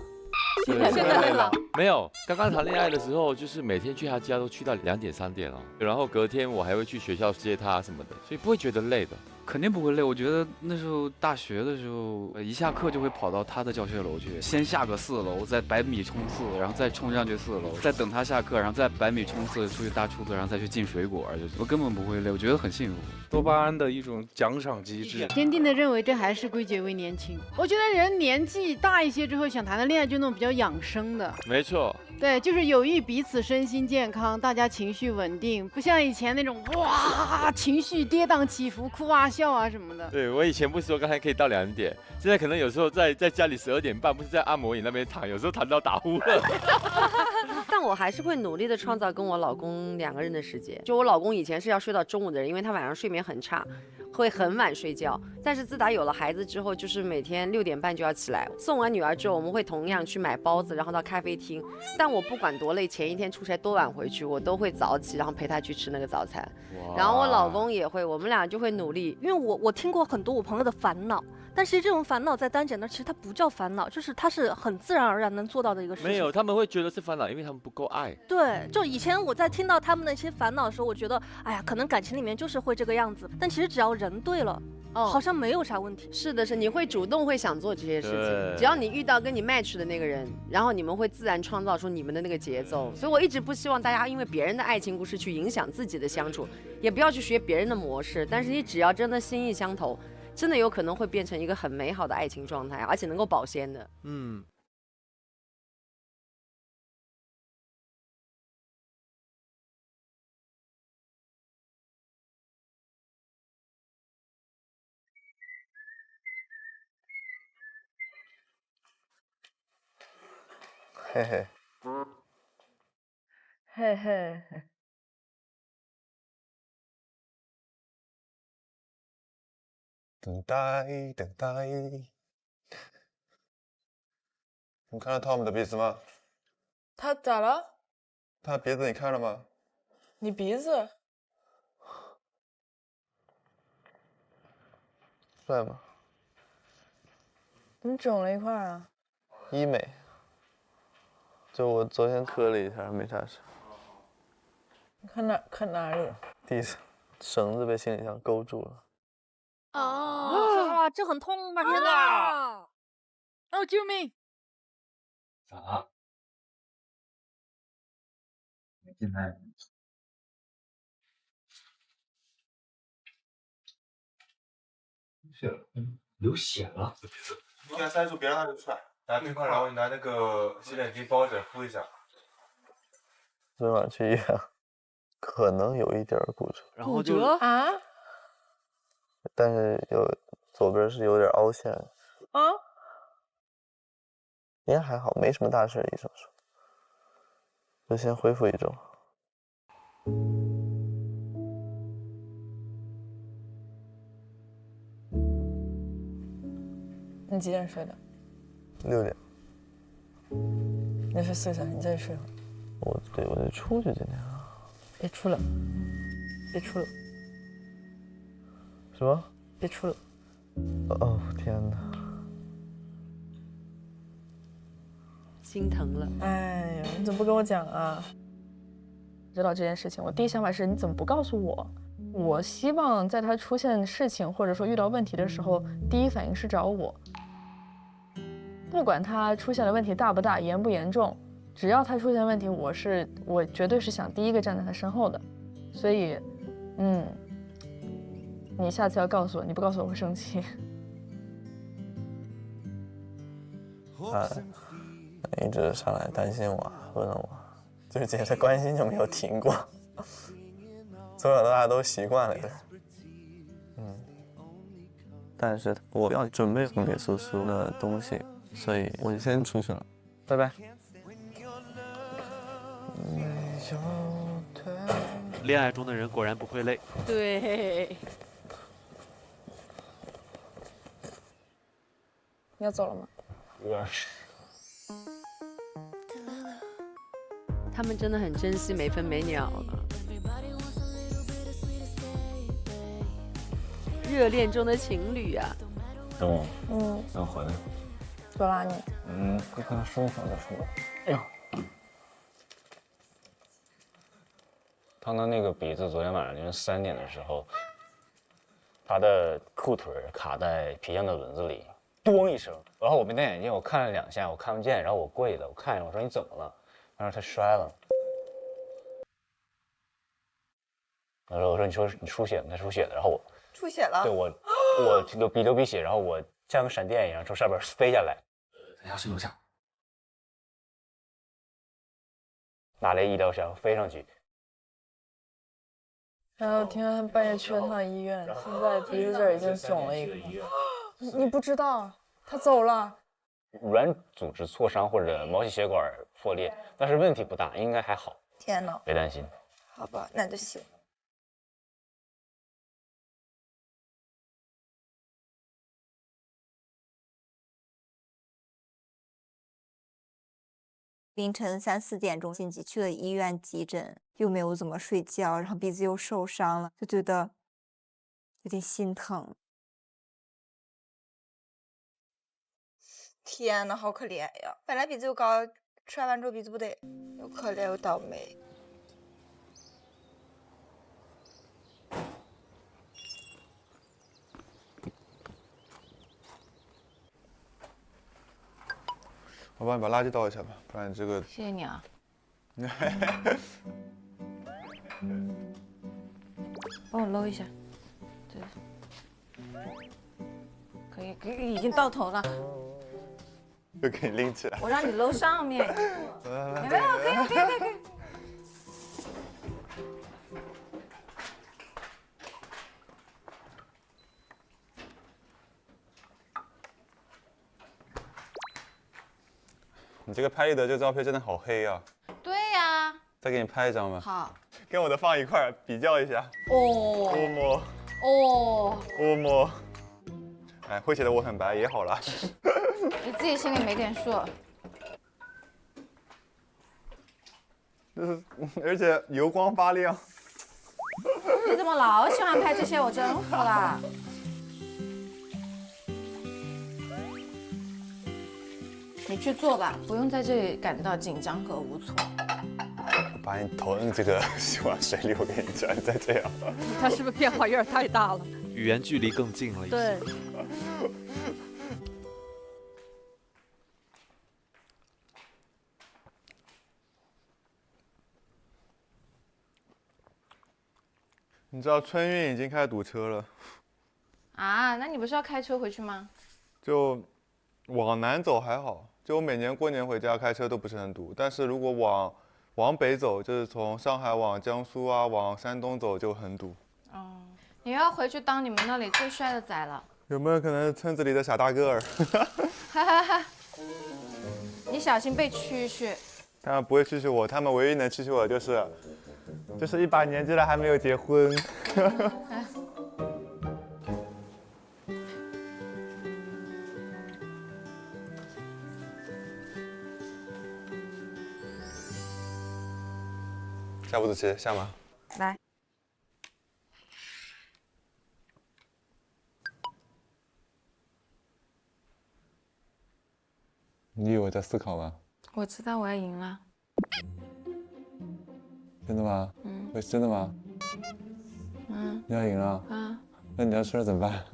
现在累了？没有，刚刚谈恋爱的时候，就是每天去他家都去到2点3点哦，然后隔天我还会去学校接他什么的，所以不会觉得累的。肯定不会累，我觉得那时候大学的时候，一下课就会跑到他的教学楼去，先下个4楼，再100米冲刺，然后再冲上去4楼，再等他下课，然后再100米冲刺出去搭出租，然后再去进水果，我根本不会累，我觉得很幸福。多巴胺的一种奖赏机制。坚定的认为这还是归结为年轻。我觉得人年纪大一些之后想谈的恋爱就那种比较养生的。没错。对，就是有益彼此身心健康，大家情绪稳定，不像以前那种哇情绪跌宕起伏、哭啊笑啊什么的。对，我以前不是说刚才可以到2点，现在可能有时候在家里12点半，不是在按摩椅那边躺，有时候躺到打呼了。但我还是会努力的创造跟我老公2个人的时间。就我老公以前是要睡到中午的人，因为他晚上睡眠很差，会很晚睡觉。但是自打有了孩子之后，就是每天6点半就要起来。送完女儿之后，我们会同样去买包子，然后到咖啡厅。但我不管多累，前一天出差多晚回去，我都会早起，然后陪他去吃那个早餐。然后我老公也会，我们俩就会努力。因为我听过很多我朋友的烦恼，但其实这种烦恼在单姐那其实它不叫烦恼，就是它是很自然而然能做到的一个事情。没有，他们会觉得是烦恼，因为他们不够爱。对，就以前我在听到他们那些烦恼的时候，我觉得，哎呀，可能感情里面就是会这个样子。但其实只要人对了，好像没有啥问题。是的，是你会主动会想做这些事情，只要你遇到跟你 match 的那个人，然后你们会自然创造出你们的那个节奏。所以我一直不希望大家因为别人的爱情故事去影响自己的相处，也不要去学别人的模式。但是你只要真的心意相投，真的有可能会变成一个很美好的爱情状态，而且能够保鲜的。嘿嘿，嘿嘿，等待，等待。你看到 Tom 的鼻子吗？他咋了？他鼻子你看了吗？你鼻子帅吗？怎么肿了一块啊？医美。就我昨天磕了一下，没啥事。看哪里？地上绳子被行李箱勾住了。啊，这很痛吧？天哪！哦，救命！咋了？现在流血了，你给他塞住，别让他流出来。拿冰块，然后你拿那个洗脸巾包着敷一下。昨晚去医院，可能有一点骨折，然后就啊，但是左边是有点凹陷。啊，应该还好，没什么大事，医生说。就先恢复1周。你几点睡的6点。你睡4个小时，你再睡会儿。我得出去今天啊。别出了，别出了。什么？别出了。哦天哪！心疼了。哎呀，你怎么不跟我讲啊？知道这件事情，我第一想法是你怎么不告诉我？我希望在他出现事情或者说遇到问题的时候，第一反应是找我。不管他出现的问题大不大、严不严重，只要他出现问题，我绝对是想第一个站在他身后的。所以，你下次要告诉我，你不告诉我会生气。他一直上来担心我，问我，最近的关心就没有停过。从小到大都习惯了的。但是我要准备送给苏苏的东西，所以我就先出去了，拜拜。恋爱中的人果然不会累。对。你要走了吗？有点。他们真的很珍惜每分每秒了。热恋中的情侣啊。等我。等我回来。多拉你。会看舒服再说。哎呦。他的那个鼻子，昨天晚上凌晨3点的时候，他的裤腿卡在皮箱的轮子里，咚一声。然后我没戴眼镜，我看了2下，我看不见。然后我跪了，我看见我说你怎么了？他说他摔了。然后我说你说你出血了，他出血了。然后我出血了。对我流鼻血，然后我像个闪电一样从上边飞下来。咱家是楼下。拿来医疗箱飞上去。然后听说他半夜去了趟医院，现在鼻子这儿已经肿了一块。你不知道，他走了。软组织挫伤或者毛细血管破裂，但是问题不大，应该还好。天哪，别担心。好吧，那就行。凌晨3、4点钟紧急去了医院急诊，又没有怎么睡觉，然后鼻子又受伤了，就觉得有点心疼。天呐，好可怜呀！本来鼻子又高，摔完之后鼻子不得又可怜又倒霉。我帮你把垃圾倒一下吧，不然这个。谢谢你啊。帮我搂一下，对，可以，已经到头了。就给你拎起来。我让你搂上面。有没有？可以。你这个拍立得这个照片真的好黑啊！对呀。再给你拍一张吧。好。跟我的放一块儿比较一下。哦。欧摸。哦。欧摸。哎，会写的我很白也好啦。你自己心里没点数。而且油光发亮。你怎么老喜欢拍这些？我真服了。你去做吧，不用在这里感到紧张和无措。把你投进这个洗碗水里，我跟你讲，你再这样，他是不是变化有点太大了？语言距离更近了一些。对。你知道春运已经开始堵车了。啊，那你不是要开车回去吗？就往南走还好，就我每年过年回家开车都不是很堵，但是如果往北走，就是从上海往江苏啊，往山东走就很堵。哦，你要回去当你们那里最帅的仔了。有没有可能是村子里的傻大个儿？哈哈哈！你小心被蛐蛐。他们不会蛐蛐我，他们唯一能蛐蛐我的就是一把年纪了还没有结婚。下五子棋下吗？来。你以为我在思考吗？我知道我要赢了。真的吗？嗯。会真的吗？嗯。你要赢了？嗯。那你要输了怎么办？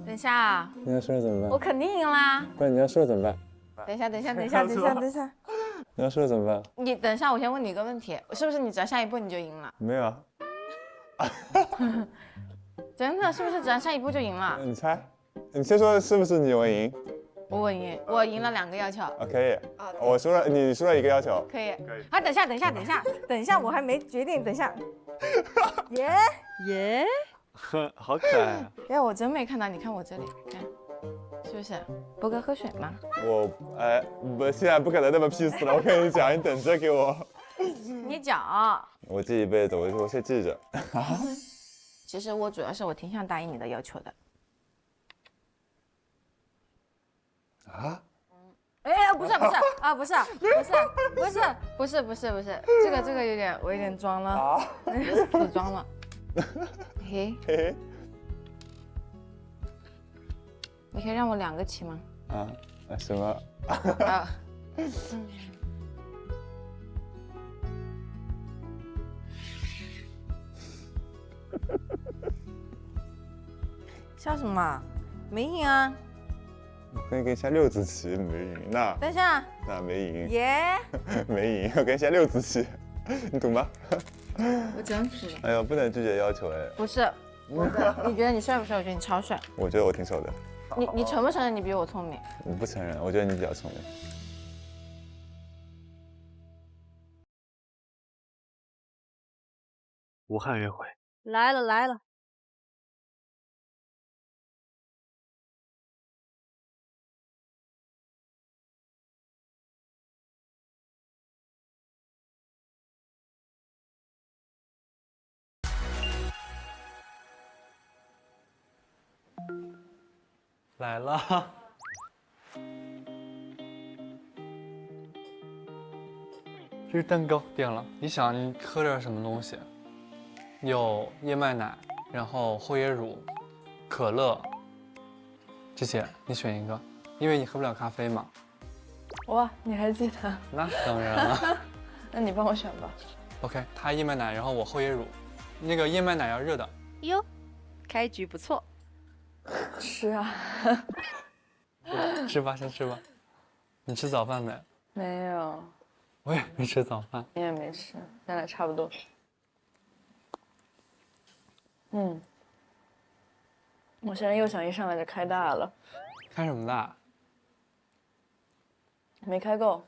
等一下。你要输了怎么办？我肯定赢啦。不然你要输了怎么办？等一下。你要输了怎么办？你等一下，我先问你一个问题，是不是你只要下一步你就赢了？没有啊。真的是不是只要下一步就赢了？你猜，你先说是不是你我赢？我赢了2个要求。可以。我输了，你输了1个要求。可以。啊，等一下，我还没决定，等一下。耶，好可爱啊！因为我真没看到，你看我这里，看，是不是？博哥喝水吗？现在不可能那么 peace 了，我跟你讲，你等着给我。你讲。我记一辈子，我先记着。其实我主要是我挺想答应你的要求的。啊？哎，不是，这个我有点装了，死装了。嘿，你可以让我2个棋吗？什么？啊。笑什么？没赢啊！我跟你下6子棋，没赢。那等一下，那没赢。耶！没赢，我跟你下6子棋，你懂吗？我真服了。哎呦，不能拒绝要求哎。不是，你觉得你帅不帅？我觉得你超帅。我觉得我挺丑的。你承不承认你比我聪明？我不承认，我觉得你比较聪明。武汉约会来了。来了，这是蛋糕，点了。你想你喝点什么东西？有燕麦奶，然后厚椰乳、可乐，这些你选一个，因为你喝不了咖啡嘛。哇，你还记得？那当然了。那你帮我选吧。OK， 它燕麦奶，然后我厚椰乳，那个燕麦奶要热的。哟，开局不错。是啊。吃吧，先吃吧。你吃早饭没？没有，我也没吃早饭。你也没吃，咱俩差不多。我现在又想一上来就开大了。开什么大？没开够，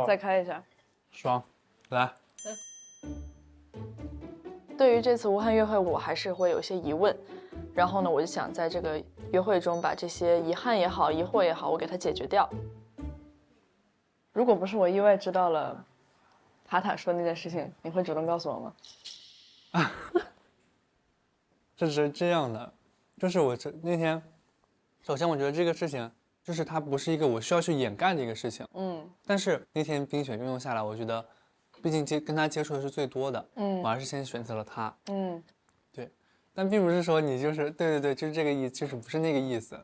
再开一下。爽，来。对于这次武汉约会，我还是会有一些疑问，然后呢，我就想在这个约会中把这些遗憾也好、疑惑也好，我给它解决掉。如果不是我意外知道了塔塔说那件事情，你会主动告诉我吗？这是这样的，就是那天，首先我觉得这个事情就是它不是一个我需要去掩盖的一个事情，但是那天冰雪运动下来，我觉得，毕竟跟他接触的是最多的，我还是先选择了他，对，但并不是说你就是对，就是这个意思，就是不是那个意思。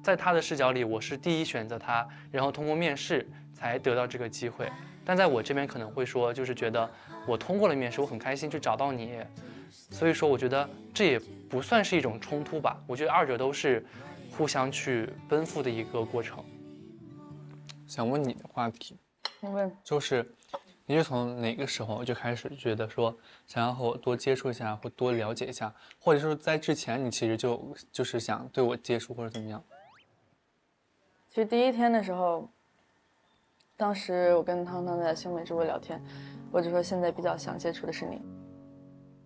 在他的视角里，我是第一选择他，然后通过面试才得到这个机会。但在我这边可能会说，就是觉得我通过了面试，我很开心去找到你，所以说我觉得这也不算是一种冲突吧。我觉得二者都是互相去奔赴的一个过程。想问你的话题，你问，就是你是从哪个时候就开始觉得说想要和我多接触一下，或多了解一下，或者说在之前你其实就是想对我接触或者怎么样？其实第一天的时候，当时我跟汤汤在兄妹直播聊天，我就说现在比较想接触的是你。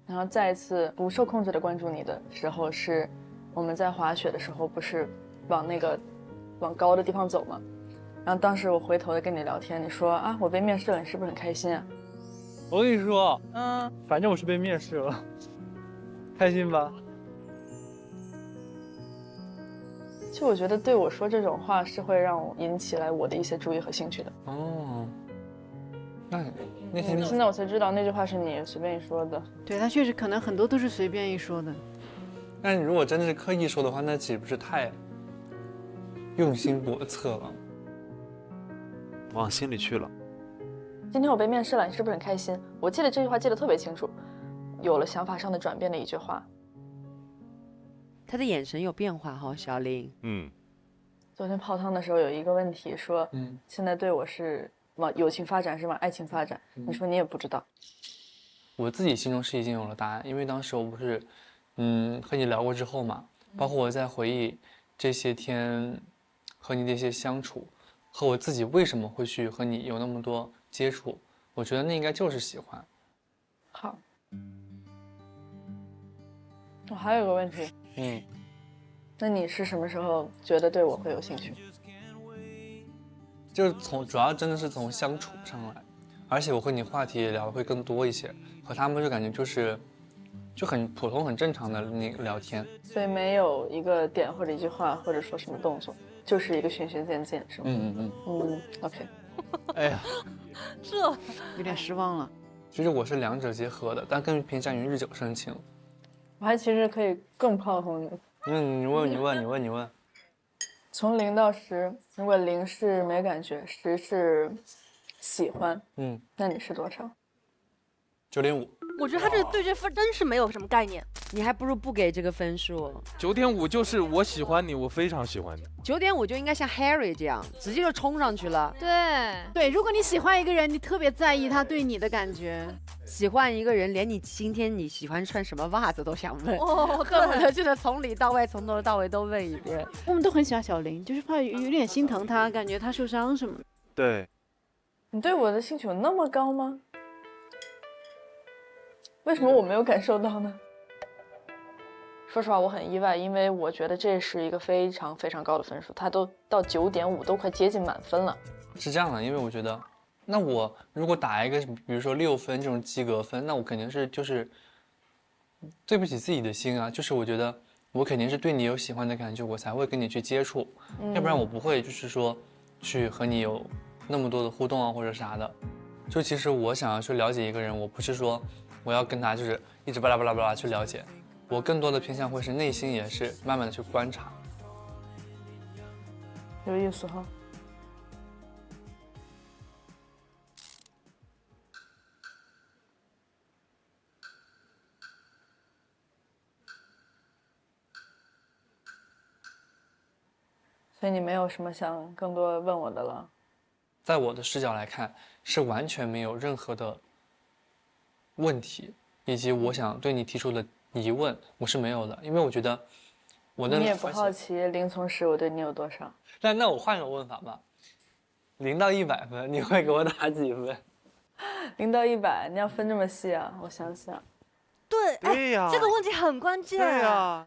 然后再一次不受控制的关注你的时候，是我们在滑雪的时候，不是往高的地方走吗？然后当时我回头的跟你聊天，你说啊，我被面试了，你是不是很开心啊？我跟你说，反正我是被面试了，开心吧？其实我觉得对我说这种话是会让我引起来我的一些注意和兴趣的。哦，那天现在我才知道那句话是你随便一说的。对，他确实可能很多都是随便一说的。但你如果真的是刻意说的话，那岂不是太用心叵测了？往心里去了。今天我被面试了，你是不是很开心？我记得这句话记得特别清楚，有了想法上的转变的一句话。他的眼神有变化哈，小林。昨天泡汤的时候有一个问题说，现在对我是往友情发展是往爱情发展，你说你也不知道。我自己心中是已经有了答案，因为当时我不是，和你聊过之后嘛，包括我在回忆这些天和你的一些相处，和我自己为什么会去和你有那么多接触，我觉得那应该就是喜欢。好，我还有个问题，那你是什么时候觉得对我会有兴趣？就是主要真的是从相处上来，而且我和你话题也聊的会更多一些，和他们就感觉就很普通很正常的那个聊天，所以没有一个点或者一句话或者说什么动作，就是一个循序渐进，是吗？OK。哎呀，这有点失望了。其实我是两者结合的，但更偏向于日久生情。我还其实可以更炮轰你。你问。从0到10，如果0是没感觉，10是喜欢，那你是多少？9.5。我觉得他这个对这分真是没有什么概念，你还不如不给这个分数。9.5就是我喜欢你，我非常喜欢你。9.5就应该像 Harry 这样，直接就冲上去了。对，如果你喜欢一个人，你特别在意他对你的感觉。喜欢一个人，连你今天你喜欢穿什么袜子都想问，恨不得就是从里到外，从头到尾都问一遍。我们都很喜欢小林，就是怕有点心疼他，感觉他受伤什么的。对，你对我的兴趣有那么高吗？为什么我没有感受到呢？说实话，我很意外，因为我觉得这是一个非常非常高的分数，它都到9.5，都快接近满分了。是这样的，因为我觉得，那我如果打一个，比如说6分这种及格分，那我肯定是就是对不起自己的心啊，就是我觉得我肯定是对你有喜欢的感觉，我才会跟你去接触，要不然我不会就是说去和你有那么多的互动啊或者啥的。就其实我想要去了解一个人，我不是说我要跟他就是一直巴拉巴拉巴拉去了解，我更多的偏向会是内心也是慢慢的去观察。有意思哈。所以你没有什么想更多问我的了？在我的视角来看，是完全没有任何的问题，以及我想对你提出的疑问，我是没有的，因为我觉得我的你也不好奇0从10我对你有多少？那我换个问法吧，0到100分，你会给我打几分？0到100，你要分这么细啊？我想想。对，对呀，这个问题很关键。对呀。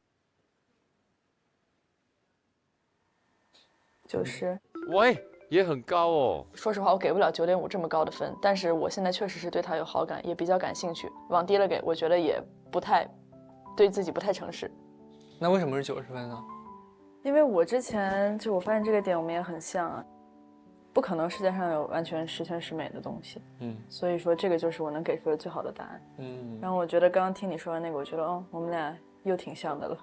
90。喂，也很高哦。说实话，我给不了9.5这么高的分，但是我现在确实是对他有好感，也比较感兴趣。往低了给，我觉得也不太对自己不太诚实。那为什么是90分呢？因为我之前我发现这个点我们也很像啊，不可能世界上有完全十全十美的东西。所以说这个就是我能给出的最好的答案。然后我觉得刚刚听你说的那个，我觉得我们俩又挺像的了。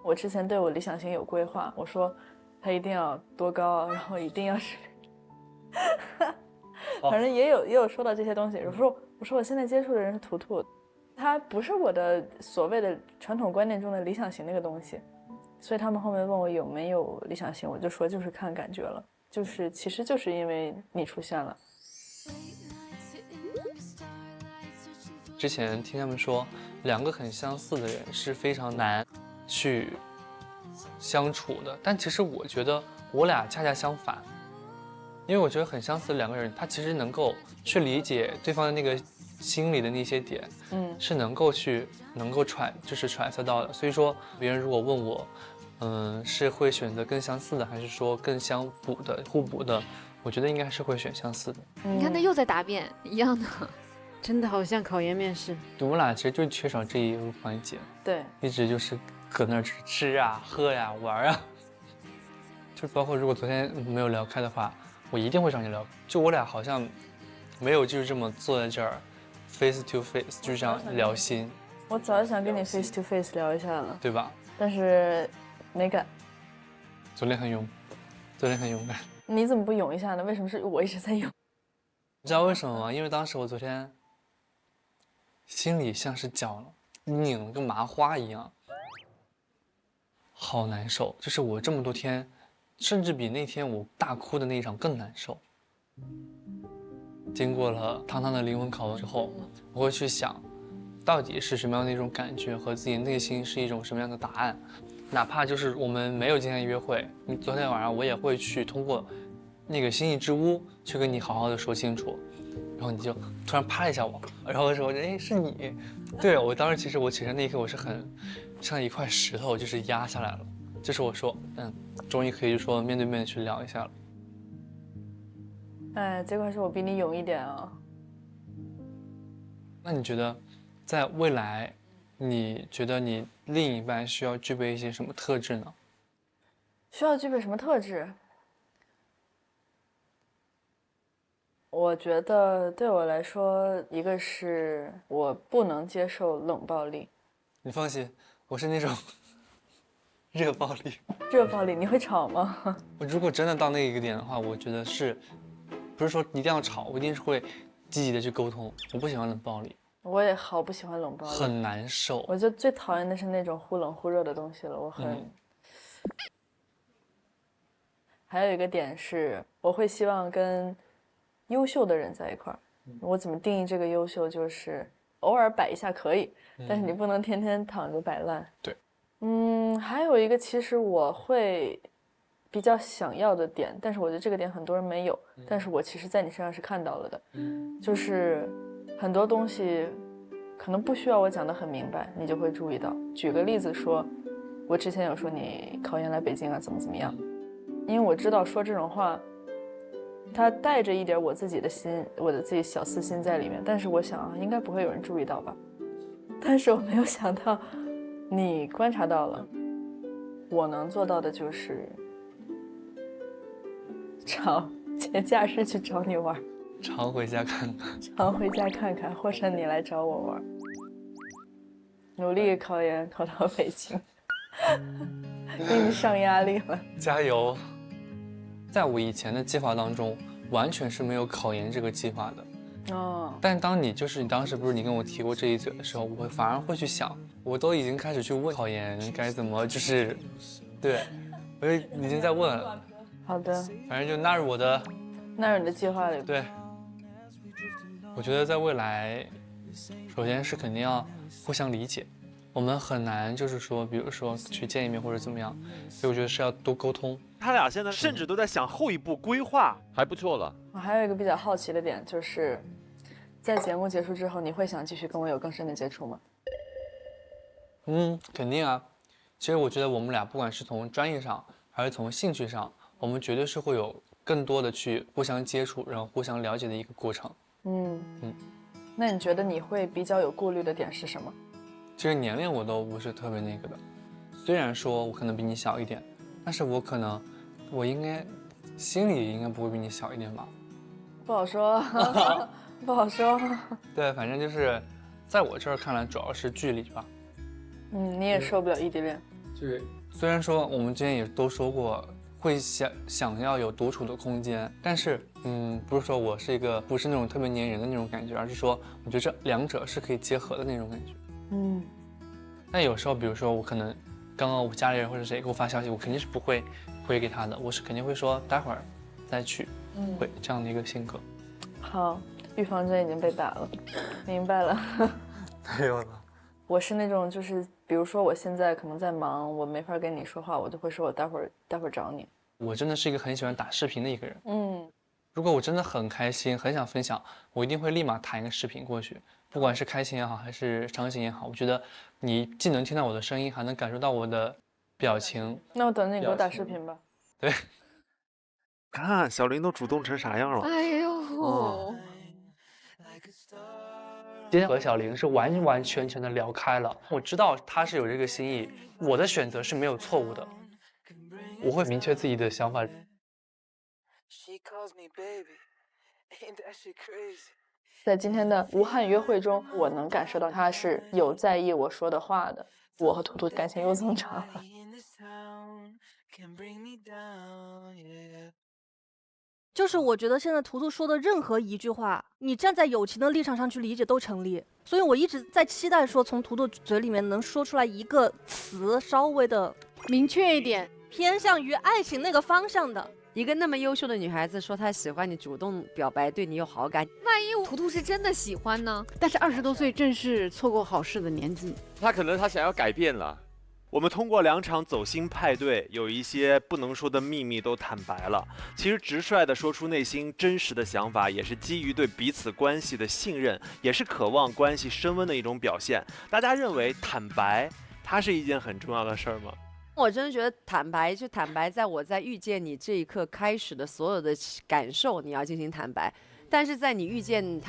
我之前对我理想型有规划，我说他一定要多高啊，然后一定要是，反正也有说到这些东西。我说我现在接触的人是图图，他不是我的所谓的传统观念中的理想型那个东西，所以他们后面问我有没有理想型，我就说就是看感觉了，其实就是因为你出现了。之前听他们说，2个很相似的人是非常难去相处的，但其实我觉得我俩恰恰相反，因为我觉得很相似的2个人，他其实能够去理解对方的那个心里的那些点，是能够揣测到的。所以说，别人如果问我，是会选择更相似的，还是说更相补的、互补的？我觉得应该是会选相似的。你看他又在答辩一样的。真的好像考研面试。我们俩其实就缺少这一个环节，对，一直就是搁那儿吃啊、喝呀、玩啊，就包括如果昨天没有聊开的话，我一定会找你聊。就我俩好像没有就是这么坐在这儿 face to face 就这样聊心。我早就想跟你 face to face 聊一下了，对吧？但是没敢。昨天很勇敢。你怎么不勇一下呢？为什么是我一直在勇？你知道为什么吗？因为当时我昨天心里像是绞拧了个麻花一样，好难受。就是我这么多天，甚至比那天我大哭的那一场更难受。经过了堂堂的灵魂拷问之后，我会去想，到底是什么样的一种感觉，和自己内心是一种什么样的答案。哪怕就是我们没有今天约会，昨天晚上我也会去通过那个心意之屋去跟你好好的说清楚。然后你就突然拍一下我，然后说哎是你。对，我当时其实我起身那一刻我是很像一块石头，就是压下来了。就是我说终于可以说面对面去聊一下了。哎，这块是我比你勇一点啊。那你觉得在未来，你觉得你另一半需要具备一些什么特质呢？需要具备什么特质？我觉得对我来说，一个是我不能接受冷暴力。你放心，我是那种热暴力。热暴力，你会吵吗？我如果真的到那一个点的话，我觉得不是说一定要吵，我一定是会积极的去沟通。我不喜欢冷暴力。我也好不喜欢冷暴力，很难受。我觉得最讨厌的是那种忽冷忽热的东西了，我很。还有一个点是，我会希望跟优秀的人在一块儿。我怎么定义这个优秀？就是偶尔摆一下可以，但是你不能天天躺着摆烂。对。还有一个其实我会比较想要的点，但是我觉得这个点很多人没有，但是我其实在你身上是看到了的，就是很多东西可能不需要我讲得很明白，你就会注意到。举个例子说，我之前有说你考研来北京啊，怎么样，因为我知道说这种话它带着一点我自己的心，我的自己小私心在里面，但是我想应该不会有人注意到吧。但是我没有想到你观察到了。我能做到的就是节假日去找你玩，常回家看看，常回家看看，或者你来找我玩，努力考研考到北京，给你上压力了，加油。在我以前的计划当中，完全是没有考研这个计划的。但当你当时不是你跟我提过这一嘴的时候，我反而会去想，我都已经开始去问考研该怎么对，我就已经在问了。好的，反正就纳入你的计划里。对，我觉得在未来，首先是肯定要互相理解，我们很难就是说，比如说去见一面或者怎么样，所以我觉得是要多沟通。他俩现在甚至都在想后一步规划，还不错了。我还有一个比较好奇的点，就是在节目结束之后，你会想继续跟我有更深的接触吗？肯定啊。其实我觉得我们俩不管是从专业上还是从兴趣上，我们绝对是会有更多的去互相接触，然后互相了解的一个过程。那你觉得你会比较有顾虑的点是什么？其实年龄我都不是特别那个的，虽然说我可能比你小一点，但是我应该心里应该不会比你小一点吧？不好说，不好说。对，反正就是在我这儿看来，主要是距离吧。你也受不了异地恋。对，虽然说我们之前也都说过，会想要有独处的空间，但是不是说我是一个不是那种特别黏人的那种感觉，而是说我觉得这两者是可以结合的那种感觉。但有时候，比如说我可能刚刚我家里人或者谁给我发消息，我肯定是不会回给他的，我是肯定会说待会儿再去回这样的一个性格。好，预防针已经被打了，明白了。没有了。我是那种就是比如说我现在可能在忙，我没法跟你说话，我就会说我待会儿找你。我真的是一个很喜欢打视频的一个人。如果我真的很开心，很想分享，我一定会立马弹一个视频过去，不管是开心也好，还是伤心也好，我觉得你既能听到我的声音，还能感受到我的表情。那我等着你给我打视频吧。对，看小林都主动成啥样了。哎呦。今天和小玲是完完全全的聊开了，我知道她是有这个心意，我的选择是没有错误的，我会明确自己的想法。在今天的无憾约会中，我能感受到他是有在意我说的话的，我和图图感情又增长了。就是我觉得现在图图说的任何一句话，你站在友情的立场上去理解都成立，所以我一直在期待说从图图嘴里面能说出来一个词，稍微的明确一点，偏向于爱情那个方向的。一个那么优秀的女孩子说她喜欢你，主动表白，对你有好感，万一图图是真的喜欢呢？但是20多岁正是错过好事的年纪，他可能想要改变了。我们通过2场走心派对，有一些不能说的秘密都坦白了。其实直率地说出内心真实的想法，也是基于对彼此关系的信任，也是渴望关系升温的一种表现。大家认为坦白，它是一件很重要的事儿吗？我真的觉得坦白，在我在遇见你这一刻开始的所有的感受，你要进行坦白。但是在你遇见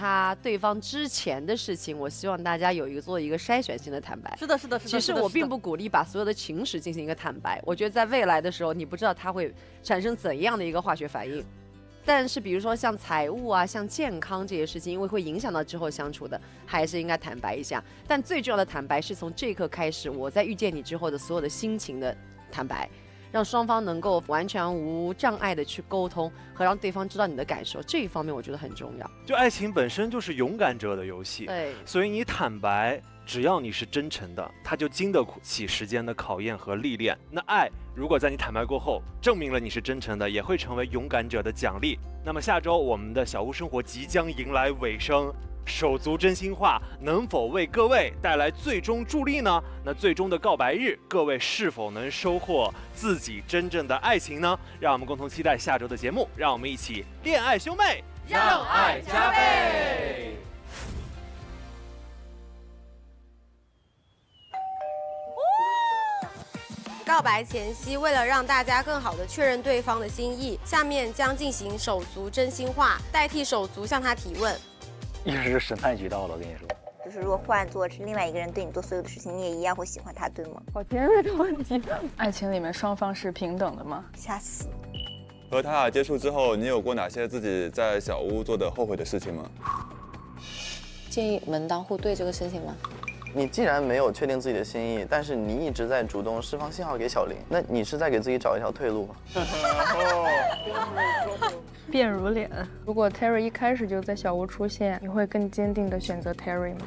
对方之前的事情，我希望大家做一个筛选性的坦白。是的。其实我并不鼓励把所有的情史进行一个坦白，我觉得在未来的时候，你不知道它会产生怎样的一个化学反应。但是比如说像财务啊、像健康这些事情，因为会影响到之后相处的，还是应该坦白一下。但最重要的坦白是从这一刻开始，我在遇见你之后的所有的心情的坦白。让双方能够完全无障碍的去沟通，和让对方知道你的感受，这一方面我觉得很重要。就爱情本身就是勇敢者的游戏，对，所以你坦白，只要你是真诚的，它就经得起时间的考验和历练。那爱如果在你坦白过后，证明了你是真诚的，也会成为勇敢者的奖励。那么下周我们的小屋生活即将迎来尾声。手足真心话能否为各位带来最终助力呢？那最终的告白日，各位是否能收获自己真正的爱情呢？让我们共同期待下周的节目，让我们一起恋爱兄妹，让爱加倍。告白前夕，为了让大家更好地确认对方的心意，下面将进行手足真心话，代替手足向他提问。一直是审判局到了，我跟你说。就是如果换做是另外一个人对你做所有的事情，你也一样会喜欢他，对吗？好尖锐的问题。爱情里面双方是平等的吗？吓死。和他俩接触之后，你有过哪些自己在小屋做的后悔的事情吗？建议门当户对这个事情吗？你既然没有确定自己的心意，但是你一直在主动释放信号给小林，那你是在给自己找一条退路吗？变如脸。如果 Terry 一开始就在小屋出现，你会更坚定地选择 Terry 吗？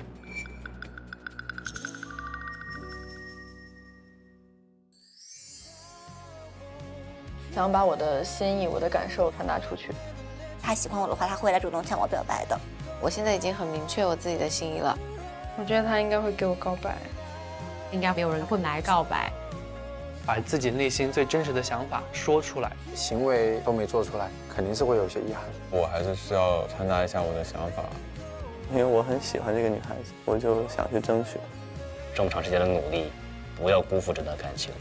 想把我的心意、我的感受传达出去。他喜欢我的话，他会来主动向我表白的。我现在已经很明确我自己的心意了。我觉得他应该会给我告白，应该没有人会来告白。把自己内心最真实的想法说出来，行为都没做出来，肯定是会有些遗憾。我还是需要传达一下我的想法，因为我很喜欢这个女孩子，我就想去争取。这么长时间的努力，不要辜负这段感情。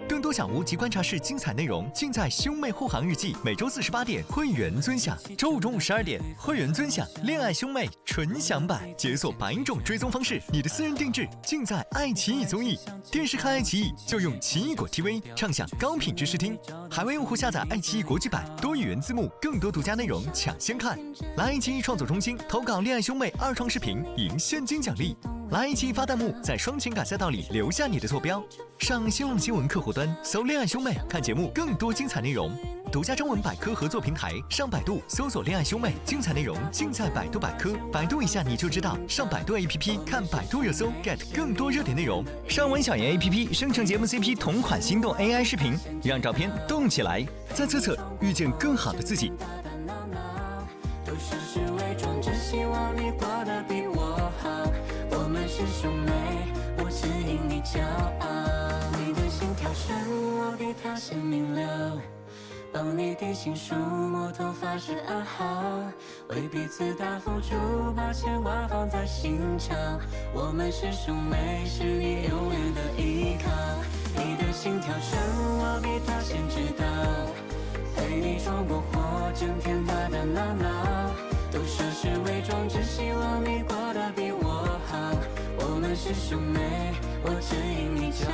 更多小屋及观察室精彩内容尽在兄妹护航日记，每周48点会员尊享，周五中午12点会员尊享恋爱兄妹纯享版，解锁100种追踪方式，你的私人定制尽在爱奇艺综艺。电视看爱奇艺就用奇异果 TV， 畅享高品质视听。海外用户下载爱奇艺国际版，多语言字幕，更多独家内容抢先看。来爱奇艺创作中心投稿恋爱兄妹2创视频，赢现金奖励。来爱奇艺发弹幕，在双情感赛道里留下你的坐标。上新浪新闻客户端搜恋爱兄妹，看节目更多精彩内容。独家中文百科合作平台，上百度搜索恋爱兄妹，精彩内容尽在百度百科，百度一下你就知道。上百度 APP 看百度热搜 ，get 更多热点内容。上文小言 APP 生成节目 CP 同款心动 AI 视频，让照片动起来。在测测遇见更好的自己。都是虚伪装，只希望你过得比我好。我们是兄妹，我指引你骄傲。你的心跳声，我比他先明了。帮你递情书，摸头发是暗号。为彼此打付出，把牵挂放在心上。我们是兄妹，是你永远的依靠。你的心跳声，我比他先知道。陪你闯过祸，整天打打闹闹。都涉世伪装，只希望你过得比我好。我们是兄妹，我指引你骄